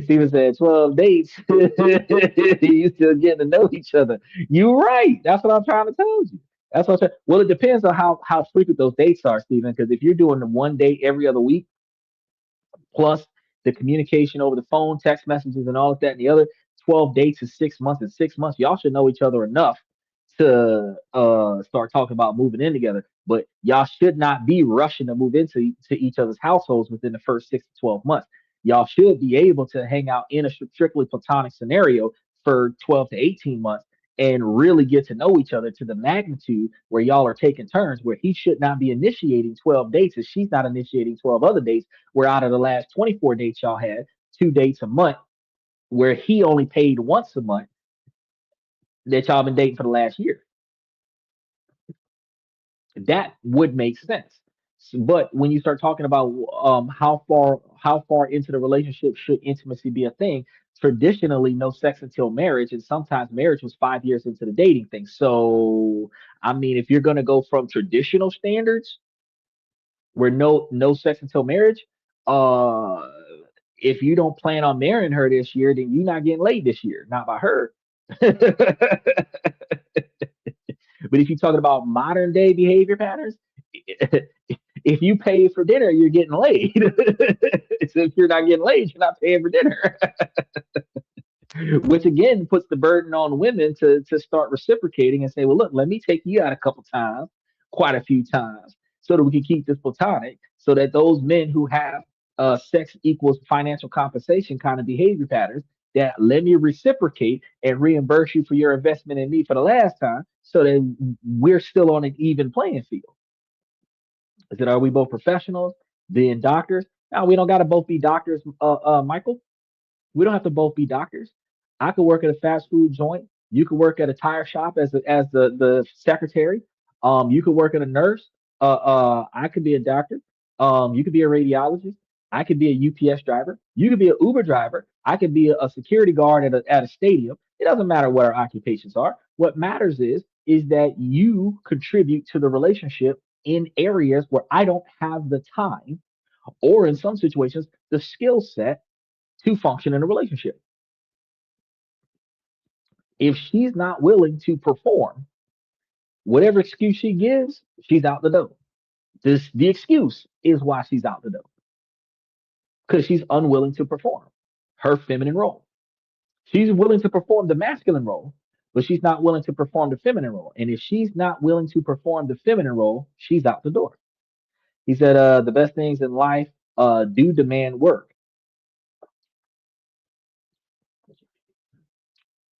Steven said 12 dates. You still getting to know each other. You're right. That's what I'm trying to tell you. That's what I'm saying. Well, it depends on how frequent those dates are, Steven, because if you're doing the one date every other week, plus the communication over the phone, text messages, and all of that, and the other 12 dates is 6 months. And 6 months, y'all should know each other enough to start talking about moving in together. But y'all should not be rushing to move into to each other's households within the first 6 to 12 months. Y'all should be able to hang out in a strictly platonic scenario for 12 to 18 months and really get to know each other to the magnitude where y'all are taking turns, where he should not be initiating 12 dates and she's not initiating 12 other dates, where out of the last 24 dates y'all had, 2 dates a month, where he only paid once a month, that y'all been dating for the last year. That would make sense. But when you start talking about how far into the relationship should intimacy be a thing, traditionally no sex until marriage, and sometimes marriage was 5 years into the dating thing. So I mean, if you're gonna go from traditional standards where no sex until marriage, uh, if you don't plan on marrying her this year, then you're not getting laid this year, not by her. But if you're talking about modern day behavior patterns, if you pay for dinner, you're getting laid. So if you're not getting laid, you're not paying for dinner. Which again puts the burden on women to start reciprocating and say, well, look, let me take you out a couple times, quite a few times, so that we can keep this platonic, so that those men who have sex equals financial compensation kind of behavior patterns, that let me reciprocate and reimburse you for your investment in me for the last time, so that we're still on an even playing field. I said, are we both professionals, being doctors? No, we don't got to both be doctors, Michael. We don't have to both be doctors. I could work at a fast food joint. You could work at a tire shop as the secretary. You could work at a nurse. I could be a doctor. You could be a radiologist. I could be a UPS driver. You could be an Uber driver. I could be a security guard at a stadium. It doesn't matter what our occupations are. What matters is that you contribute to the relationship in areas where I don't have the time, or in some situations, the skill set to function in a relationship. If she's not willing to perform, whatever excuse she gives, she's out the door. The excuse is why she's out the door, because she's unwilling to perform her feminine role. She's willing to perform the masculine role, but she's not willing to perform the feminine role. And if she's not willing to perform the feminine role, she's out the door. He said, the best things in life do demand work.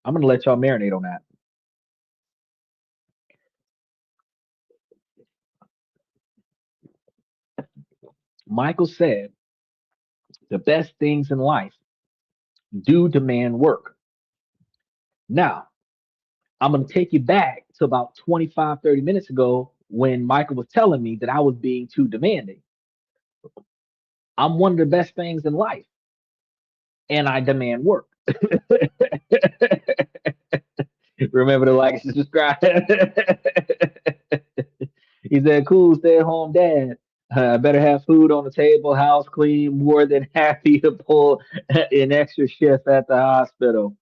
I'm gonna let y'all marinate on that. Michael said the best things in life do demand work. Now, I'm going to take you back to about 25, 30 minutes ago when Michael was telling me that I was being too demanding. I'm one of the best things in life, and I demand work. Remember to like and subscribe. He said, cool, stay at home dad. I better have food on the table, house clean, more than happy to pull an extra shift at the hospital.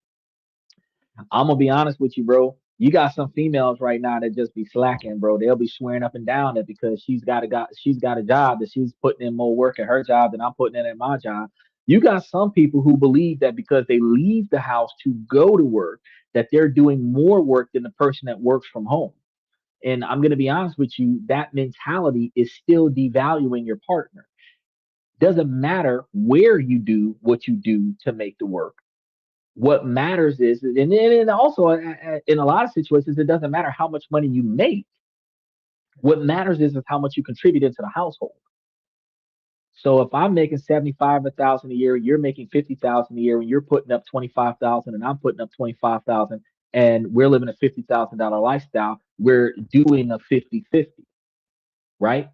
I'm gonna be honest with you, bro. You got some females right now that just be slacking, bro. They'll be swearing up and down that because she's got a job, that she's putting in more work at her job than I'm putting in at my job. You got some people who believe that because they leave the house to go to work, that they're doing more work than the person that works from home. And I'm going to be honest with you, that mentality is still devaluing your partner. Doesn't matter where you do what you do to make the work. What matters is, and also in a lot of situations, it doesn't matter how much money you make. What matters is how much you contribute into the household. So if I'm making 75,000 a year, you're making 50,000 a year, and you're putting up 25,000, and I'm putting up 25,000, and we're living a $50,000 lifestyle, we're doing a 50-50, right?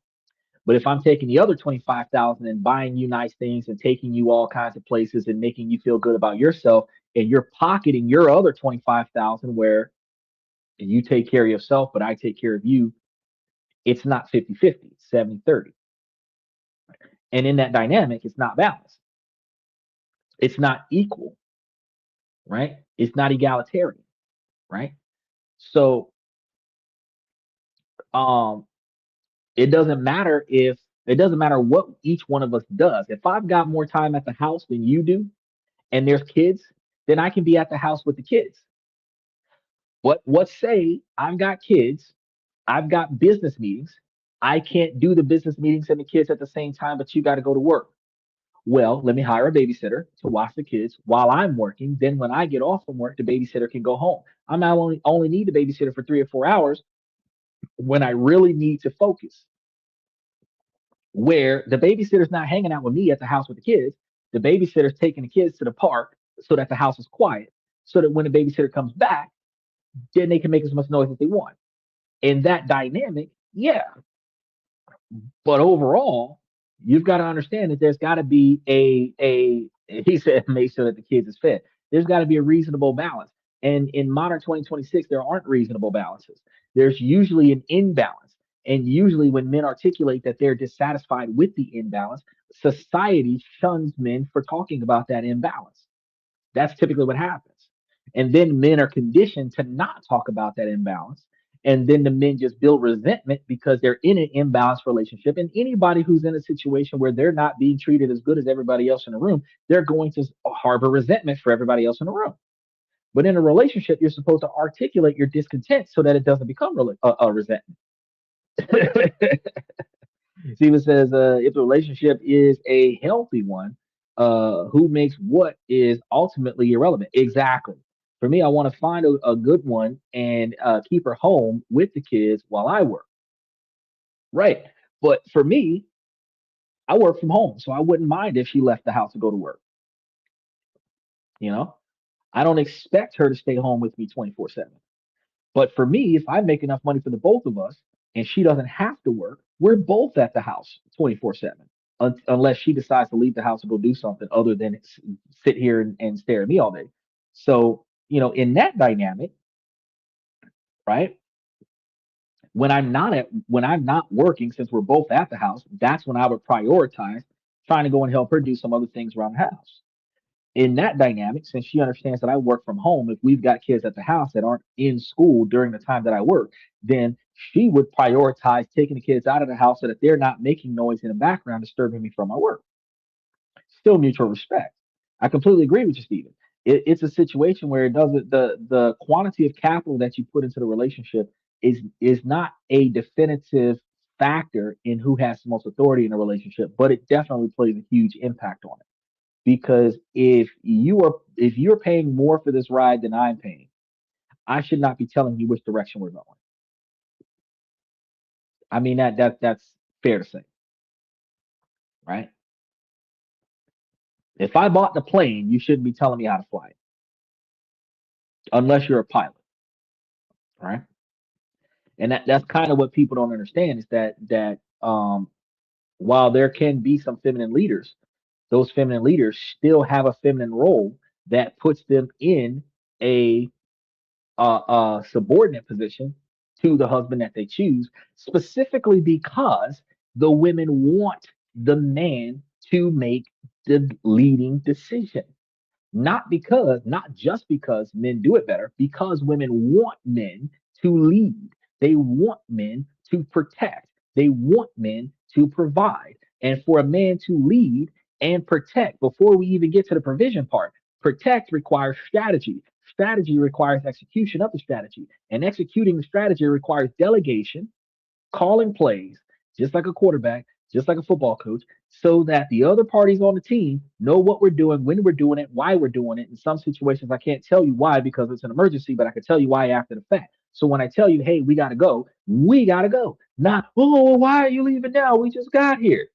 But if I'm taking the other 25,000 and buying you nice things and taking you all kinds of places and making you feel good about yourself, and you're pocketing your other 25,000 where you take care of yourself, but I take care of you, it's not 50-50, it's 70-30. And in that dynamic, it's not balanced. It's not equal, right? It's not egalitarian, right? So um it doesn't matter what each one of us does. If I've got more time at the house than you do and there's kids, then I can be at the house with the kids. What say I've got kids, I've got business meetings, I can't do the business meetings and the kids at the same time, but you got to go to work. Well, let me hire a babysitter to watch the kids while I'm working. Then when I get off from work, the babysitter can go home. I'm not only need the babysitter for 3 or 4 hours when I really need to focus. Where the babysitter's not hanging out with me at the house with the kids, the babysitter's taking the kids to the park so that the house is quiet, so that when the babysitter comes back, then they can make as much noise as they want. In that dynamic, yeah. But overall, you've got to understand that there's got to be a he said make sure that the kids is fed. There's got to be a reasonable balance. And in modern 2026, there aren't reasonable balances. There's usually an imbalance. And usually when men articulate that they're dissatisfied with the imbalance, society shuns men for talking about that imbalance. That's typically what happens. And then men are conditioned to not talk about that imbalance. And then the men just build resentment because they're in an imbalanced relationship. And anybody who's in a situation where they're not being treated as good as everybody else in the room, they're going to harbor resentment for everybody else in the room. But in a relationship, you're supposed to articulate your discontent so that it doesn't become a resentment. Steven says, if the relationship is a healthy one, who makes what is ultimately irrelevant. Exactly. For me, I want to find a good one and keep her home with the kids while I work. Right. But for me, I work from home, so I wouldn't mind if she left the house to go to work. You know, I don't expect her to stay home with me 24/7. But for me, if I make enough money for the both of us and she doesn't have to work, we're both at the house 24/7. Unless she decides to leave the house and go do something other than sit here and stare at me all day. So, in that dynamic, right? When I'm not working, since we're both at the house, that's when I would prioritize trying to go and help her do some other things around the house. In that dynamic, since she understands that I work from home, if we've got kids at the house that aren't in school during the time that I work, then she would prioritize taking the kids out of the house so that they're not making noise in the background, disturbing me from my work. Still mutual respect. I completely agree with you, Stephen. It's a situation where it doesn't the quantity of capital that you put into the relationship is not a definitive factor in who has the most authority in a relationship, but it definitely plays a huge impact on it. Because if you're paying more for this ride than I'm paying, I should not be telling you which direction we're going. I mean that's fair to say, right? If I bought the plane, you shouldn't be telling me how to fly it unless you're a pilot, right? And that's kind of what people don't understand is that while there can be some feminine leaders, those feminine leaders still have a feminine role that puts them in a subordinate position to the husband that they choose, specifically because the women want the man to make the leading decision. Not just because men do it better, because women want men to lead. They want men to protect. They want men to provide. And for a man to lead, and protect. Before we even get to the provision part, protect requires strategy. Strategy requires execution of the strategy. And executing the strategy requires delegation, calling plays, just like a quarterback, just like a football coach, so that the other parties on the team know what we're doing, when we're doing it, why we're doing it. In some situations, I can't tell you why because it's an emergency, but I can tell you why after the fact. So when I tell you, hey, we got to go, we got to go. Not, oh, why are you leaving now? We just got here.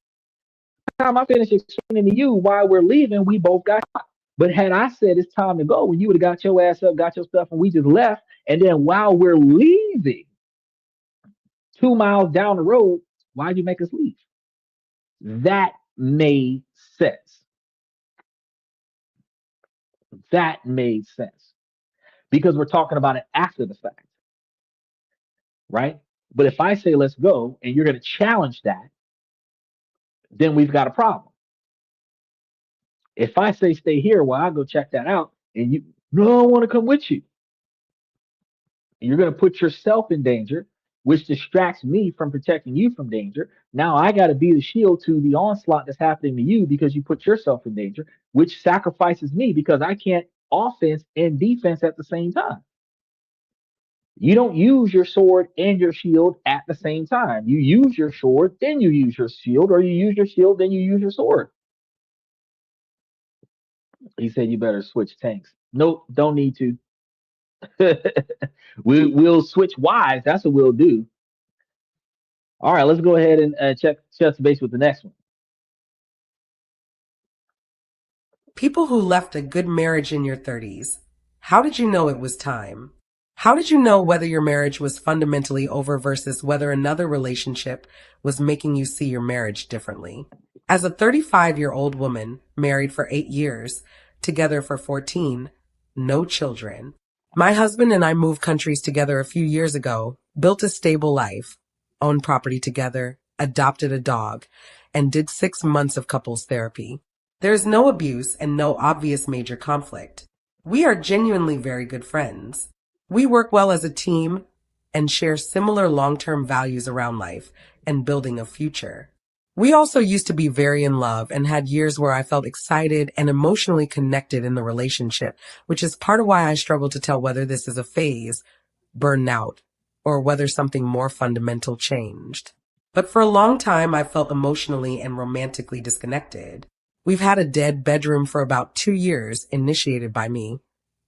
By the time I finish explaining to you why we're leaving, we both got shot. But had I said it's time to go, when you would have got your ass up, got your stuff, and we just left, and then while we're leaving, 2 miles down the road, why'd you make us leave? That made sense. That made sense because we're talking about it after the fact, right? But if I say let's go and you're going to challenge that, then we've got a problem. If I say stay here, well, I'll go check that out, and you no, I want to come with you. You're going to put yourself in danger, which distracts me from protecting you from danger. Now I got to be the shield to the onslaught that's happening to you because you put yourself in danger, which sacrifices me because I can't offense and defense at the same time. You don't use your sword and your shield at the same time. You use your sword, then you use your shield, or you use your shield, then you use your sword. He said you better switch tanks. Nope, don't need to. We'll switch wives. That's what we'll do. All right, let's go ahead and check the base with the next one. People who left a good marriage in your 30s. How did you know it was time? How did you know whether your marriage was fundamentally over versus whether another relationship was making you see your marriage differently? As a 35-year-old woman, married for 8 years, together for 14, no children. My husband and I moved countries together a few years ago, built a stable life, owned property together, adopted a dog, and did 6 months of couples therapy. There is no abuse and no obvious major conflict. We are genuinely very good friends. We work well as a team and share similar long-term values around life and building a future. We also used to be very in love and had years where I felt excited and emotionally connected in the relationship, which is part of why I struggle to tell whether this is a phase, burnout, or whether something more fundamental changed. But for a long time, I felt emotionally and romantically disconnected. We've had a dead bedroom for about 2 years, initiated by me.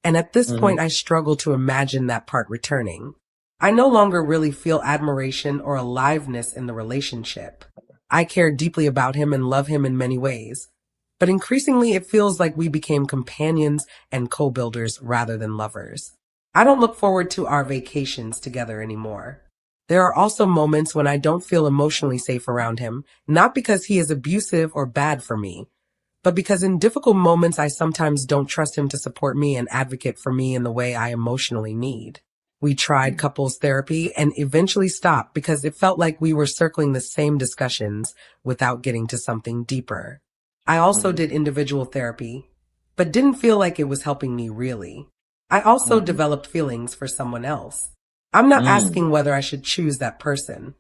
And at this point, I struggle to imagine that part returning. I no longer really feel admiration or aliveness in the relationship. I care deeply about him and love him in many ways. But increasingly, it feels like we became companions and co-builders rather than lovers. I don't look forward to our vacations together anymore. There are also moments when I don't feel emotionally safe around him, not because he is abusive or bad for me, but because in difficult moments I sometimes don't trust him to support me and advocate for me in the way I emotionally need. We tried couples therapy and eventually stopped because it felt like we were circling the same discussions without getting to something deeper. I also did individual therapy, but didn't feel like it was helping me really. I also developed feelings for someone else. I'm not asking whether I should choose that person.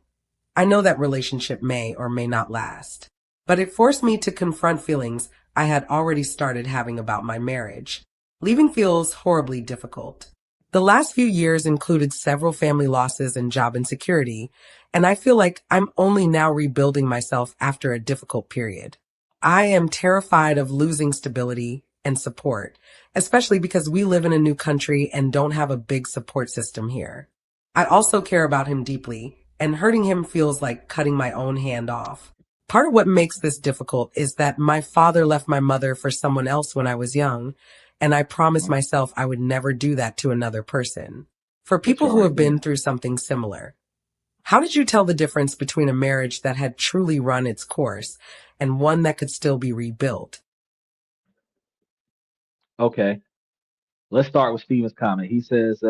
I know that relationship may or may not last. But it forced me to confront feelings I had already started having about my marriage. Leaving feels horribly difficult. The last few years included several family losses and job insecurity, and I feel like I'm only now rebuilding myself after a difficult period. I am terrified of losing stability and support, especially because we live in a new country and don't have a big support system here. I also care about him deeply, and hurting him feels like cutting my own hand off. Part of what makes this difficult is that my father left my mother for someone else when I was young, and I promised myself I would never do that to another person. For people who have been through something similar, how did you tell the difference between a marriage that had truly run its course and one that could still be rebuilt? Okay, let's start with Steven's comment. He says,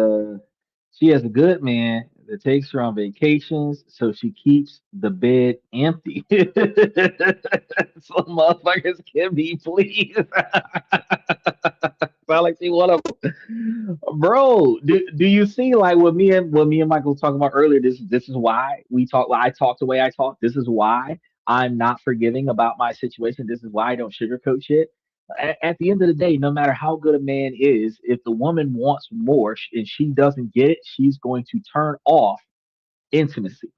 she has a good man that takes her on vacations, so she keeps the bed empty. Some motherfuckers can be pleased. Sound like she one of them. Bro, do you see like what me and Michael was talking about earlier? This is why we talk. I talk the way I talk. This is why I'm not forgiving about my situation. This is why I don't sugarcoat shit. At the end of the day, no matter how good a man is, if the woman wants more and she doesn't get it, she's going to turn off intimacy.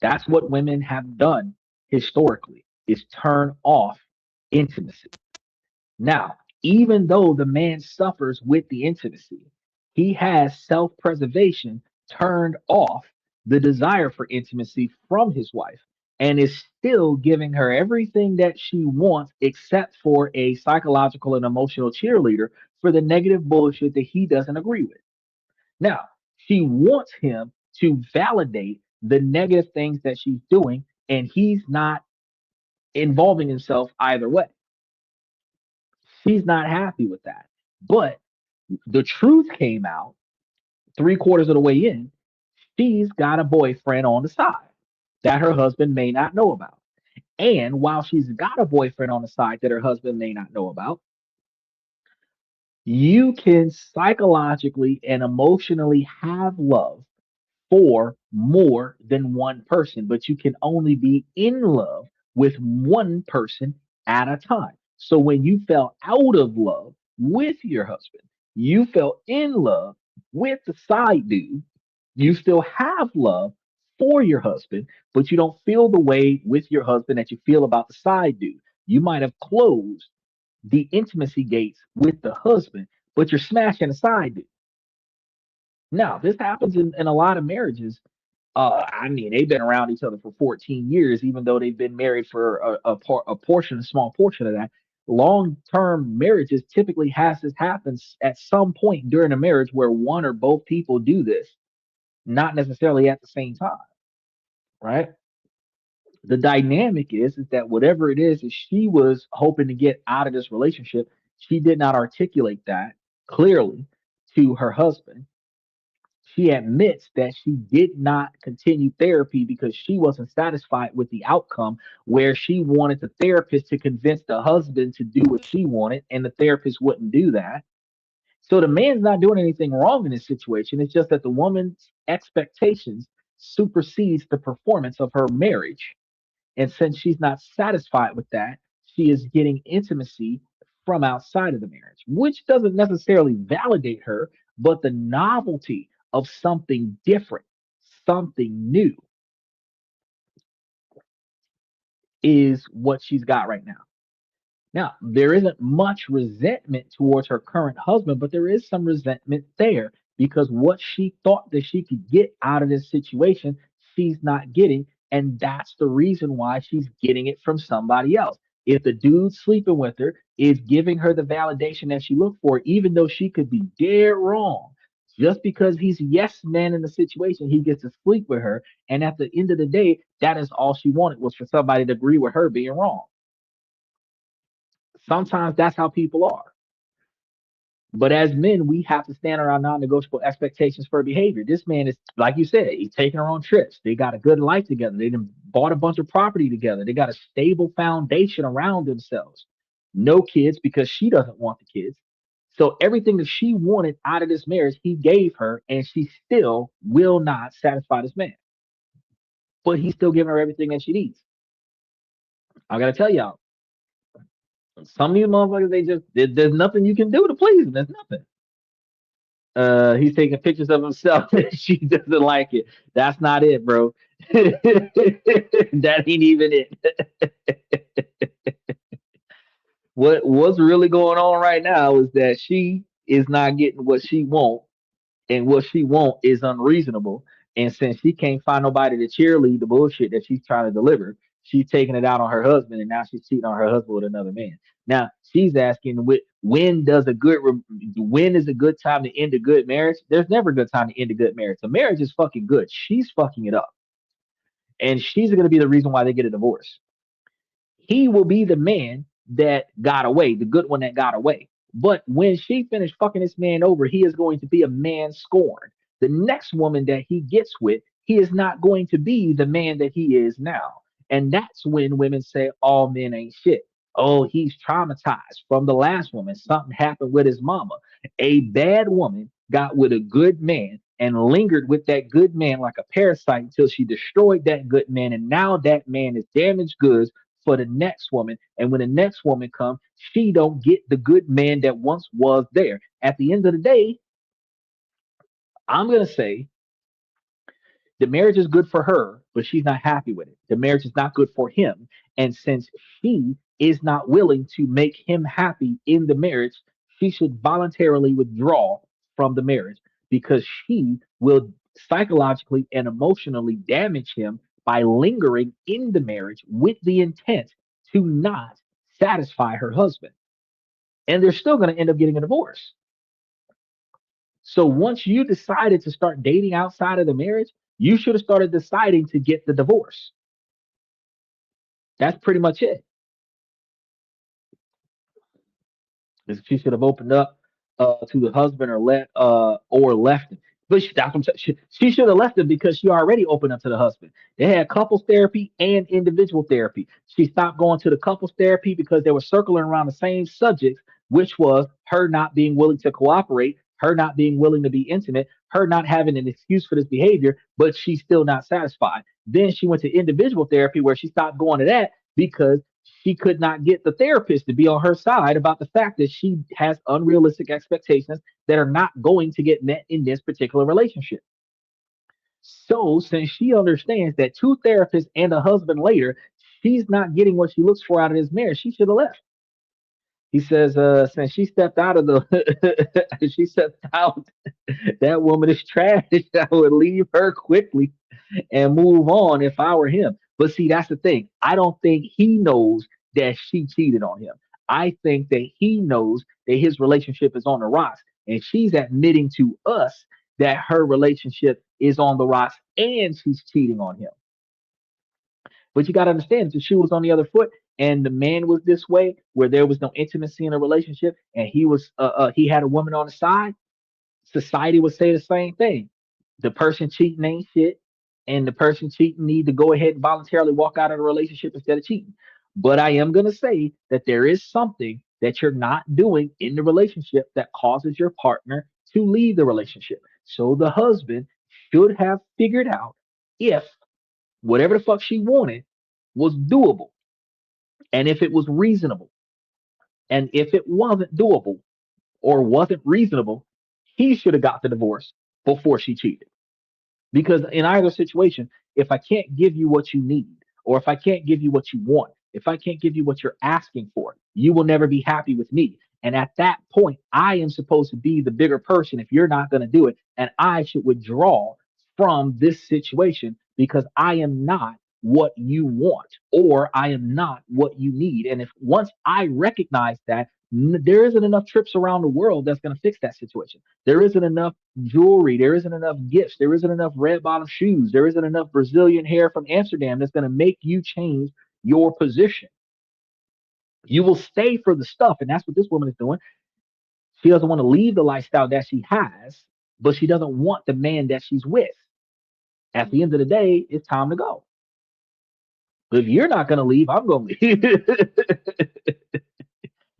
That's what women have done historically, is turn off intimacy. Now, even though the man suffers with the intimacy, he has self preservation turned off the desire for intimacy from his wife and is still giving her everything that she wants except for a psychological and emotional cheerleader for the negative bullshit that he doesn't agree with. Now, she wants him to validate the negative things that she's doing, and he's not involving himself either way. She's not happy with that. But the truth came out 3/4 of the way in. She's got a boyfriend on the side that her husband may not know about. And while she's got a boyfriend on the side that her husband may not know about, you can psychologically and emotionally have love for more than one person, but you can only be in love with one person at a time. So when you fell out of love with your husband, you fell in love with the side dude. You still have love for your husband, but you don't feel the way with your husband that you feel about the side dude. You might have closed the intimacy gates with the husband, but you're smashing the side dude. Now, this happens in a lot of marriages. I mean, they've been around each other for 14 years, even though they've been married for a portion, a small portion of that. Long-term marriages typically has this happens at some point during a marriage where one or both people do this, not necessarily at the same time, right? The dynamic is that whatever it is she was hoping to get out of this relationship, she did not articulate that clearly to her husband. She admits that she did not continue therapy because she wasn't satisfied with the outcome, where she wanted the therapist to convince the husband to do what she wanted, and the therapist wouldn't do that. So the man's not doing anything wrong in this situation. It's just that the woman's expectations supersedes the performance of her marriage. And since she's not satisfied with that, she is getting intimacy from outside of the marriage, which doesn't necessarily validate her, but the novelty of something different, something new, is what she's got right now. Now, there isn't much resentment towards her current husband, but there is some resentment there because what she thought that she could get out of this situation, she's not getting. And that's the reason why she's getting it from somebody else. If the dude sleeping with her is giving her the validation that she looked for, even though she could be dead wrong, just because he's yes man in the situation, he gets to sleep with her. And at the end of the day, that is all she wanted, was for somebody to agree with her being wrong. Sometimes that's how people are. But as men, we have to stand on our non-negotiable expectations for behavior. This man is, like you said, he's taking her on trips. They got a good life together. They done bought a bunch of property together. They got a stable foundation around themselves. No kids because she doesn't want the kids. So everything that she wanted out of this marriage, he gave her, and she still will not satisfy this man. But he's still giving her everything that she needs. I gotta tell y'all, some of these motherfuckers, there's nothing you can do to please them. There's nothing. He's taking pictures of himself and she doesn't like it. That's not it, bro. That ain't even it. What's really going on right now is that she is not getting what she wants, and what she want is unreasonable. And since she can't find nobody to cheerlead the bullshit that she's trying to deliver, she's taking it out on her husband, and now she's cheating on her husband with another man. Now she's asking, when is a good time to end a good marriage? There's never a good time to end a good marriage. A marriage is fucking good. She's fucking it up, and she's going to be the reason why they get a divorce. He will be the man that got away, the good one that got away. But when she finished fucking this man over, he is going to be a man scorned. The next woman that he gets with, he is not going to be the man that he is now. And that's when women say all men ain't shit. Oh, he's traumatized from the last woman. Something happened with his mama. A bad woman got with a good man, and lingered with that good man like a parasite until she destroyed that good man. And now that man is damaged goods for the next woman. And when the next woman comes, she don't get the good man that once was there. At the end of the day, I'm going to say the marriage is good for her, but she's not happy with it. The marriage is not good for him. And since she is not willing to make him happy in the marriage, she should voluntarily withdraw from the marriage because she will psychologically and emotionally damage him by lingering in the marriage with the intent to not satisfy her husband. And they're still going to end up getting a divorce. So once you decided to start dating outside of the marriage, you should have started deciding to get the divorce. That's pretty much it. She should have opened up to the husband or left him. But she should have left him because she already opened up to the husband. They had couples therapy and individual therapy. She stopped going to the couples therapy because they were circling around the same subjects, which was her not being willing to cooperate, her not being willing to be intimate, her not having an excuse for this behavior, but she's still not satisfied. Then she went to individual therapy where she stopped going to that because she could not get the therapist to be on her side about the fact that she has unrealistic expectations that are not going to get met in this particular relationship. So, since she understands that two therapists and a husband later, she's not getting what she looks for out of this marriage, she should have left. He says, since she stepped out of the, she stepped out, that woman is trash. I would leave her quickly and move on if I were him. But see, that's the thing. I don't think he knows that she cheated on him. I think that he knows that his relationship is on the rocks. And she's admitting to us that her relationship is on the rocks and she's cheating on him. But you got to understand, if the shoe was on the other foot and the man was this way, where there was no intimacy in a relationship, and he had a woman on the side, society would say the same thing. The person cheating ain't shit, and the person cheating need to go ahead and voluntarily walk out of the relationship instead of cheating. But I am gonna say that there is something that you're not doing in the relationship that causes your partner to leave the relationship. So the husband should have figured out if whatever the fuck she wanted was doable and if it was reasonable. And if it wasn't doable or wasn't reasonable, he should have got the divorce before she cheated. Because in either situation, if I can't give you what you need, or if I can't give you what you want, if I can't give you what you're asking for, you will never be happy with me. And at that point, I am supposed to be the bigger person if you're not going to do it. And I should withdraw from this situation because I am not what you want or I am not what you need. And if once I recognize that, there isn't enough trips around the world that's going to fix that situation. There isn't enough jewelry. There isn't enough gifts. There isn't enough red bottom shoes. There isn't enough Brazilian hair from Amsterdam that's going to make you change your position. You will stay for the stuff. And that's what this woman is doing. She doesn't want to leave the lifestyle that she has, but she doesn't want the man that she's with. At the end of the day, it's time to go. But if you're not going to leave, I'm going to leave.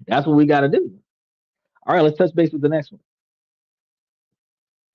That's what we got to do. All right, let's touch base with the next one.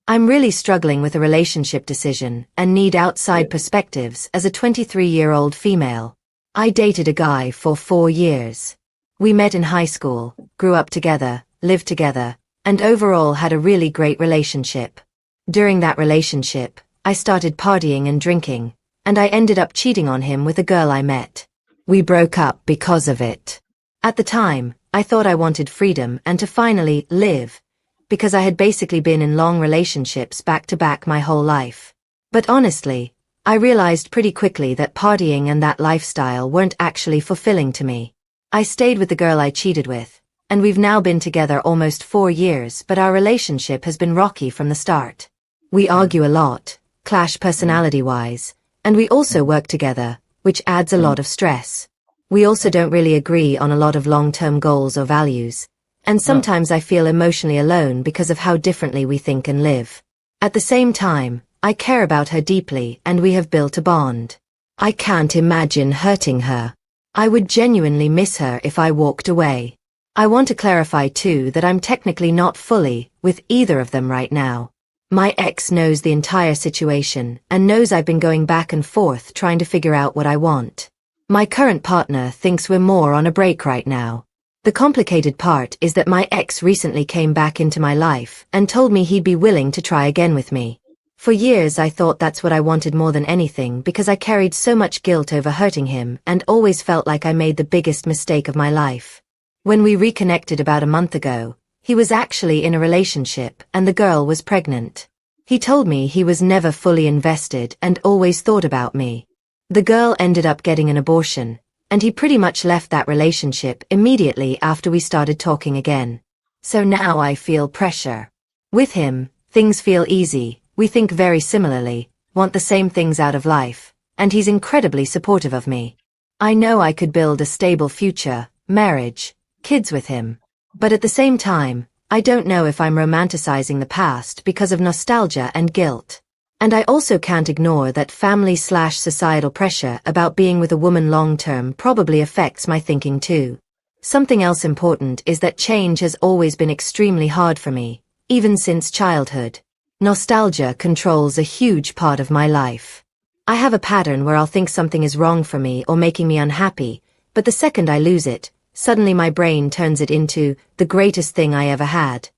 I'm really struggling with a relationship decision and need outside perspectives as a 23-year-old female. I dated a guy for 4 years. We met in high school, grew up together, lived together, and overall had a really great relationship. During that relationship, I started partying and drinking, and I ended up cheating on him with a girl I met. We broke up because of it. At the time, I thought I wanted freedom and to finally live, because I had basically been in long relationships back to back my whole life. But honestly, I realized pretty quickly that partying and that lifestyle weren't actually fulfilling to me. I stayed with the girl I cheated with, and we've now been together almost 4 years, but our relationship has been rocky from the start. We argue a lot, clash personality-wise, and we also work together, which adds a lot of stress. We also don't really agree on a lot of long-term goals or values, and sometimes I feel emotionally alone because of how differently we think and live. At the same time, I care about her deeply and we have built a bond. I can't imagine hurting her. I would genuinely miss her if I walked away. I want to clarify too that I'm technically not fully with either of them right now. My ex knows the entire situation and knows I've been going back and forth trying to figure out what I want. My current partner thinks we're more on a break right now. The complicated part is that my ex recently came back into my life and told me he'd be willing to try again with me. For years I thought that's what I wanted more than anything because I carried so much guilt over hurting him and always felt like I made the biggest mistake of my life. When we reconnected about a month ago, he was actually in a relationship and the girl was pregnant. He told me he was never fully invested and always thought about me. The girl ended up getting an abortion, and he pretty much left that relationship immediately after we started talking again. So now I feel pressure. With him, things feel easy. We think very similarly, want the same things out of life, and he's incredibly supportive of me. I know I could build a stable future, marriage, kids with him. But at the same time, I don't know if I'm romanticizing the past because of nostalgia and guilt. And I also can't ignore that family/societal pressure about being with a woman long-term probably affects my thinking too. Something else important is that change has always been extremely hard for me, even since childhood. Nostalgia controls a huge part of my life. I have a pattern where I'll think something is wrong for me or making me unhappy, but the second I lose it, suddenly my brain turns it into the greatest thing I ever had.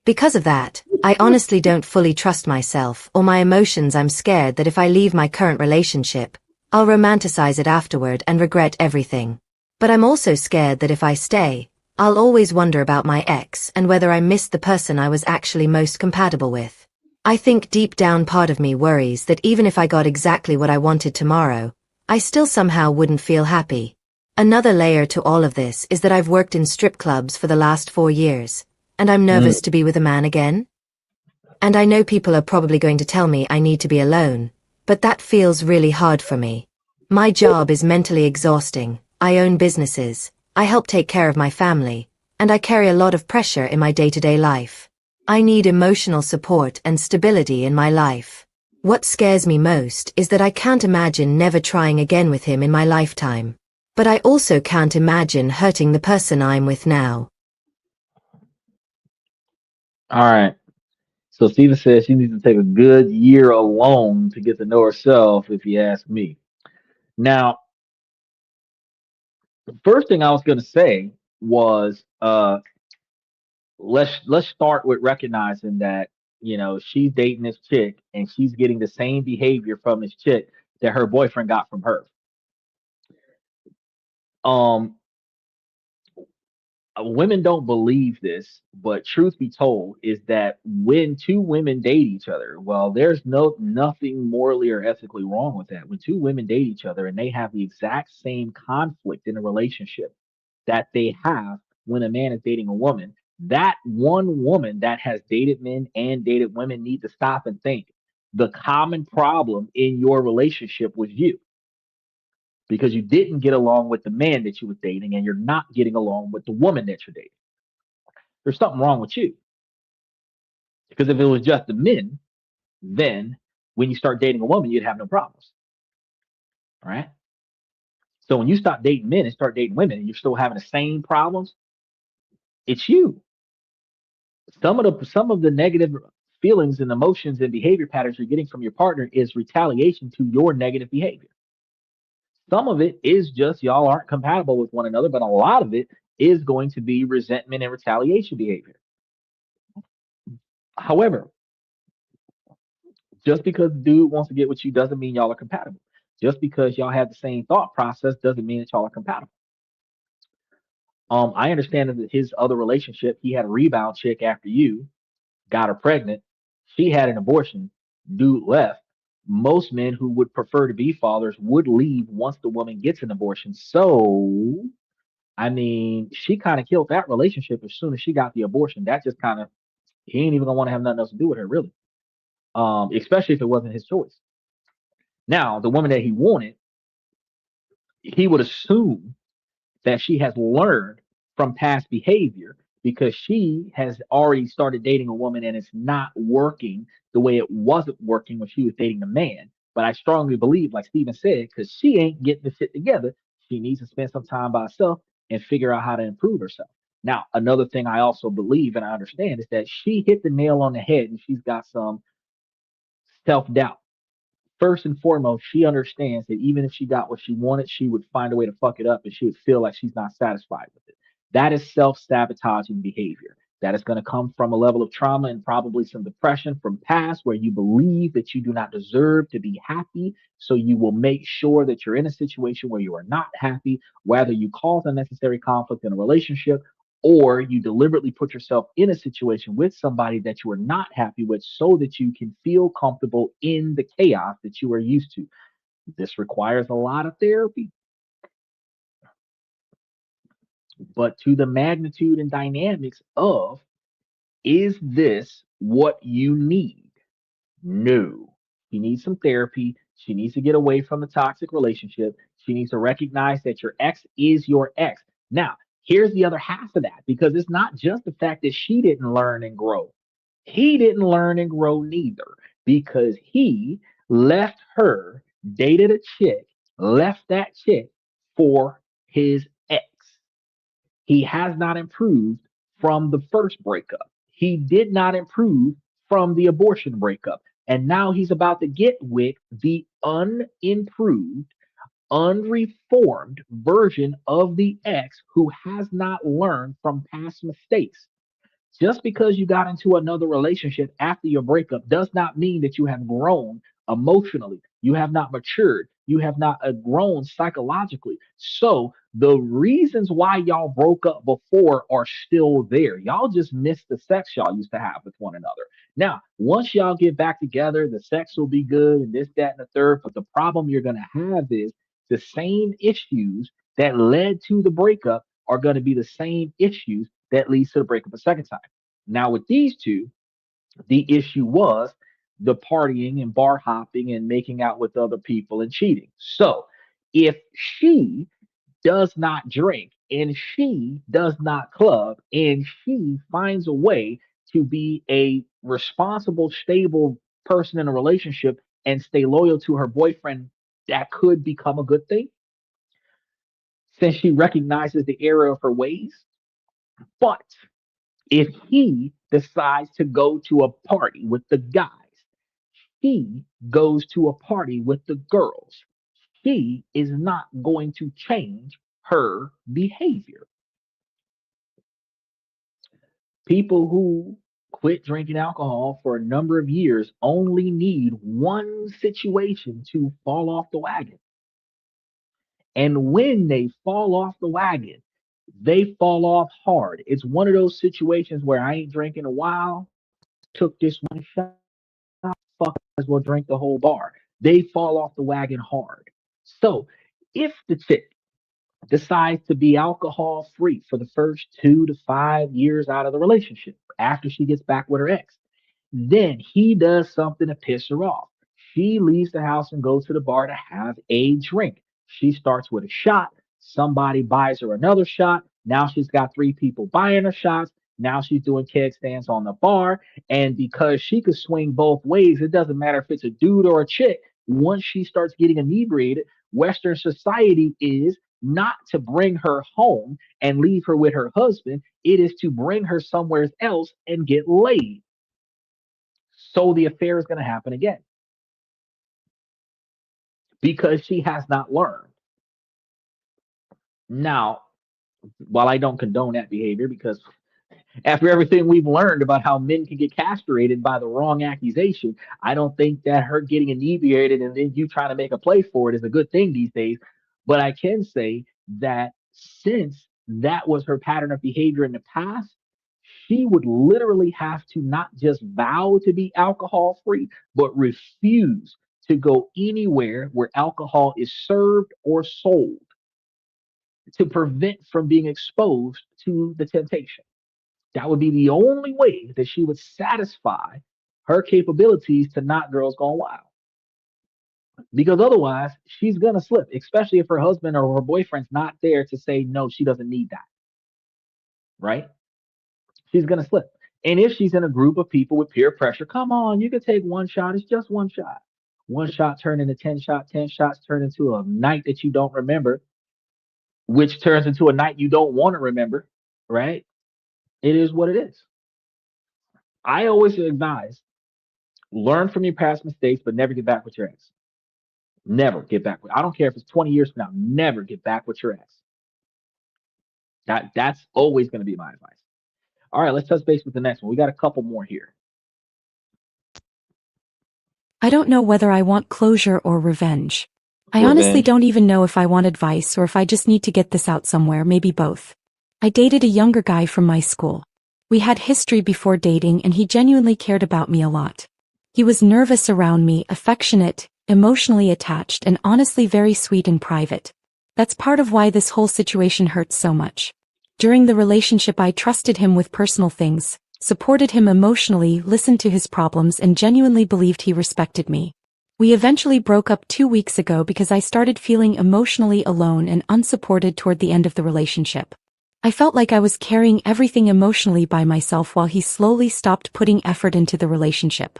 Because of that, I honestly don't fully trust myself or my emotions. I'm scared that if I leave my current relationship, I'll romanticize it afterward and regret everything. But I'm also scared that if I stay, I'll always wonder about my ex and whether I missed the person I was actually most compatible with. I think deep down part of me worries that even if I got exactly what I wanted tomorrow, I still somehow wouldn't feel happy. Another layer to all of this is that I've worked in strip clubs for the last 4 years, and I'm nervous to be with a man again. And I know people are probably going to tell me I need to be alone, but that feels really hard for me. My job is mentally exhausting. I own businesses, I help take care of my family, and I carry a lot of pressure in my day-to-day life. I need emotional support and stability in my life. What scares me most is that I can't imagine never trying again with him in my lifetime. But I also can't imagine hurting the person I'm with now. All right. So Steven says she needs to take a good year alone to get to know herself, if you ask me. Now, the first thing I was gonna say was let's start with recognizing that, she's dating this chick and she's getting the same behavior from this chick that her boyfriend got from her. Um Women don't believe this, but truth be told is that when two women date each other, well, there's nothing morally or ethically wrong with that. When two women date each other and they have the exact same conflict in a relationship that they have when a man is dating a woman, that one woman that has dated men and dated women need to stop and think the common problem in your relationship was you, because you didn't get along with the man that you was dating and you're not getting along with the woman that you're dating. There's something wrong with you. Because if it was just the men, then when you start dating a woman, you'd have no problems. All right. So when you stop dating men and start dating women and you're still having the same problems, it's you. Some of the negative feelings and emotions and behavior patterns you're getting from your partner is retaliation to your negative behavior. Some of it is just y'all aren't compatible with one another, but a lot of it is going to be resentment and retaliation behavior. However, just because the dude wants to get with you doesn't mean y'all are compatible. Just because y'all have the same thought process doesn't mean that y'all are compatible. I understand that his other relationship, he had a rebound chick after you, got her pregnant. She had an abortion. Dude left. Most men who would prefer to be fathers would leave once the woman gets an abortion. So, I mean, she kind of killed that relationship as soon as she got the abortion. That just kind of, he ain't even gonna want to have nothing else to do with her, really. Especially if it wasn't his choice. Now, the woman that he wanted, he would assume that she has learned from past behavior because she has already started dating a woman and it's not working the way it wasn't working when she was dating a man. But I strongly believe, like Steven said, because she ain't getting the shit together, she needs to spend some time by herself and figure out how to improve herself. Now, another thing I also believe and I understand is that she hit the nail on the head and she's got some self doubt. First and foremost, she understands that even if she got what she wanted, she would find a way to fuck it up and she would feel like she's not satisfied with it. That is self sabotaging behavior. That is going to come from a level of trauma and probably some depression from past where you believe that you do not deserve to be happy. So you will make sure that you're in a situation where you are not happy, whether you cause unnecessary conflict in a relationship or you deliberately put yourself in a situation with somebody that you are not happy with so that you can feel comfortable in the chaos that you are used to. This requires a lot of therapy, but to the magnitude and dynamics of, is this what you need? No. She needs some therapy. She needs to get away from the toxic relationship. She needs to recognize that your ex is your ex. Now, here's the other half of that because it's not just the fact that she didn't learn and grow. He didn't learn and grow neither because he left her, dated a chick, left that chick for his ex. He has not improved from the first breakup. He did not improve from the abortion breakup. And now he's about to get with the unimproved, unreformed version of the ex who has not learned from past mistakes. Just because you got into another relationship after your breakup does not mean that you have grown emotionally. You have not matured. You have not grown psychologically. So the reasons why y'all broke up before are still there. Y'all just missed the sex y'all used to have with one another. Now, once y'all get back together, the sex will be good and this, that, and the third. But the problem you're going to have is the same issues that led to the breakup are going to be the same issues that leads to the breakup a second time. Now, with these two, the issue was the partying and bar hopping and making out with other people and cheating. So, if she does not drink and she does not club and she finds a way to be a responsible, stable person in a relationship and stay loyal to her boyfriend, that could become a good thing since she recognizes the error of her ways. But if he decides to go to a party with the guys, he goes to a party with the girls, she is not going to change her behavior. People who quit drinking alcohol for a number of years only need one situation to fall off the wagon. And when they fall off the wagon, they fall off hard. It's one of those situations where I ain't drinking a while, took this one shot, fuck, as well drink the whole bar. They fall off the wagon hard. So if the chick decides to be alcohol free for the first 2 to 5 years out of the relationship after she gets back with her ex, then he does something to piss her off. She leaves the house and goes to the bar to have a drink. She starts with a shot. Somebody buys her another shot. Now she's got three people buying her shots. Now she's doing keg stands on the bar. And because she could swing both ways, it doesn't matter if it's a dude or a chick. Once she starts getting inebriated, Western society is not to bring her home and leave her with her husband. It is to bring her somewhere else and get laid. So the affair is going to happen again because she has not learned. Now, while I don't condone that behavior, because after everything we've learned about how men can get castrated by the wrong accusation, I don't think that her getting inebriated and then you trying to make a play for it is a good thing these days. But I can say that since that was her pattern of behavior in the past, she would literally have to not just vow to be alcohol free, but refuse to go anywhere where alcohol is served or sold to prevent from being exposed to the temptation. That would be the only way that she would satisfy her capabilities to not girls gone wild. Because otherwise, she's gonna slip, especially if her husband or her boyfriend's not there to say no, she doesn't need that, right? She's gonna slip. And if she's in a group of people with peer pressure, come on, you can take one shot. It's just one shot. One shot turned into 10 shots, 10 shots turned into a night that you don't remember, which turns into a night you don't want to remember, right? It is what it is. I always advise learn from your past mistakes, but never get back with your ex. Never get back with. I don't care if it's 20 years from now. Never get back with your ex. That's always going to be my advice. All right, let's touch base with the next one. We got a couple more here. I don't know whether I want closure or revenge. I honestly Revenge. don't even know if I want advice or if I just need to get this out somewhere, maybe both. I dated a younger guy from my school. We had history before dating and he genuinely cared about me a lot. He was nervous around me, affectionate, emotionally attached, and honestly very sweet in private. That's part of why this whole situation hurts so much. During the relationship I trusted him with personal things, supported him emotionally, listened to his problems, and genuinely believed he respected me. We eventually broke up 2 weeks ago because I started feeling emotionally alone and unsupported toward the end of the relationship. I felt like I was carrying everything emotionally by myself while he slowly stopped putting effort into the relationship.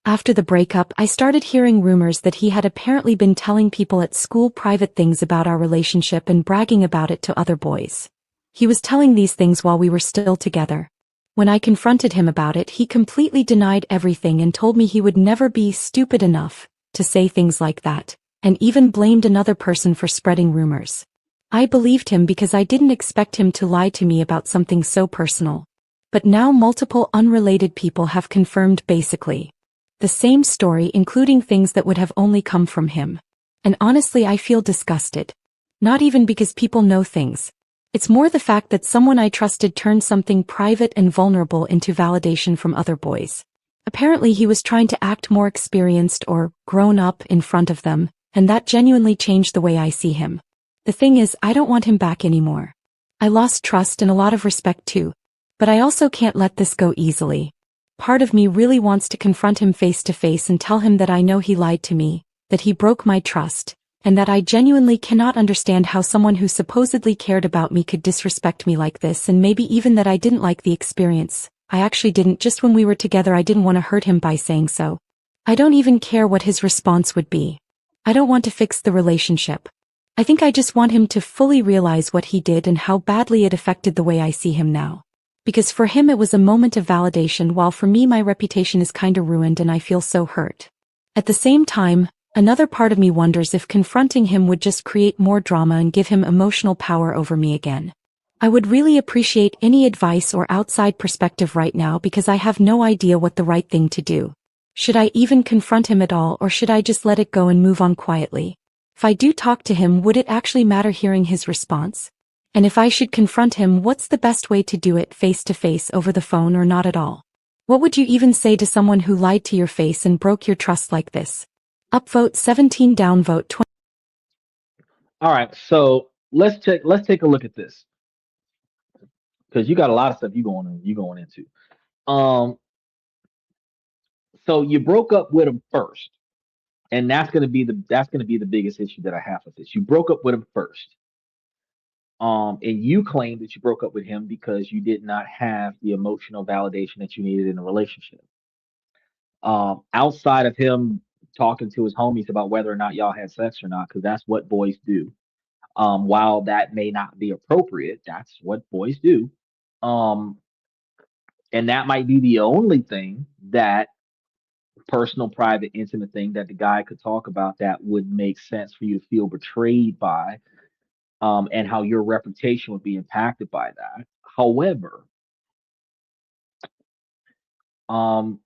After the breakup, I started hearing rumors that he had apparently been telling people at school private things about our relationship and bragging about it to other boys. He was telling these things while we were still together. When I confronted him about it, he completely denied everything and told me he would never be stupid enough to say things like that, and even blamed another person for spreading rumors. I believed him because I didn't expect him to lie to me about something so personal. But now multiple unrelated people have confirmed basically the same story, including things that would have only come from him. And honestly, I feel disgusted. Not even because people know things. It's more the fact that someone I trusted turned something private and vulnerable into validation from other boys. Apparently he was trying to act more experienced or grown up in front of them, and that genuinely changed the way I see him. The thing is, I don't want him back anymore. I lost trust and a lot of respect too. But I also can't let this go easily. Part of me really wants to confront him face to face and tell him that I know he lied to me, that he broke my trust, and that I genuinely cannot understand how someone who supposedly cared about me could disrespect me like this, and maybe even that I didn't like the experience. I actually didn't. Just when we were together I didn't want to hurt him by saying so. I don't even care what his response would be. I don't want to fix the relationship. I think I just want him to fully realize what he did and how badly it affected the way I see him now. Because for him it was a moment of validation, while for me my reputation is kinda ruined and I feel so hurt. At the same time, another part of me wonders if confronting him would just create more drama and give him emotional power over me again. I would really appreciate any advice or outside perspective right now because I have no idea what the right thing to do. Should I even confront him at all, or should I just let it go and move on quietly? If I do talk to him, would it actually matter hearing his response? And if I should confront him, what's the best way to do it, face to face, over the phone, or not at all? What would you even say to someone who lied to your face and broke your trust like this? Upvote 17, downvote 20. All right, so let's take a look at this because you got a lot of stuff you going into. Um, so you broke up with him first, and that's gonna be the biggest issue that I have with this. You broke up with him first. And you claim that you broke up with him because you did not have the emotional validation that you needed in a relationship. Outside of him talking to his homies about whether or not y'all had sex or not, because that's what boys do. While that may not be appropriate, that's what boys do. Um, and that might be the only thing that personal, private, intimate thing that the guy could talk about that would make sense for you to feel betrayed by, and how your reputation would be impacted by that. However, um,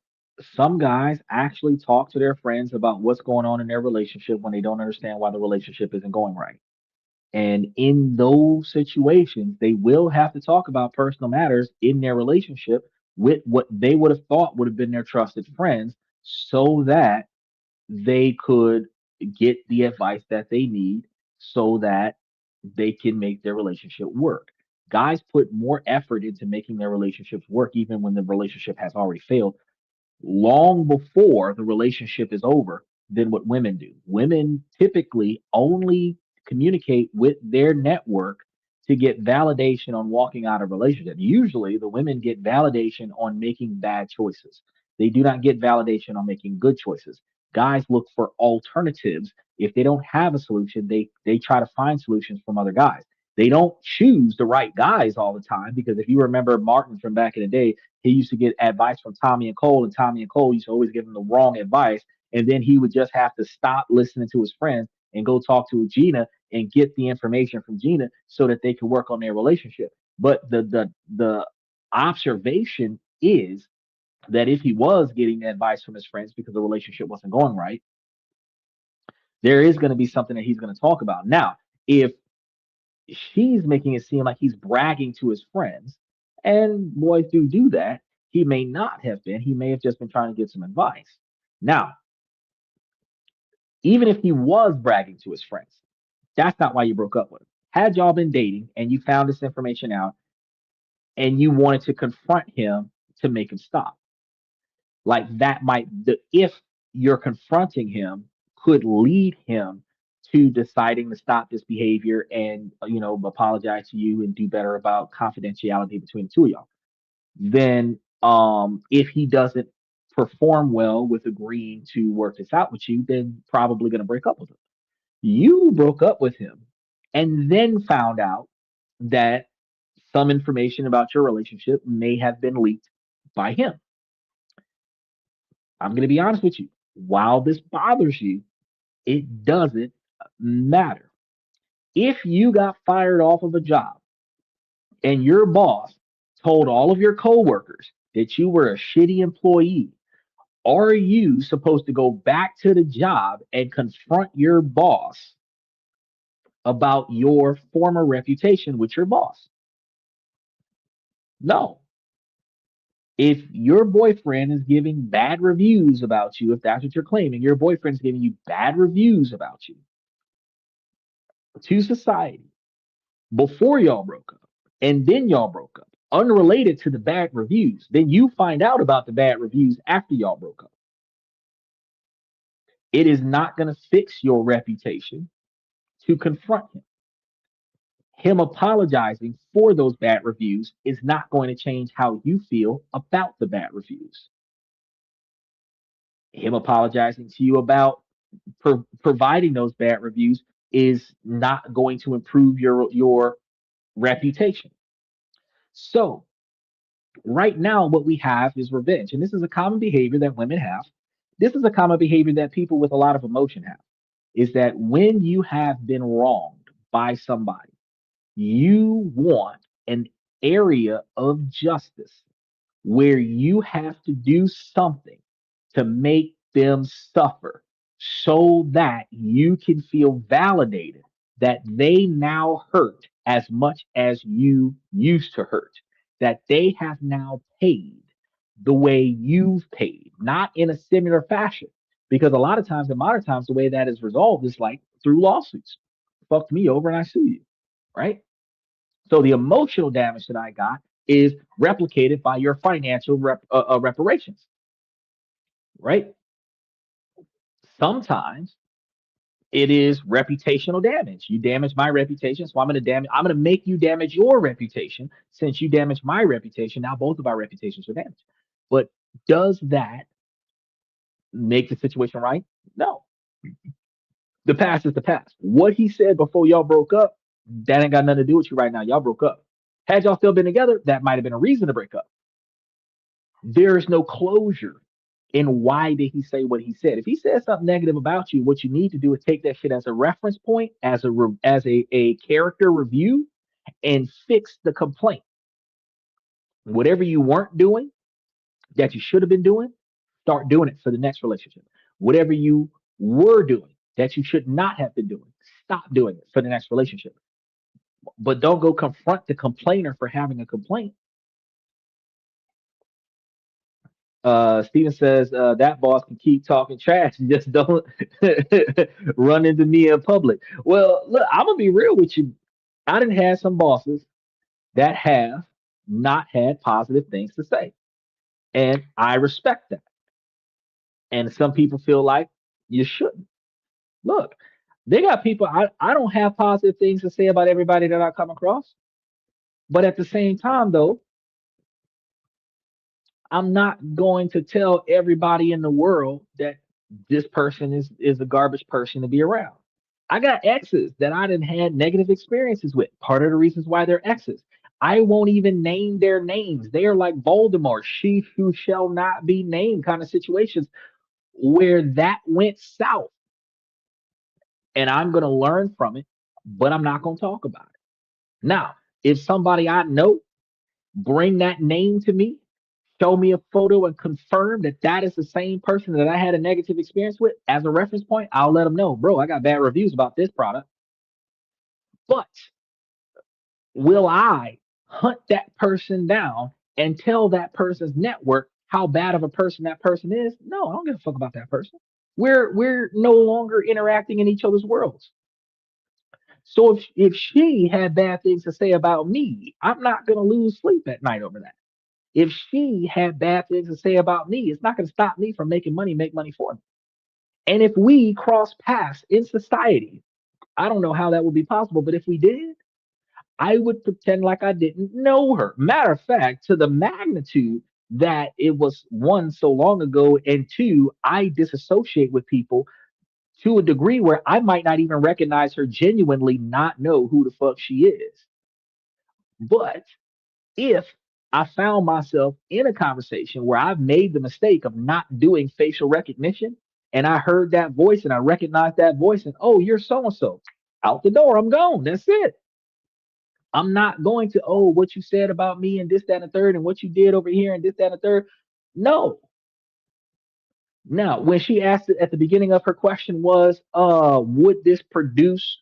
some guys actually talk to their friends about what's going on in their relationship when they don't understand why the relationship isn't going right. And in those situations, they will have to talk about personal matters in their relationship with what they would have thought would have been their trusted friends so that they could get the advice that they need so that they can make their relationship work. Guys put more effort into making their relationships work even when the relationship has already failed long before the relationship is over than what women do. Women typically only communicate with their network to get validation on walking out of a relationship. Usually, the women get validation on making bad choices. They do not get validation on making good choices. Guys look for alternatives. If they don't have a solution, they try to find solutions from other guys. They don't choose the right guys all the time, because if you remember Martin from back in the day, he used to get advice from Tommy and Cole, and Tommy and Cole used to always give him the wrong advice. And then he would just have to stop listening to his friends and go talk to Gina and get the information from Gina so that they could work on their relationship. But the observation is that if he was getting advice from his friends because the relationship wasn't going right, there is going to be something that he's going to talk about. Now, if she's making it seem like he's bragging to his friends, and boys do that, he may not have been. He may have just been trying to get some advice. Now, even if he was bragging to his friends, that's not why you broke up with him. Had y'all been dating and you found this information out and you wanted to confront him to make him stop, like that might, if you're confronting him, could lead him to deciding to stop this behavior and apologize to you and do better about confidentiality between the two of y'all. Then if he doesn't perform well with agreeing to work this out with you, then probably going to break up with him. You broke up with him and then found out that some information about your relationship may have been leaked by him. I'm going to be honest with you. While this bothers you, it doesn't matter. If you got fired off of a job and your boss told all of your coworkers that you were a shitty employee, are you supposed to go back to the job and confront your boss about your former reputation with your boss? No. If your boyfriend is giving bad reviews about you, if that's what you're claiming, your boyfriend's giving you bad reviews about you to society before y'all broke up, and then y'all broke up, unrelated to the bad reviews, then you find out about the bad reviews after y'all broke up. It is not going to fix your reputation to confront him. Him apologizing for those bad reviews is not going to change how you feel about the bad reviews. Him apologizing to you about providing those bad reviews is not going to improve your reputation. So right now, what we have is revenge, and this is a common behavior that women have. This is a common behavior that people with a lot of emotion have. Is that when you have been wronged by somebody, you want an area of justice where you have to do something to make them suffer so that you can feel validated that they now hurt as much as you used to hurt, that they have now paid the way you've paid, not in a similar fashion. Because a lot of times in modern times, the way that is resolved is like through lawsuits. Fucked me over and I sue you, right? So the emotional damage that I got is replicated by your financial reparations, right? Sometimes it is reputational damage. You damage my reputation, so I'm gonna make you damage your reputation. Since you damaged my reputation, now both of our reputations are damaged. But does that make the situation right? No. The past is the past. What he said before y'all broke up, that ain't got nothing to do with you right now. Y'all broke up. Had y'all still been together, that might have been a reason to break up. There is no closure in why did he say what he said. If he said something negative about you, what you need to do is take that shit as a reference point, as a character review, and fix the complaint. Whatever you weren't doing that you should have been doing, start doing it for the next relationship. Whatever you were doing that you should not have been doing, stop doing it for the next relationship. But don't go confront the complainer for having a complaint. Steven says that boss can keep talking trash, just don't run into me in public. Well, look, I'm gonna be real with you. I didn't have some bosses that have not had positive things to say, and I respect that. And some people feel like you shouldn't. Look, they got people. I don't have positive things to say about everybody that I come across, but at the same time, though, I'm not going to tell everybody in the world that this person is a garbage person to be around. I got exes that I didn't had negative experiences with. Part of the reasons why they're exes. I won't even name their names. They are like Voldemort, she who shall not be named kind of situations where that went south. And I'm going to learn from it, but I'm not going to talk about it. Now, if somebody I know bring that name to me, show me a photo and confirm that that is the same person that I had a negative experience with as a reference point, I'll let them know, bro, I got bad reviews about this product. But will I hunt that person down and tell that person's network how bad of a person that person is? No, I don't give a fuck about that person. We're no longer interacting in each other's worlds. So if she had bad things to say about me, I'm not gonna lose sleep at night over that. If she had bad things to say about me, it's not gonna stop me from making money, make money for me. And if we cross paths in society, I don't know how that would be possible, but if we did, I would pretend like I didn't know her. Matter of fact, to the magnitude that it was one so long ago, and two, I disassociate with people to a degree where I might not even recognize her, genuinely not know who the fuck she is. But if I found myself in a conversation where I've made the mistake of not doing facial recognition and I heard that voice and I recognized that voice and, oh, you're so and so, out the door, I'm gone. That's it. I'm not going to, oh, what you said about me and this, that, and the third, and what you did over here and this, that, and the third. No. Now, when she asked it at the beginning of her question was, would this produce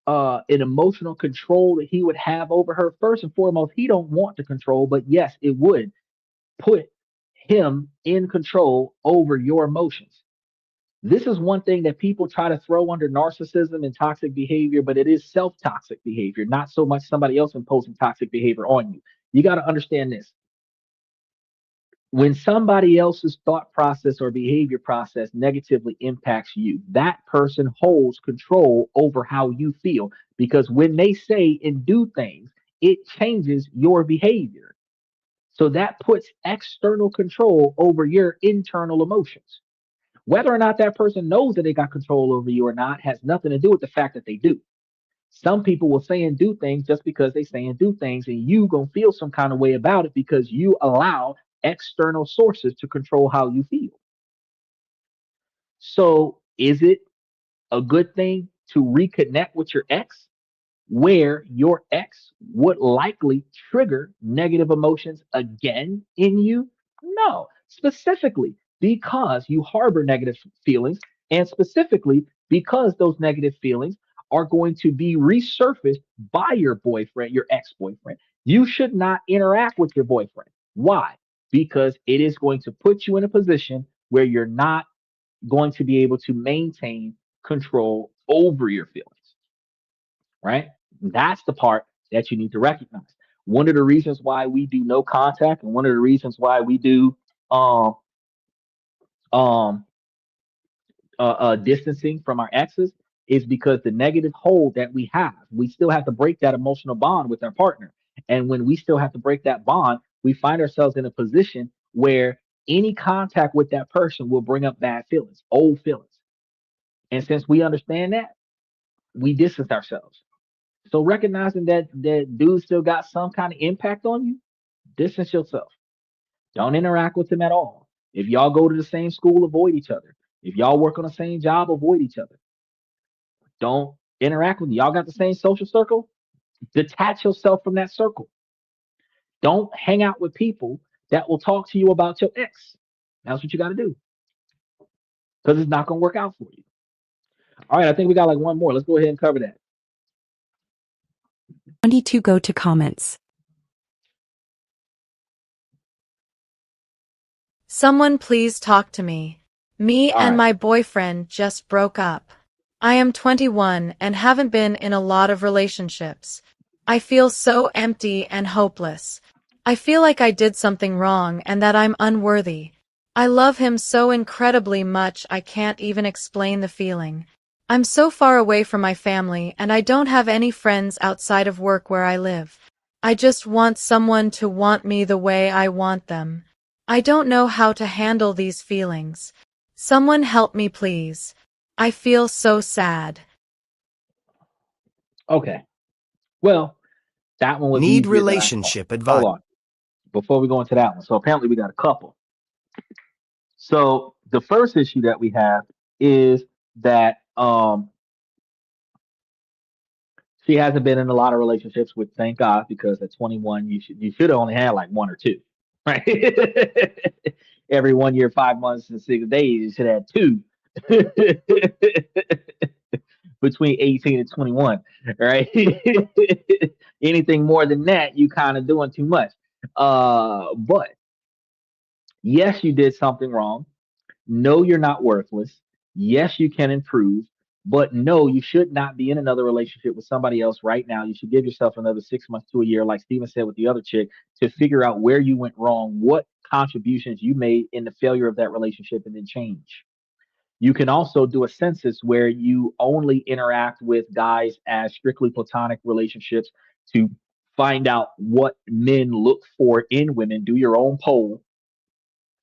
an emotional control that he would have over her? First and foremost, he don't want to control, but yes, it would put him in control over your emotions. This is one thing that people try to throw under narcissism and toxic behavior, but it is self-toxic behavior, not so much somebody else imposing toxic behavior on you. You got to understand this. When somebody else's thought process or behavior process negatively impacts you, that person holds control over how you feel, because when they say and do things, it changes your behavior. So that puts external control over your internal emotions. Whether or not that person knows that they got control over you or not has nothing to do with the fact that they do. Some people will say and do things just because they say and do things, and you gonna feel some kind of way about it because you allow external sources to control how you feel. So is it a good thing to reconnect with your ex where your ex would likely trigger negative emotions again in you? No, specifically because you harbor negative feelings, and specifically because those negative feelings are going to be resurfaced by your boyfriend, your ex boyfriend. You should not interact with your boyfriend. Why? Because it is going to put you in a position where you're not going to be able to maintain control over your feelings, right? That's the part that you need to recognize. One of the reasons why we do no contact, and one of the reasons why we do um um distancing from our exes, is because the negative hold that we have, we still have to break that emotional bond with our partner. And when we still have to break that bond, we find ourselves in a position where any contact with that person will bring up bad feelings, old feelings. And since we understand that, we distance ourselves. So recognizing that dude still got some kind of impact on you, distance yourself. Don't interact with him at all. If y'all go to the same school, avoid each other. If y'all work on the same job, avoid each other. Don't interact with y'all got the same social circle. Detach yourself from that circle. Don't hang out with people that will talk to you about your ex. That's what you got to do, because it's not going to work out for you. All right, I think we got like one more. Let's go ahead and cover that. 22 go to comments. Someone please talk to me. Me All and right. my boyfriend just broke up. I am 21 and haven't been in a lot of relationships. I feel so empty and hopeless. I feel like I did something wrong and that I'm unworthy. I love him so incredibly much I can't even explain the feeling. I'm so far away from my family and I don't have any friends outside of work where I live. I just want someone to want me the way I want them. I don't know how to handle these feelings. Someone help me please. I feel so sad. Okay. Well, that one was Need easier than I thought. relationship advice. Hold on. Before we go into that one. So apparently we got a couple. So the first issue that we have is that she hasn't been in a lot of relationships, which thank God, because at 21 you should have only had like one or two, right? Every 1 year, 5 months, and 6 days, you should have two between 18 and 21, right? Anything more than that, you kind of doing too much. But yes, you did something wrong. No, you're not worthless. Yes, you can improve, but no, you should not be in another relationship with somebody else right now. You should give yourself another 6 months to a year, like Steven said with the other chick, to figure out where you went wrong, what contributions you made in the failure of that relationship, and then change. You can also do a census where you only interact with guys as strictly platonic relationships to find out what men look for in women. Do your own poll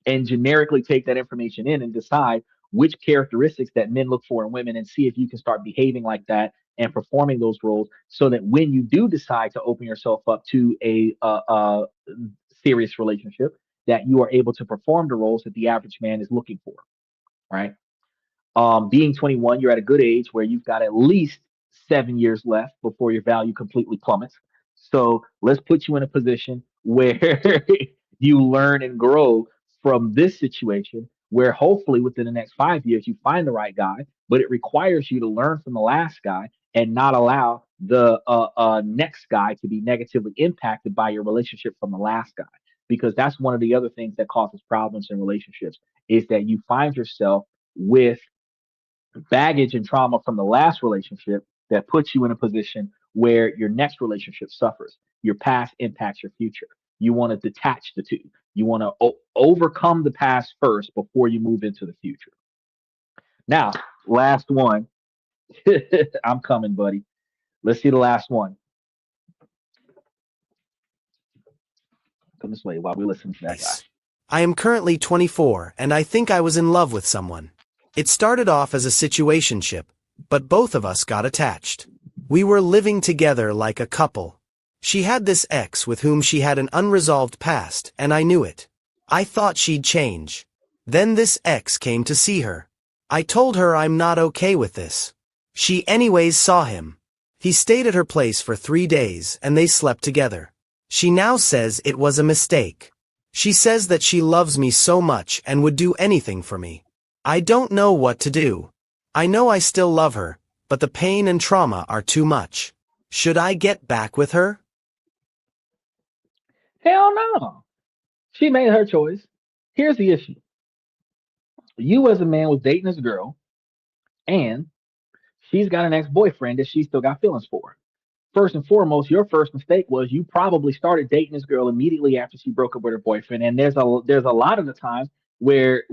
and generically take that information in and decide which characteristics that men look for in women and see if you can start behaving like that and performing those roles so that when you do decide to open yourself up to a serious relationship that you are able to perform the roles that the average man is looking for, right? Being 21, you're at a good age where you've got at least 7 years left before your value completely plummets. So let's put you in a position where you learn and grow from this situation, where hopefully within the next 5 years you find the right guy, but it requires you to learn from the last guy and not allow the next guy to be negatively impacted by your relationship from the last guy. Because that's one of the other things that causes problems in relationships is that you find yourself with baggage and trauma from the last relationship that puts you in a position where your next relationship suffers. Your past impacts your future. You want to detach the two. You want to overcome the past first before you move into the future. Now, last one. I'm coming, buddy. Let's see the last one. Come this way while we listen to that guy. I am currently 24 and I think I was in love with someone. It started off as a situationship, but both of us got attached. We were living together like a couple. She had this ex with whom she had an unresolved past, and I knew it. I thought she'd change. Then this ex came to see her. I told her I'm not okay with this. She anyways saw him. He stayed at her place for 3 days and they slept together. She now says it was a mistake. She says that she loves me so much and would do anything for me. I don't know what to do. I know I still love her, but the pain and trauma are too much. Should I get back with her? Hell no. She made her choice. Here's the issue. You as a man was dating this girl, and she's got an ex-boyfriend that she still got feelings for. First and foremost, your first mistake was you probably started dating this girl immediately after she broke up with her boyfriend, and there's a lot of the times where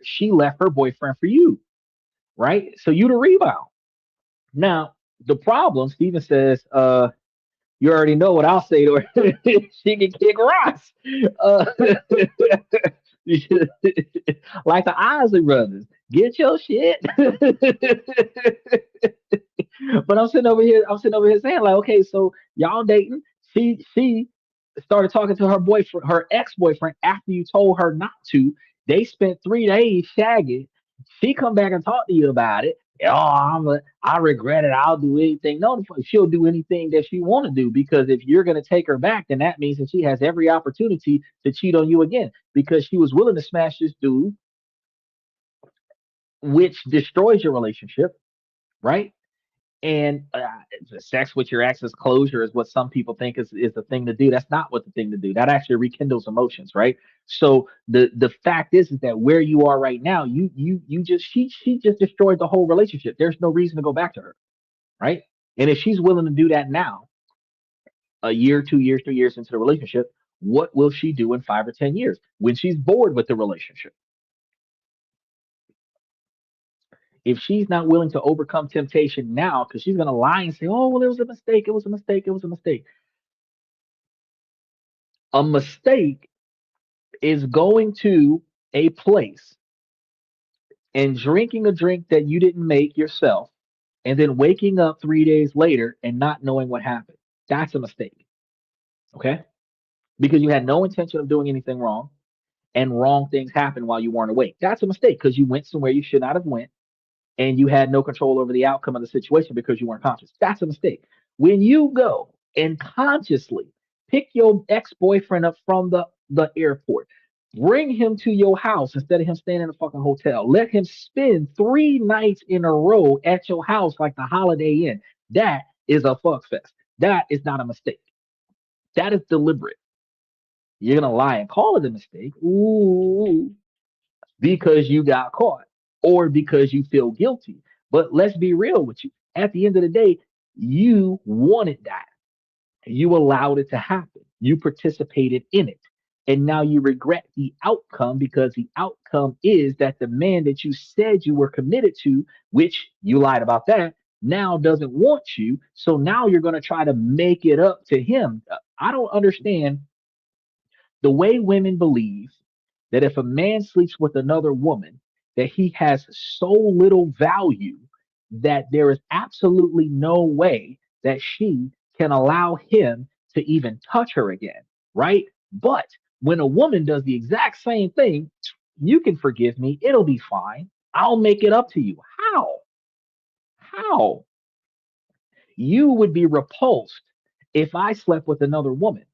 she left her boyfriend for you, right? So you the rebound. Now the problem, Steven says, you already know what I'll say to her. She can kick rocks. Uh, like the Isley brothers. Get your shit. But I'm sitting over here saying, like, okay, so y'all dating. She started talking to her boyfriend, her ex-boyfriend, after you told her not to. They spent 3 days shagging. She come back and talk to you about it. Oh, I regret it. I'll do anything. No, she'll do anything that she want to do, because if you're gonna take her back, then that means that she has every opportunity to cheat on you again, because she was willing to smash this dude, which destroys your relationship, right? And sex with your ex's closure is what some people think is the thing to do. That's not what the thing to do. That actually rekindles emotions, right? So the fact is that where you are right now, you just she just destroyed the whole relationship. There's no reason to go back to her, right? And if she's willing to do that now, a year, 2 years, 3 years into the relationship, what will she do in 5 or 10 years when she's bored with the relationship? If she's not willing to overcome temptation now, because she's going to lie and say, oh, well, it was a mistake, it was a mistake, it was a mistake. A mistake is going to a place and drinking a drink that you didn't make yourself and then waking up 3 days later and not knowing what happened. That's a mistake. Okay. Because you had no intention of doing anything wrong and wrong things happened while you weren't awake. That's a mistake because you went somewhere you should not have went and you had no control over the outcome of the situation because you weren't conscious. That's a mistake. When you go and consciously pick your ex-boyfriend up from the airport, bring him to your house instead of him staying in a fucking hotel, let him spend 3 nights in a row at your house like the Holiday Inn. That is a fuck fest. That is not a mistake. That is deliberate. You're gonna lie and call it a mistake. Ooh, because you got caught or because you feel guilty. But let's be real with you. At the end of the day, you wanted that. You allowed it to happen. You participated in it. And now you regret the outcome because the outcome is that the man that you said you were committed to, which you lied about that, now doesn't want you. So now you're going to try to make it up to him. I don't understand the way women believe that if a man sleeps with another woman, that he has so little value that there is absolutely no way that she can allow him to even touch her again, right? But when a woman does the exact same thing, you can forgive me, it'll be fine. I'll make it up to you. How? How? You would be repulsed if I slept with another woman.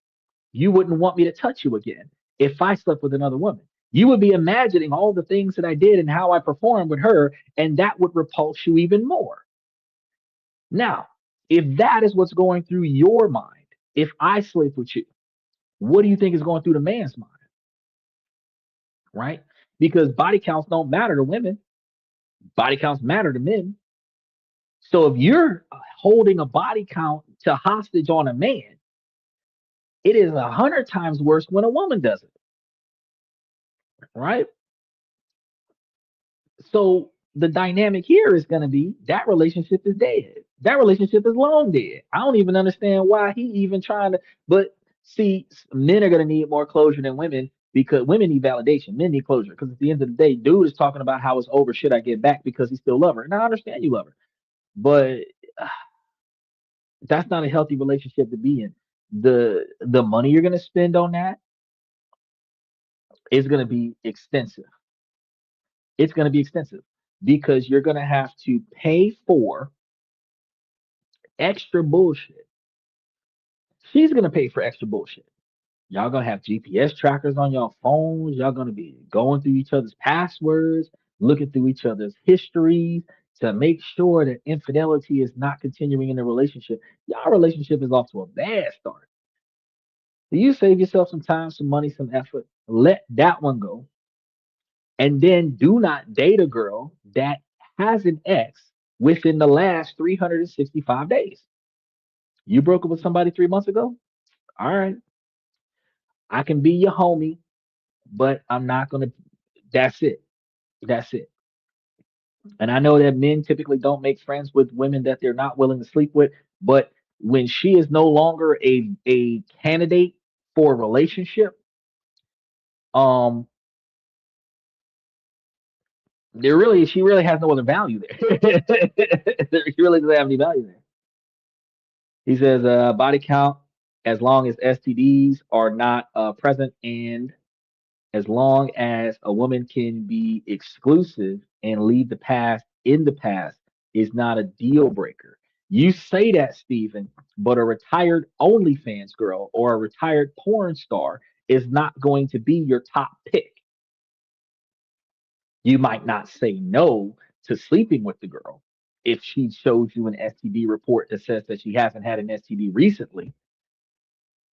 You wouldn't want me to touch you again if I slept with another woman. You would be imagining all the things that I did and how I performed with her, and that would repulse you even more. Now, if that is what's going through your mind, if I sleep with you, what do you think is going through the man's mind? Right? Because body counts don't matter to women, body counts matter to men. So if you're holding a body count to hostage on a man, it is 100 times worse when a woman does it, right? So the dynamic here is going to be that relationship is dead. That relationship is long dead. I don't even understand why he even trying to. But see, men are going to need more closure than women because women need validation. Men need closure because at the end of the day, dude is talking about how it's over. Should I get back because he still love her? And I understand you love her, but uh, that's not a healthy relationship to be in. The money you're going to spend on that is going to be extensive. It's going to be extensive because you're going to have to pay for extra bullshit. She's gonna pay for extra bullshit. Y'all gonna have GPS trackers on your phones. Y'all gonna be going through each other's passwords, looking through each other's histories to make sure that infidelity is not continuing in the relationship. Y'all relationship is off to a bad start. So you save yourself some time, some money, some effort. Let that one go. And then do not date a girl that has an ex within the last 365 days. You broke up with somebody 3 months ago? All right. I can be your homie, but I'm not gonna. That's it. That's it. And I know that men typically don't make friends with women that they're not willing to sleep with. But when she is no longer a candidate for a relationship, um, she really has no other value there. She really doesn't have any value there. He says body count as long as STDs are not present and as long as a woman can be exclusive and leave the past in the past is not a deal breaker. You say that, Stephen, but a retired OnlyFans girl or a retired porn star is not going to be your top pick. You might not say no to sleeping with the girl if she shows you an STD report that says that she hasn't had an STD recently,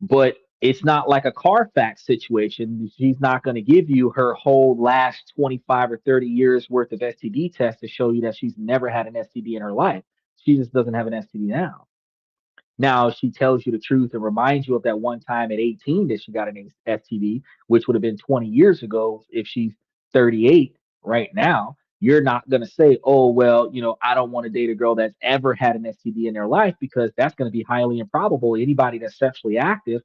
but it's not like a Carfax situation. She's not going to give you her whole last 25 or 30 years worth of STD tests to show you that she's never had an STD in her life. She just doesn't have an STD now. Now, if she tells you the truth and reminds you of that one time at 18 that she got an STD, which would have been 20 years ago if she's 38 right now, you're not going to say, oh, well, I don't want to date a girl that's ever had an STD in their life because that's going to be highly improbable. Anybody that's sexually active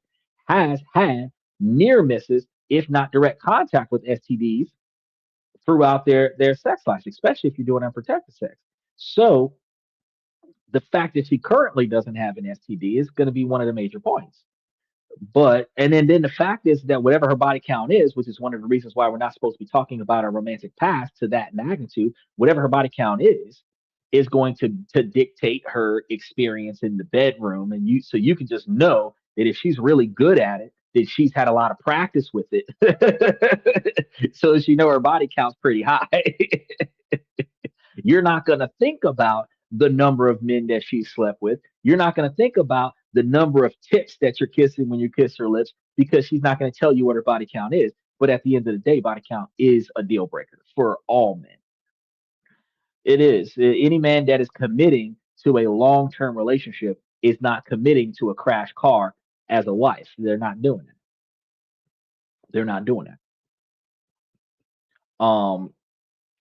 has had near misses, if not direct contact with STDs throughout their sex life, especially if you're doing unprotected sex. So The fact that she currently doesn't have an STD is going to be one of the major points. But and then the fact is that whatever her body count is, which is one of the reasons why we're not supposed to be talking about our romantic past to that magnitude, whatever her body count is going to dictate her experience in the bedroom. And you so you can just know that if she's really good at it, that she's had a lot of practice with it. So she know her body count's pretty high. You're not going to think about the number of men that she slept with. You're not going to think about the number of tips that you're kissing when you kiss her lips because she's not going to tell you what her body count is. But at the end of the day, body count is a deal breaker for all men. It is. Any man that is committing to a long term relationship is not committing to a crash car as a wife. They're not doing it. They're not doing it.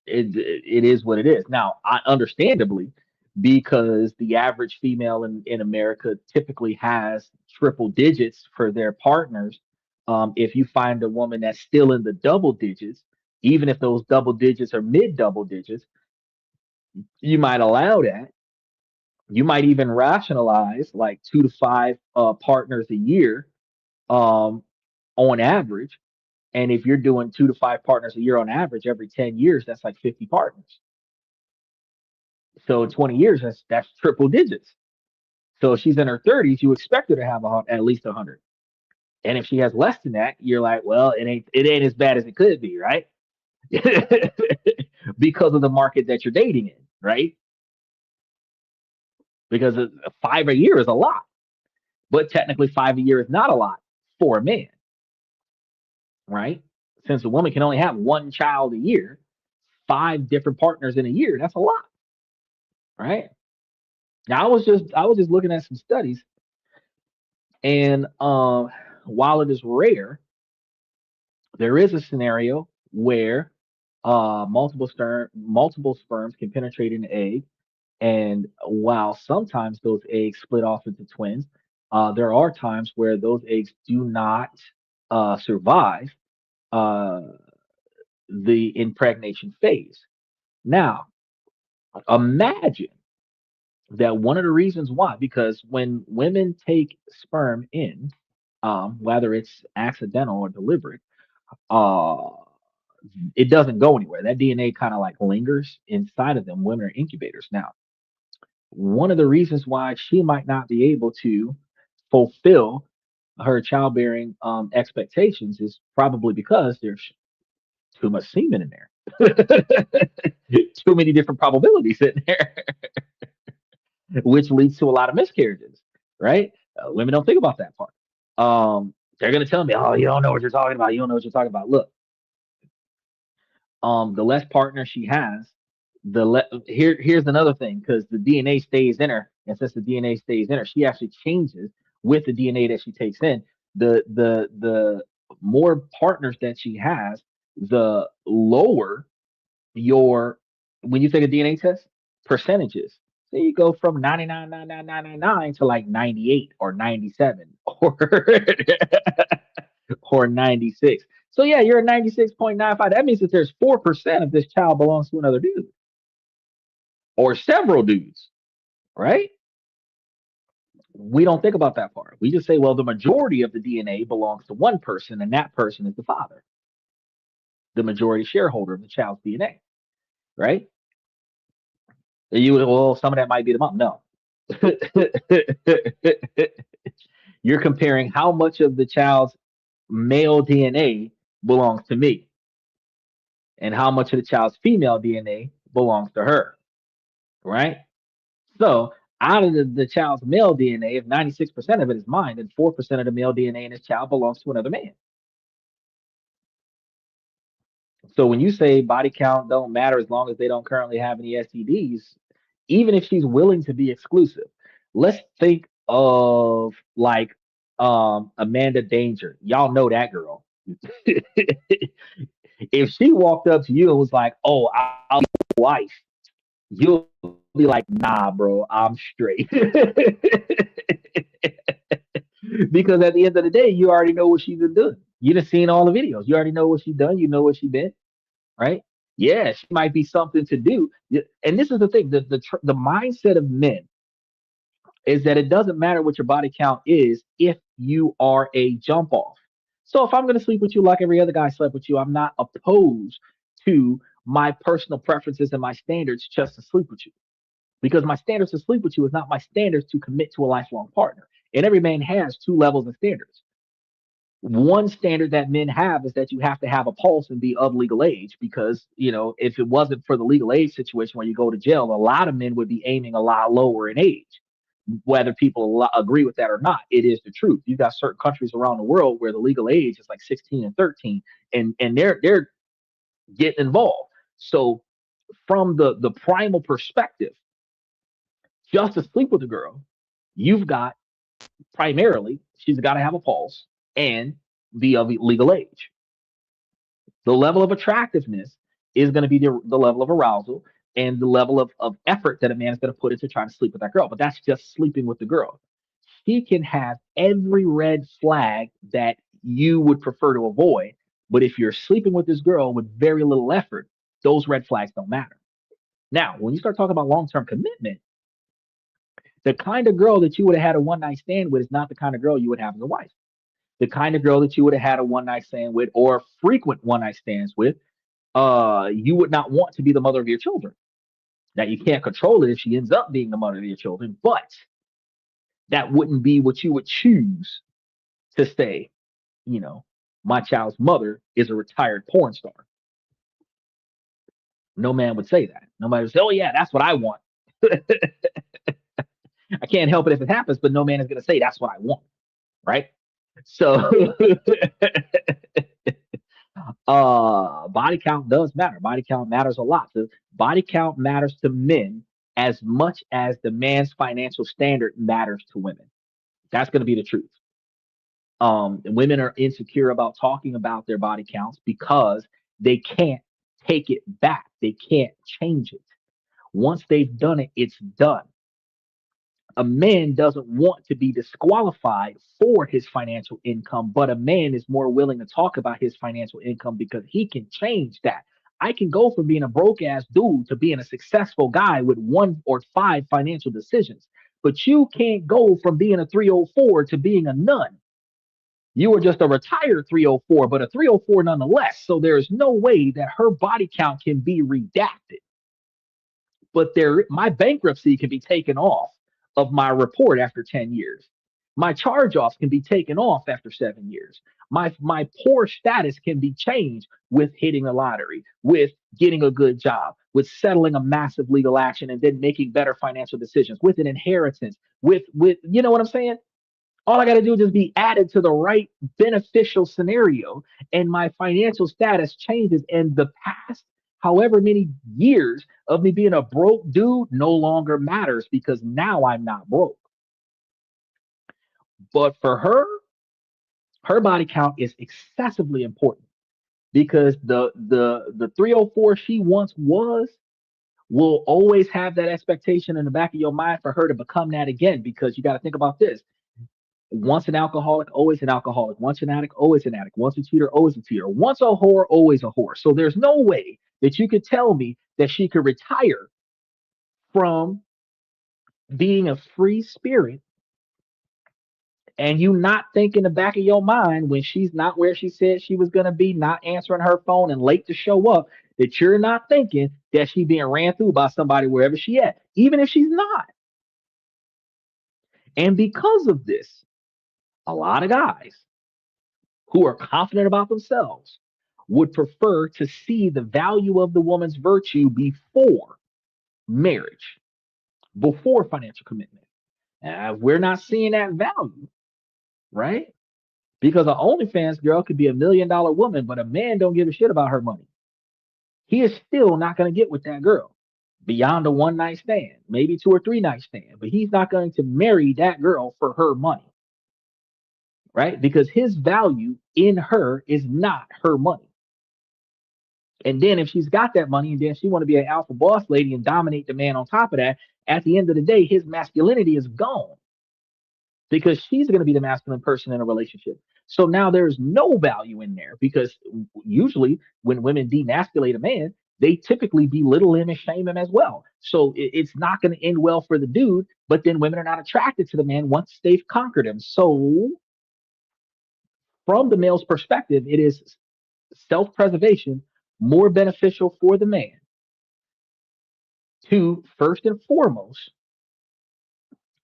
It is what it is. Now, I understandably, because the average female in America typically has triple digits for their partners. If you find a woman that's still in the double digits, even if those double digits are mid double digits, you might allow that. You might even rationalize like 2 to 5 partners a year um, on average. And if you're doing 2 to 5 partners a year on average, every 10 years, that's like 50 partners. So in 20 years, that's triple digits. So if she's in her 30s, you expect her to have at least 100. And if she has less than that, you're like, well, it ain't as bad as it could be, right? Because of the market that you're dating in, right? Because 5 a year is a lot, but technically 5 a year is not a lot for a man, right? Since a woman can only have one child a year, 5 different partners in a year, that's a lot, right? Now I was just looking at some studies, and while it is rare, there is a scenario where multiple sperms can penetrate an egg, and while sometimes those eggs split off into twins, there are times where those eggs do not survive uh, the impregnation phase. Now, imagine that one of the reasons why, because when women take sperm in, whether it's accidental or deliberate, uh, it doesn't go anywhere. That DNA kind of like lingers inside of them. Women are incubators. Now, one of the reasons why she might not be able to fulfill her childbearing expectations is probably because there's too much semen in there, too many different probabilities in there, which leads to a lot of miscarriages, right? Women don't think about that part. They're going to tell me, oh, you don't know what you're talking about. You don't know what you're talking about. Look, the less partners she has, here's another thing, because the DNA stays in her, and since the DNA stays in her, she actually changes with the DNA that she takes in. The more partners that she has, the lower your when you take a DNA test percentages. So you go from 99.99999 to like 98 or 97 or or 96. So yeah, you're at 96.95. That means that there's 4% of this child belongs to another dude or several dudes, right? We don't think about that part. We just say, well, the majority of the DNA belongs to one person, and that person is the father, the majority shareholder of the child's DNA, right? Well, some of that might be the mom. No. You're comparing how much of the child's male DNA belongs to me and how much of the child's female DNA belongs to her, right? So out of the child's male DNA, if 96% of it is mine, then 4% of the male DNA in this child belongs to another man. So when you say body count don't matter as long as they don't currently have any STDs, even if she's willing to be exclusive, let's think of like Amanda Danger. Y'all know that girl. If she walked up to you and was like, "Oh, I'll be your wife," you'll be like, "Nah, bro, I'm straight." Because at the end of the day, you already know what she's been doing. You done seen all the videos. You already know what she's done. You know what she been, right? Yeah, she might be something to do. And this is the thing: the mindset of men. is that it doesn't matter what your body count is if you are a jump off. So if I'm going to sleep with you like every other guy slept with you, I'm not opposed to my personal preferences and my standards just to sleep with you. Because my standards to sleep with you is not my standards to commit to a lifelong partner. And every man has two levels of standards. One standard that men have is that you have to have a pulse and be of legal age, because if it wasn't for the legal age situation where you go to jail, a lot of men would be aiming a lot lower in age. Whether people agree with that or not, it is the truth. You've got certain countries around the world where the legal age is like 16 and 13, and they're getting involved. So from the primal perspective, just to sleep with a girl, you've got primarily, she's got to have a pulse and be of legal age. The level of attractiveness is going to be the level of arousal and the level of effort that a man is going to put into trying to sleep with that girl. But that's just sleeping with the girl. She can have every red flag that you would prefer to avoid. But if you're sleeping with this girl with very little effort, those red flags don't matter. Now, when you start talking about long-term commitment, the kind of girl that you would have had a one-night stand with is not the kind of girl you would have as a wife. The kind of girl that you would have had a one-night stand with or frequent one-night stands with, you would not want to be the mother of your children. Now, you can't control it if she ends up being the mother of your children, but that wouldn't be what you would choose to say, my child's mother is a retired porn star. No man would say that. Nobody would say, oh, yeah, that's what I want. I can't help it if it happens, but no man is going to say that's what I want, right? So body count does matter. Body count matters a lot. The body count matters to men as much as the man's financial standard matters to women. That's going to be the truth. Women are insecure about talking about their body counts because they can't take it back. They can't change it. Once they've done it, it's done. A man doesn't want to be disqualified for his financial income, but a man is more willing to talk about his financial income because he can change that. I can go from being a broke ass dude to being a successful guy with 1 or 5 financial decisions, but you can't go from being a 304 to being a none. You are just a retired 304, but a 304 nonetheless. So there's no way that her body count can be redacted. But my bankruptcy can be taken off of my report after 10 years. My charge-offs can be taken off after 7 years. My poor status can be changed with hitting the lottery, with getting a good job, with settling a massive legal action and then making better financial decisions, with an inheritance, with you know what I'm saying? All I got to do is just be added to the right beneficial scenario, and my financial status changes. And the past, however many years of me being a broke dude, no longer matters because now I'm not broke. But for her body count is excessively important because the 304 she once was will always have that expectation in the back of your mind for her to become that again, because you got to think about this. Once an alcoholic, always an alcoholic. Once an addict, always an addict. Once a cheater, always a cheater. Once a whore, always a whore. So there's no way that you could tell me that she could retire from being a free spirit and you not think in the back of your mind when she's not where she said she was going to be, not answering her phone and late to show up, that you're not thinking that she's being ran through by somebody wherever she at, even if she's not. And because of this, a lot of guys who are confident about themselves would prefer to see the value of the woman's virtue before marriage, before financial commitment. We're not seeing that value, right? Because an OnlyFans girl could be $1 million woman, but a man don't give a shit about her money. He is still not going to get with that girl beyond a one night stand, maybe 2 or 3 night stand, but he's not going to marry that girl for her money, right? Because his value in her is not her money. And then if she's got that money and then she want to be an alpha boss lady and dominate the man on top of that, at the end of the day, his masculinity is gone because she's going to be the masculine person in a relationship. So now there's no value in there, because usually when women demasculate a man, they typically belittle him and shame him as well. So it's not going to end well for the dude, but then women are not attracted to the man once they've conquered him. So from the male's perspective, it is self-preservation more beneficial for the man to first and foremost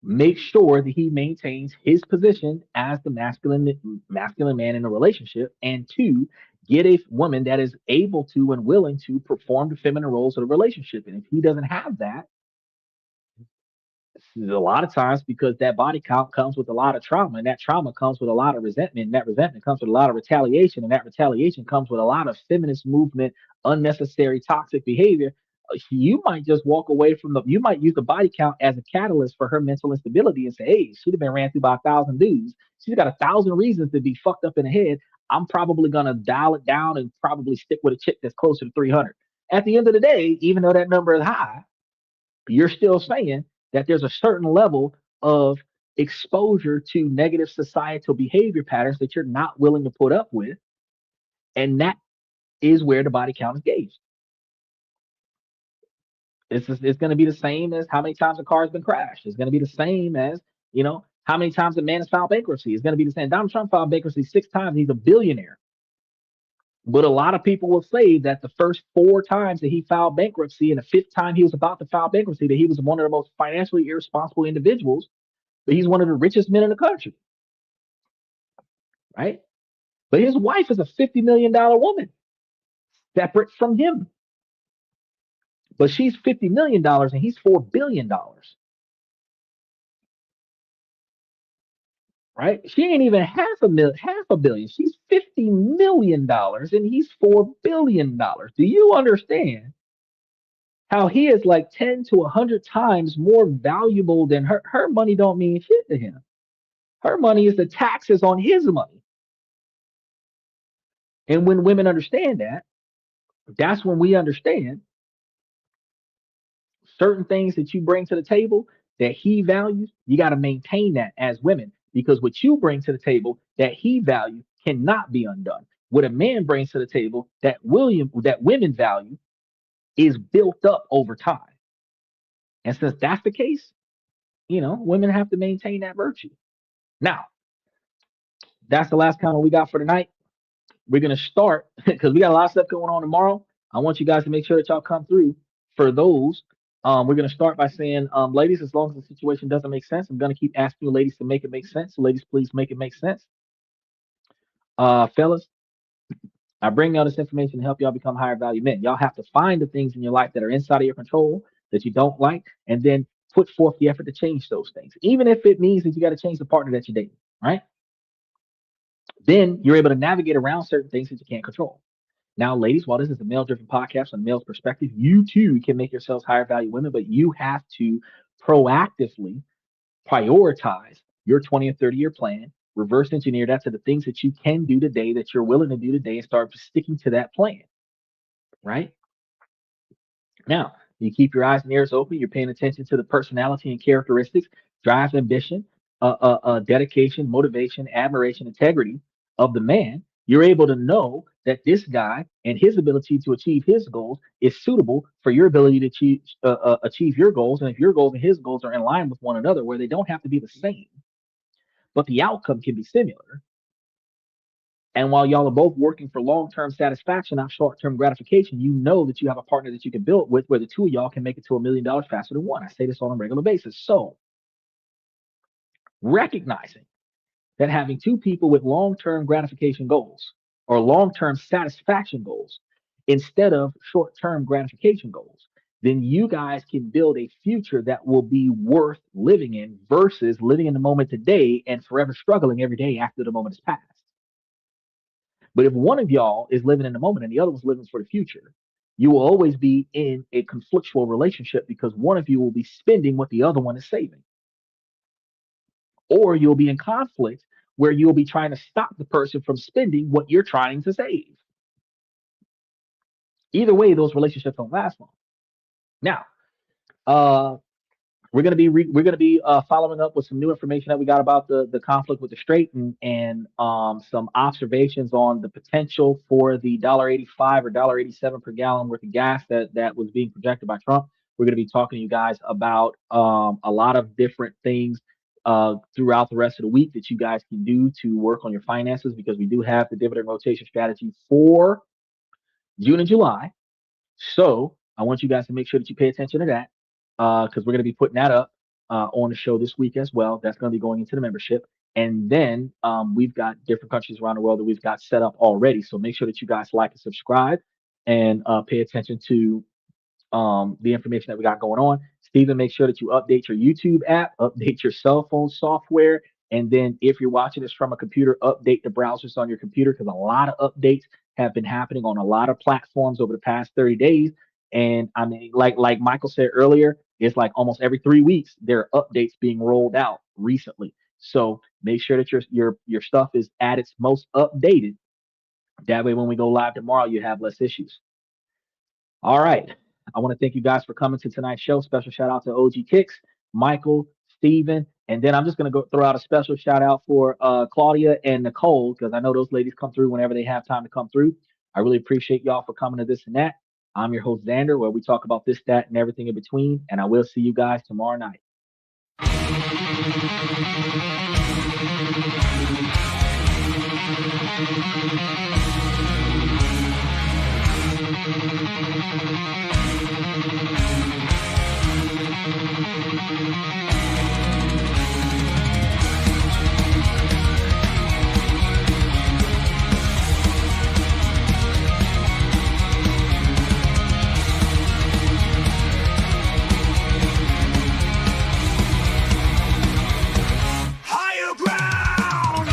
make sure that he maintains his position as the masculine man in a relationship, and two, get a woman that is able to and willing to perform the feminine roles of the relationship. And if he doesn't have that, a lot of times, because that body count comes with a lot of trauma, and that trauma comes with a lot of resentment, and that resentment comes with a lot of retaliation, and that retaliation comes with a lot of feminist movement, unnecessary toxic behavior. You might just walk away from you might use the body count as a catalyst for her mental instability and say, hey, she'd have been ran through by 1,000 dudes. She's got 1,000 reasons to be fucked up in the head. I'm probably going to dial it down and probably stick with a chick that's closer to 300. At the end of the day, even though that number is high, you're still saying that there's a certain level of exposure to negative societal behavior patterns that you're not willing to put up with. And that is where the body count is gauged. It's going to be the same as how many times a car has been crashed. It's going to be the same as, how many times a man has filed bankruptcy. It's going to be the same. Donald Trump filed bankruptcy 6 times. He's a billionaire. But a lot of people will say that the first 4 times that he filed bankruptcy and the 5th time he was about to file bankruptcy, that he was one of the most financially irresponsible individuals, but he's one of the richest men in the country. Right? But his wife is a $50 million woman, separate from him. But she's $50 million and he's $4 billion. Right? She ain't even half a billion. She's $50 million and he's $4 billion. Do you understand how he is like 10 to 100 times more valuable than her? Her money don't mean shit to him. Her money is the taxes on his money. And when women understand that, that's when we understand certain things that you bring to the table that he values. You got to maintain that as women, because what you bring to the table that he values cannot be undone. What a man brings to the table that women value is built up over time. And since that's the case, women have to maintain that virtue. Now, that's the last comment we got for tonight. We're going to start because we got a lot of stuff going on tomorrow. I want you guys to make sure that y'all come through for those. We're going to start by saying, ladies, as long as the situation doesn't make sense, I'm going to keep asking you ladies to make it make sense. So ladies, please make it make sense. Fellas, I bring y'all this information to help y'all become higher value men. Y'all have to find the things in your life that are inside of your control that you don't like, and then put forth the effort to change those things, even if it means that you got to change the partner that you're dating, right? Then you're able to navigate around certain things that you can't control. Now, ladies, while this is a male-driven podcast from a male's perspective, you too can make yourselves higher value women, but you have to proactively prioritize your 20 and 30-year plan, reverse engineer that to the things that you can do today, that you're willing to do today, and start sticking to that plan, right? Now, you keep your eyes and ears open. You're paying attention to the personality and characteristics, drive, ambition, dedication, motivation, admiration, integrity of the man. You're able to know that this guy and his ability to achieve his goals is suitable for your ability to achieve your goals. And if your goals and his goals are in line with one another, where they don't have to be the same, but the outcome can be similar. And while y'all are both working for long-term satisfaction, not short-term gratification, you know that you have a partner that you can build with where the two of y'all can make it to $1 million faster than one. I say this on a regular basis. So recognizing that having two people with long-term gratification goals or long-term satisfaction goals instead of short-term gratification goals, then you guys can build a future that will be worth living in versus living in the moment today and forever struggling every day after the moment has passed. But if one of y'all is living in the moment and the other one's living for the future, you will always be in a conflictual relationship because one of you will be spending what the other one is saving. Or you'll be in conflict where you'll be trying to stop the person from spending what you're trying to save. Either way, those relationships don't last long. Now, we're gonna be following up with some new information that we got about the conflict with the Strait, and some observations on the potential for the $1.85 or $1.87 per gallon worth of gas that was being projected by Trump. We're gonna be talking to you guys about a lot of different things throughout the rest of the week that you guys can do to work on your finances, because we do have the dividend rotation strategy for June and July. So I want you guys to make sure that you pay attention to that, because we're going to be putting that up on the show this week as well. That's going to be going into the membership. And then we've got different countries around the world that we've got set up already. So make sure that you guys like and subscribe, and pay attention to the information that we got going on. Stephen, make sure that you update your YouTube app, update your cell phone software, and then if you're watching this from a computer, update the browsers on your computer, because a lot of updates have been happening on a lot of platforms over the past 30 days. And I mean, like Michael said earlier, it's like almost every 3 weeks there are updates being rolled out recently. So make sure that your stuff is at its most updated. That way, when we go live tomorrow, you have less issues. All right. I want to thank you guys for coming to tonight's show. Special shout out to OG Kicks, Michael, Steven, and then I'm just going to go throw out a special shout out for Claudia and Nicole, because I know those ladies come through whenever they have time to come through. I really appreciate y'all for coming to This and That. I'm your host, Xander, where we talk about this, that, and everything in between, and I will see you guys tomorrow night. Higher ground.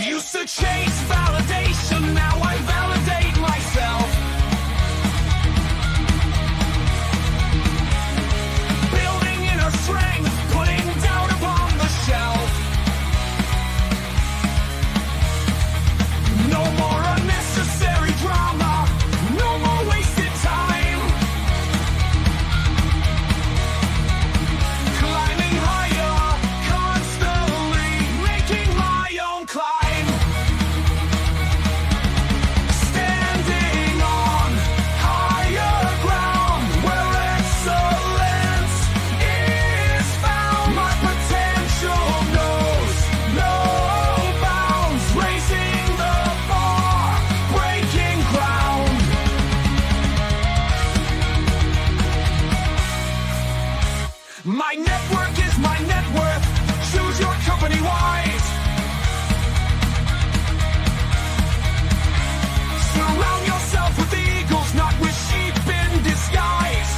Used to chase validation, now I validate myself. Building inner strength, putting doubt upon the shelf. No more unnecessary drama, no more wasted time. Climbing higher, constantly making my own climb. Standing on higher ground where excellence is found. My potential knows no bounds, raising the bar, breaking ground. My network is my net worth. Choose your company wise. Surround yourself with eagles, not with sheep in disguise.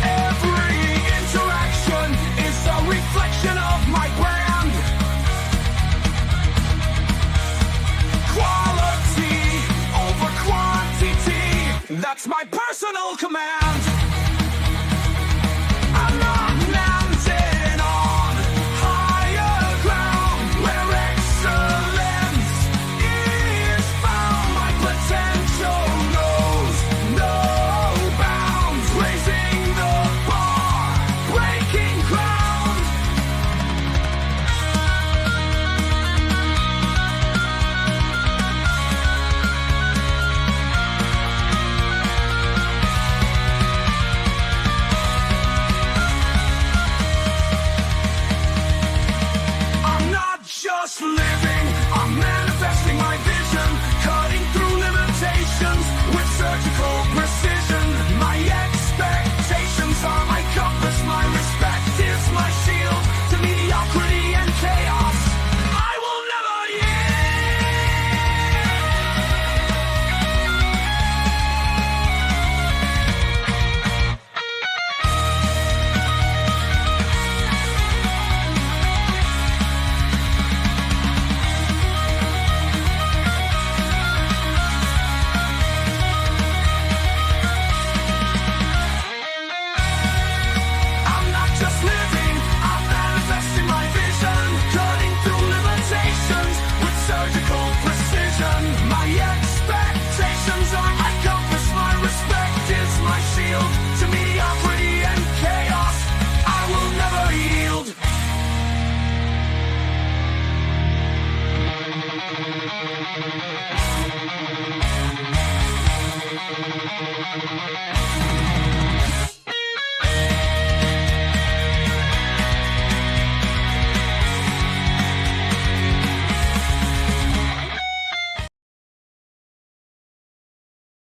Every interaction is a reflection of my brand. Quality over quantity, that's my personal command. I'm not landing on higher ground where excellence is found. My potential knows no bounds, raising the bar, breaking ground.